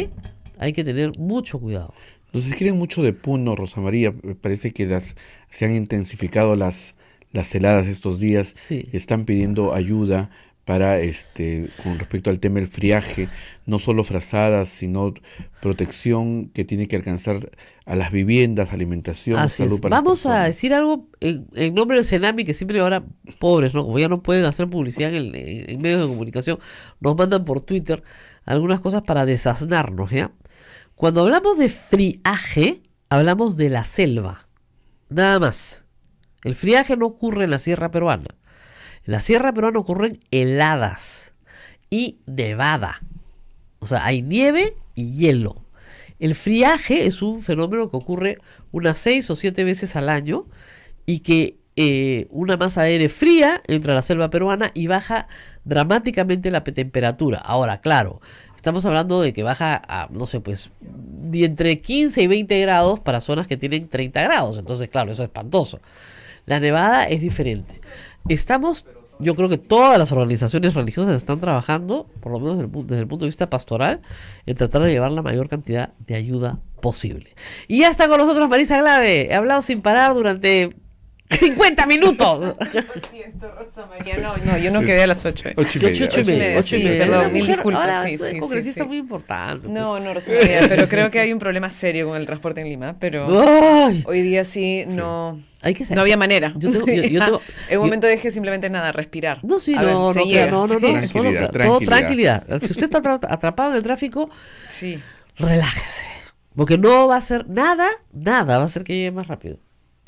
Hay que tener mucho cuidado. Nos escriben mucho de Puno, Rosa María. Me parece que se han intensificado las heladas estos días. Sí. Están pidiendo ayuda para con respecto al tema del friaje, no solo frazadas, sino protección que tiene que alcanzar a las viviendas, alimentación, Así salud es. para las Vamos a personas. decir algo en nombre del Senami, que siempre ahora, pobres, ¿no? Como ya no pueden hacer publicidad en medios de comunicación, nos mandan por Twitter algunas cosas para desasnarnos, ¿ya? Cuando hablamos de friaje, hablamos de la selva, nada más. El friaje no ocurre en la sierra peruana. En la sierra peruana ocurren heladas y nevada. O sea, hay nieve y hielo. El friaje es un fenómeno que ocurre unas 6 o 7 veces al año y que una masa de aire fría entra a la selva peruana y baja dramáticamente la temperatura. Ahora, claro, estamos hablando de que baja a, no sé, pues, de entre 15 y 20 grados para zonas que tienen 30 grados. Entonces, claro, eso es espantoso. La nevada es diferente. Yo creo que todas las organizaciones religiosas están trabajando, por lo menos desde el punto de vista pastoral, en tratar de llevar la mayor cantidad de ayuda posible. Y ya está con nosotros Marisa Glave. He hablado sin parar durante 50 minutos. Lo siento, Rosa María. No, yo no quedé a las 8. 8:30. Sí, perdón, mil disculpas. Ahora Sí, es una sí, congresista sí. muy importante. Pues. No, Rosa María, pero creo que hay un problema serio con el transporte en Lima, pero ¡Ay! hoy día sí, no... Hay que No había manera. Yo tengo- en un momento dejé simplemente nada, respirar. No, sí, A ver, no, se no, llega, no, sí. todo tranquilidad. Si usted está atrapado en el tráfico, Sí. relájese. Porque no va a hacer nada va a hacer que llegue más rápido.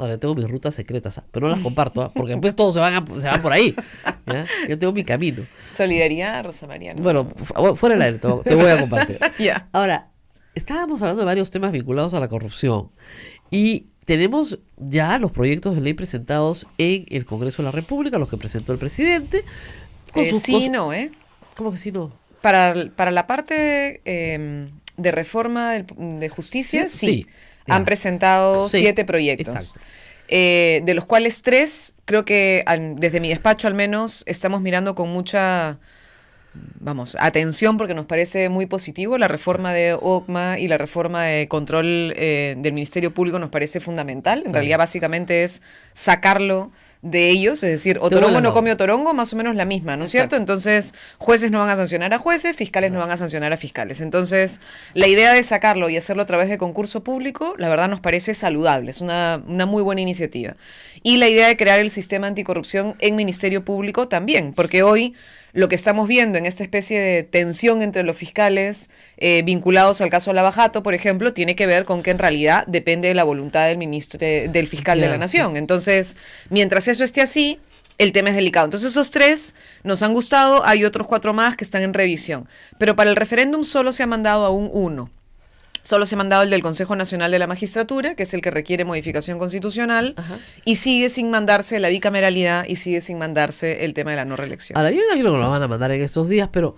Ahora, yo tengo mis rutas secretas, pero no las comparto, porque después todos se van por ahí. ¿Ya? Yo tengo mi camino. Solidaridad, Rosa María. ¿No? Bueno, fuera del aire, te voy a compartir. Ya. Ahora, estábamos hablando de varios temas vinculados a la corrupción y tenemos ya los proyectos de ley presentados en el Congreso de la República, los que presentó el presidente. Sí, no, ¿eh? ¿Cómo que sí, no? Para la parte de reforma de justicia, sí. Han presentado 7 proyectos. Exacto. De los cuales 3, creo que desde mi despacho al menos, estamos mirando con mucha, atención, porque nos parece muy positivo. La reforma de OCMA y la reforma de control del Ministerio Público nos parece fundamental. En realidad, básicamente es sacarlo de ellos, es decir, o torongo no come o torongo, más o menos la misma, ¿no es cierto? Entonces, jueces no van a sancionar a jueces, fiscales no van a sancionar a fiscales. Entonces, la idea de sacarlo y hacerlo a través de concurso público, la verdad nos parece saludable, es una muy buena iniciativa. Y la idea de crear el sistema anticorrupción en Ministerio Público también, porque hoy lo que estamos viendo en esta especie de tensión entre los fiscales vinculados al caso Lava Jato, por ejemplo, tiene que ver con que en realidad depende de la voluntad del fiscal de la nación. Entonces, mientras eso esté así, el tema es delicado. Entonces, esos 3 nos han gustado, hay otros 4 más que están en revisión. Pero para el referéndum solo se ha mandado aún 1. Solo se ha mandado el del Consejo Nacional de la Magistratura, que es el que requiere modificación constitucional, y sigue sin mandarse la bicameralidad y sigue sin mandarse el tema de la no reelección. Ahora, yo imagino que lo van a mandar en estos días, pero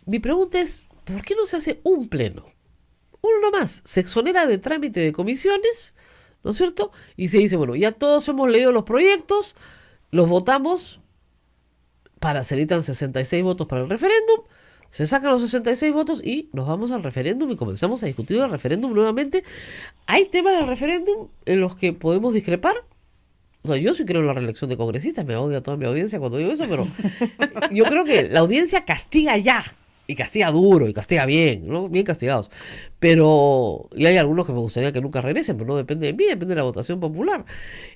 mi pregunta es, ¿por qué no se hace un pleno? Uno nomás, se exonera de trámite de comisiones, ¿no es cierto? Y se dice, bueno, ya todos hemos leído los proyectos, los votamos, se necesitan 66 votos para el referéndum, se sacan los 66 votos y nos vamos al referéndum y comenzamos a discutir el referéndum nuevamente. Hay temas del referéndum en los que podemos discrepar. O sea, yo sí creo en la reelección de congresistas, me odia toda mi audiencia cuando digo eso, pero yo creo que la audiencia castiga ya, y castiga duro, y castiga bien, ¿no? Bien castigados. Y hay algunos que me gustaría que nunca regresen, pero no depende de mí, depende de la votación popular.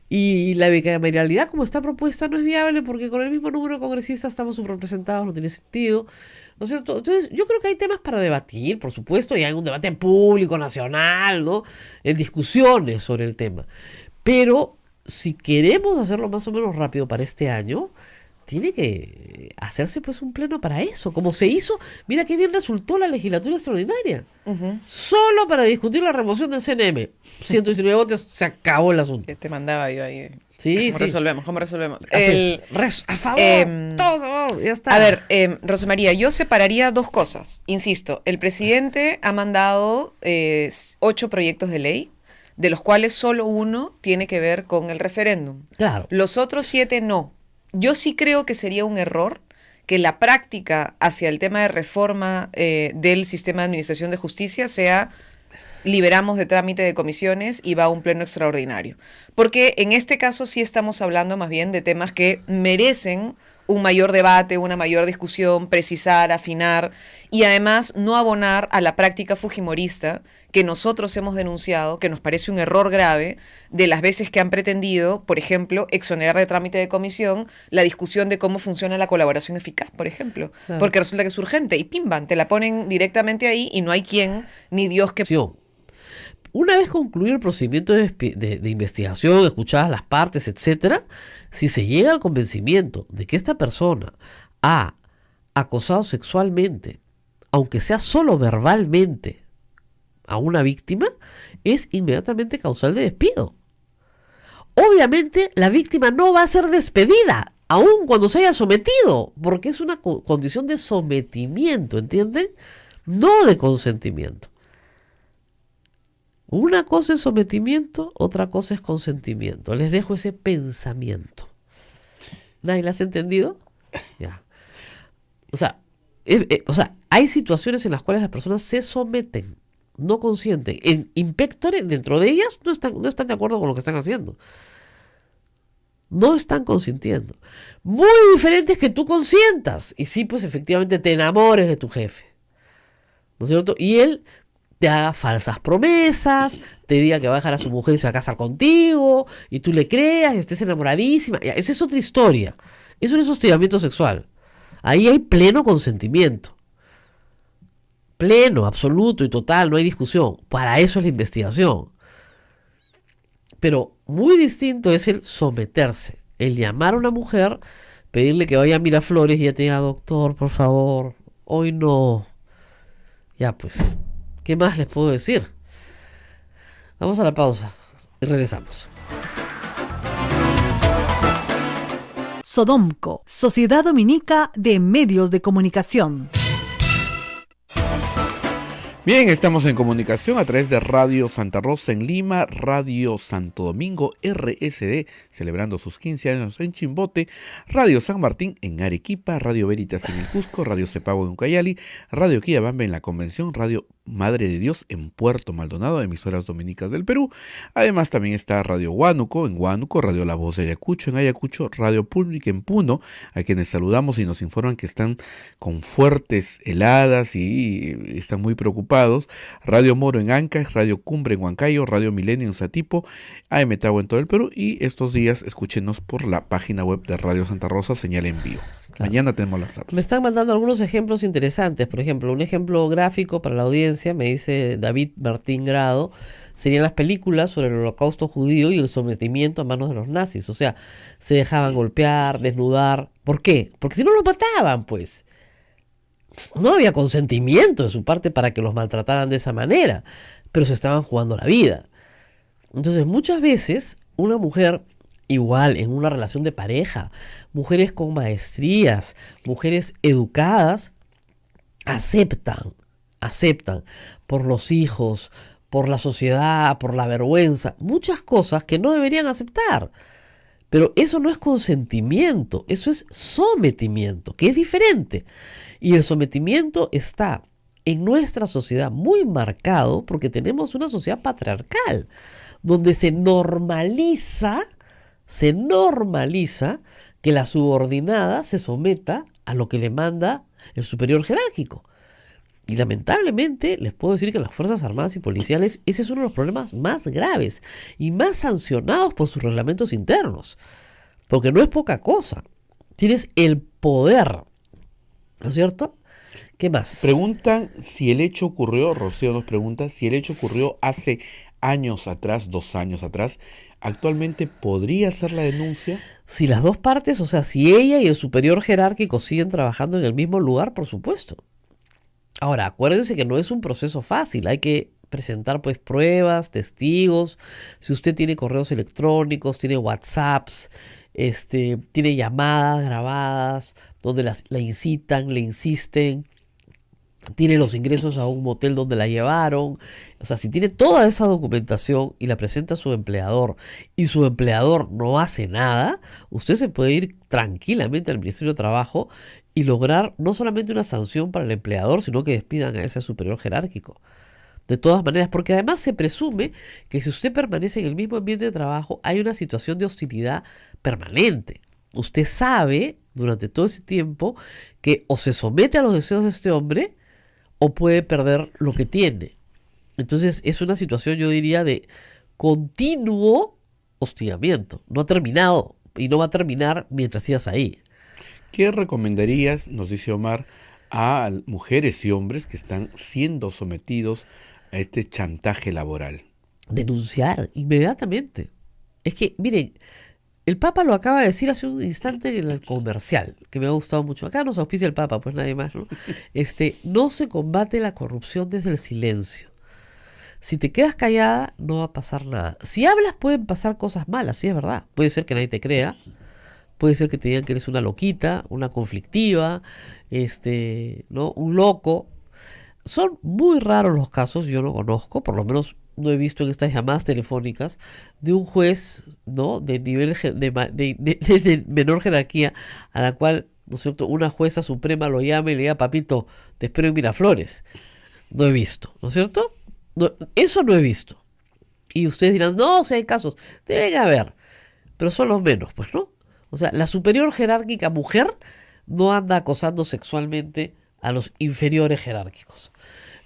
Y la bicameralidad como está propuesta no es viable porque con el mismo número de congresistas estamos subrepresentados, no tiene sentido, ¿no es cierto? Entonces, yo creo que hay temas para debatir, por supuesto, y hay un debate público, nacional, ¿no? En discusiones sobre el tema. Pero si queremos hacerlo más o menos rápido para este año, tiene que hacerse pues un pleno para eso, como se hizo. Mira qué bien resultó la legislatura extraordinaria. Solo para discutir la remoción del CNM. 119 votos, se acabó el asunto. Te mandaba yo ahí. Sí, ¿Cómo resolvemos? A favor, todos a favor, ya está. A ver, Rosa María, yo separaría 2 cosas. Insisto, el presidente ha mandado 8 proyectos de ley, de los cuales solo 1 tiene que ver con el referéndum. Claro. Los otros 7 no. Yo sí creo que sería un error que la práctica hacia el tema de reforma del sistema de administración de justicia sea liberamos de trámite de comisiones y va a un pleno extraordinario. Porque en este caso sí estamos hablando más bien de temas que merecen un mayor debate, una mayor discusión, precisar, afinar y además no abonar a la práctica fujimorista que nosotros hemos denunciado, que nos parece un error grave de las veces que han pretendido, por ejemplo, exonerar de trámite de comisión la discusión de cómo funciona la colaboración eficaz, por ejemplo, porque resulta que es urgente y pimban, te la ponen directamente ahí y no hay quien ni Dios que... Una vez concluido el procedimiento de investigación, escuchadas las partes, etcétera, si se llega al convencimiento de que esta persona ha acosado sexualmente, aunque sea solo verbalmente, a una víctima, es inmediatamente causal de despido. Obviamente, la víctima no va a ser despedida, aun cuando se haya sometido, porque es una condición de sometimiento, ¿entienden? No de consentimiento. Una cosa es sometimiento, otra cosa es consentimiento. Les dejo ese pensamiento. ¿Nadie lo has entendido? Ya. O sea, hay situaciones en las cuales las personas se someten, no consienten. En inspectores, dentro de ellas, no están de acuerdo con lo que están haciendo. No están consintiendo. Muy diferente es que tú consientas. Y sí, pues efectivamente te enamores de tu jefe. ¿No es cierto? Y él te haga falsas promesas, te diga que va a dejar a su mujer y se va a casar contigo, y tú le creas y estés enamoradísima. Ya, esa es otra historia. Eso no es hostigamiento sexual. Ahí hay pleno consentimiento. Pleno, absoluto y total, no hay discusión. Para eso es la investigación. Pero muy distinto es el someterse, el llamar a una mujer, pedirle que vaya a Miraflores y ella te diga, doctor, por favor, hoy no. Ya pues, ¿qué más les puedo decir? Vamos a la pausa y regresamos. Sodomco, Sociedad Dominica de Medios de Comunicación. Bien, estamos en comunicación a través de Radio Santa Rosa en Lima, Radio Santo Domingo RSD, celebrando sus 15 años en Chimbote, Radio San Martín en Arequipa, Radio Veritas en el Cusco, Radio Cepago en Ucayali, Radio Quillabamba en la Convención, Radio Madre de Dios en Puerto Maldonado, emisoras dominicas del Perú. Además también está Radio Huánuco en Huánuco, Radio La Voz de Ayacucho en Ayacucho, Radio Pública en Puno, a quienes saludamos y nos informan que están con fuertes heladas y están muy preocupados. Radio Moro en Ancash, Radio Cumbre en Huancayo, Radio Milenio en Satipo, AM Tau en todo el Perú, y estos días escúchenos por la página web de Radio Santa Rosa, señal en vivo. Claro. Mañana tenemos las apps. Me están mandando algunos ejemplos interesantes. Por ejemplo, un ejemplo gráfico para la audiencia, me dice David Martín Grado, serían las películas sobre el holocausto judío y el sometimiento a manos de los nazis. O sea, se dejaban golpear, desnudar. ¿Por qué? Porque si no los mataban, pues. No había consentimiento de su parte para que los maltrataran de esa manera, pero se estaban jugando la vida. Entonces, muchas veces, una mujer, igual en una relación de pareja, mujeres con maestrías, mujeres educadas, aceptan por los hijos, por la sociedad, por la vergüenza, muchas cosas que no deberían aceptar. Pero eso no es consentimiento, eso es sometimiento, que es diferente. Y el sometimiento está en nuestra sociedad muy marcado porque tenemos una sociedad patriarcal, donde se normaliza que la subordinada se someta a lo que le manda el superior jerárquico. Y lamentablemente les puedo decir que en las Fuerzas Armadas y Policiales ese es uno de los problemas más graves y más sancionados por sus reglamentos internos. Porque no es poca cosa. Tienes el poder, ¿no es cierto? ¿Qué más? Preguntan si el hecho ocurrió, Rocío nos pregunta, si el hecho ocurrió hace años atrás, 2 años atrás, ¿actualmente podría hacer la denuncia? Si las dos partes, o sea, si ella y el superior jerárquico siguen trabajando en el mismo lugar, por supuesto. Ahora, acuérdense que no es un proceso fácil, hay que presentar pues pruebas, testigos, si usted tiene correos electrónicos, tiene WhatsApps, tiene llamadas grabadas donde la incitan, le insisten, tiene los ingresos a un motel donde la llevaron, o sea, si tiene toda esa documentación y la presenta a su empleador y su empleador no hace nada, usted se puede ir tranquilamente al Ministerio de Trabajo y lograr no solamente una sanción para el empleador, sino que despidan a ese superior jerárquico. De todas maneras, porque además se presume que si usted permanece en el mismo ambiente de trabajo, hay una situación de hostilidad permanente. Usted sabe durante todo ese tiempo que o se somete a los deseos de este hombre o puede perder lo que tiene. Entonces es una situación, yo diría, de continuo hostigamiento. No ha terminado y no va a terminar mientras sigas ahí. ¿Qué recomendarías, nos dice Omar, a mujeres y hombres que están siendo sometidos a este chantaje laboral? Denunciar inmediatamente. Es que, miren, el Papa lo acaba de decir hace un instante en el comercial, que me ha gustado mucho. Acá nos auspicia el Papa, pues nadie más, ¿no? No se combate la corrupción desde el silencio. Si te quedas callada, no va a pasar nada. Si hablas, pueden pasar cosas malas, sí es verdad. Puede ser que nadie te crea. Puede ser que te digan que eres una loquita, una conflictiva, ¿no? Un loco. Son muy raros los casos, yo no conozco, por lo menos no he visto en estas llamadas telefónicas de un juez, ¿no? De nivel de menor jerarquía, a la cual, ¿no es cierto?, una jueza suprema lo llama y le diga, papito, te espero en Miraflores. No he visto, ¿no es cierto? No, eso no he visto. Y ustedes dirán, no, si hay casos, deben haber, pero son los menos, pues, ¿no? O sea, la superior jerárquica mujer no anda acosando sexualmente a los inferiores jerárquicos.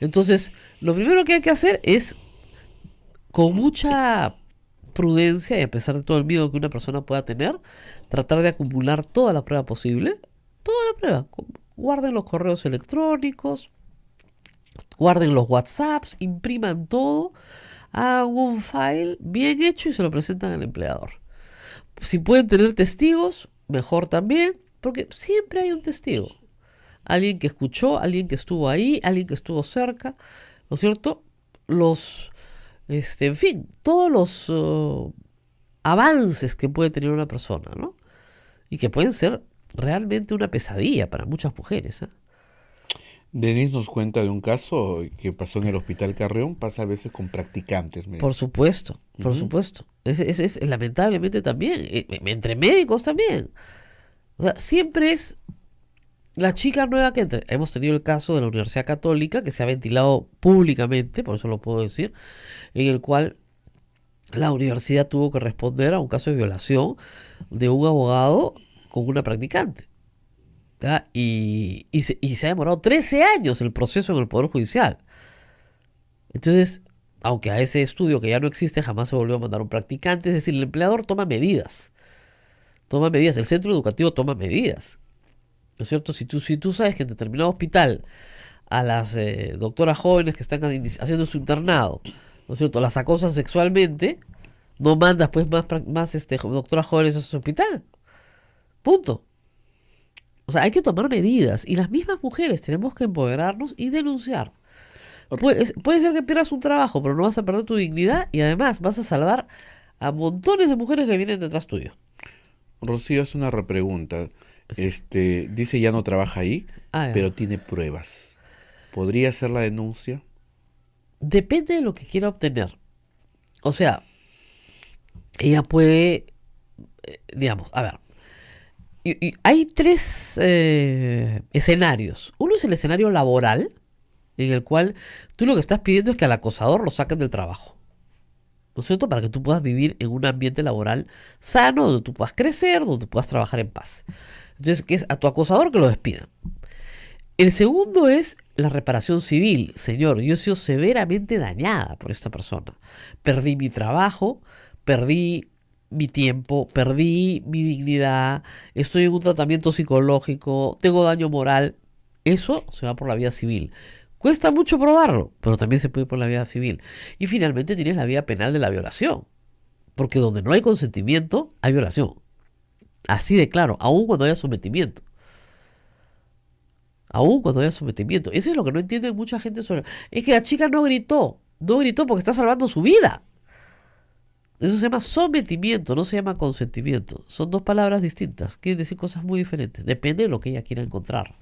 Entonces, lo primero que hay que hacer es, con mucha prudencia y a pesar de todo el miedo que una persona pueda tener, tratar de acumular toda la prueba posible. Toda la prueba. Guarden los correos electrónicos, guarden los WhatsApps, impriman todo, hagan un file bien hecho y se lo presentan al empleador. Si pueden tener testigos, mejor también, porque siempre hay un testigo. Alguien que escuchó, alguien que estuvo ahí, alguien que estuvo cerca, ¿no es cierto? En fin, todos los avances que puede tener una persona, ¿no? Y que pueden ser realmente una pesadilla para muchas mujeres, ¿eh? Denise nos cuenta de un caso que pasó en el Hospital Carreón, pasa a veces con practicantes. Me Por dice. supuesto, por supuesto. Es lamentablemente también, entre médicos también. O sea, siempre es la chica nueva que entra. Hemos tenido el caso de la Universidad Católica, que se ha ventilado públicamente, por eso lo puedo decir, en el cual la universidad tuvo que responder a un caso de violación de un abogado con una practicante. ¿Ya? Y se ha demorado 13 años el proceso en el Poder Judicial. Entonces, aunque a ese estudio que ya no existe jamás se volvió a mandar un practicante, es decir, el empleador toma medidas, el centro educativo toma medidas, ¿no es cierto? Si tú sabes que en determinado hospital a las doctoras jóvenes que están haciendo su internado, ¿no es cierto?, las acosan sexualmente, no mandas pues más doctoras jóvenes a su hospital, punto. O sea, hay que tomar medidas y las mismas mujeres tenemos que empoderarnos y denunciar. Puede ser que pierdas un trabajo, pero no vas a perder tu dignidad y además vas a salvar a montones de mujeres que vienen detrás tuyo. Rocío hace una repregunta. Sí. Dice ya no trabaja ahí, Ya. pero tiene pruebas. ¿Podría hacer la denuncia? Depende de lo que quiera obtener. O sea, ella puede, digamos, a ver, y hay tres escenarios. Uno es el escenario laboral, en el cual tú lo que estás pidiendo es que al acosador lo saquen del trabajo, ¿no es cierto? Para que tú puedas vivir en un ambiente laboral sano, donde tú puedas crecer, donde puedas trabajar en paz. Entonces, que es a tu acosador que lo despidan. El segundo es la reparación civil. Señor, yo he sido severamente dañada por esta persona. Perdí mi trabajo, perdí mi tiempo, perdí mi dignidad, estoy en un tratamiento psicológico, tengo daño moral. Eso se va por la vía civil. Cuesta mucho probarlo, pero también se puede ir por la vía civil. Y finalmente tienes la vía penal de la violación. Porque donde no hay consentimiento, hay violación. Así de claro, aun cuando haya sometimiento. Aún cuando haya sometimiento. Eso es lo que no entiende mucha gente sobre... Es que la chica no gritó porque está salvando su vida. Eso se llama sometimiento, no se llama consentimiento. Son dos palabras distintas, quieren decir cosas muy diferentes. Depende de lo que ella quiera encontrar.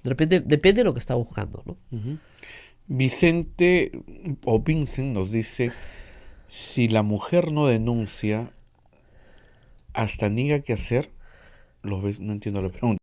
Depende de lo que está buscando, ¿no? Vicente o Vincent nos dice, si la mujer no denuncia, hasta niega qué hacer, los ves, no entiendo la pregunta.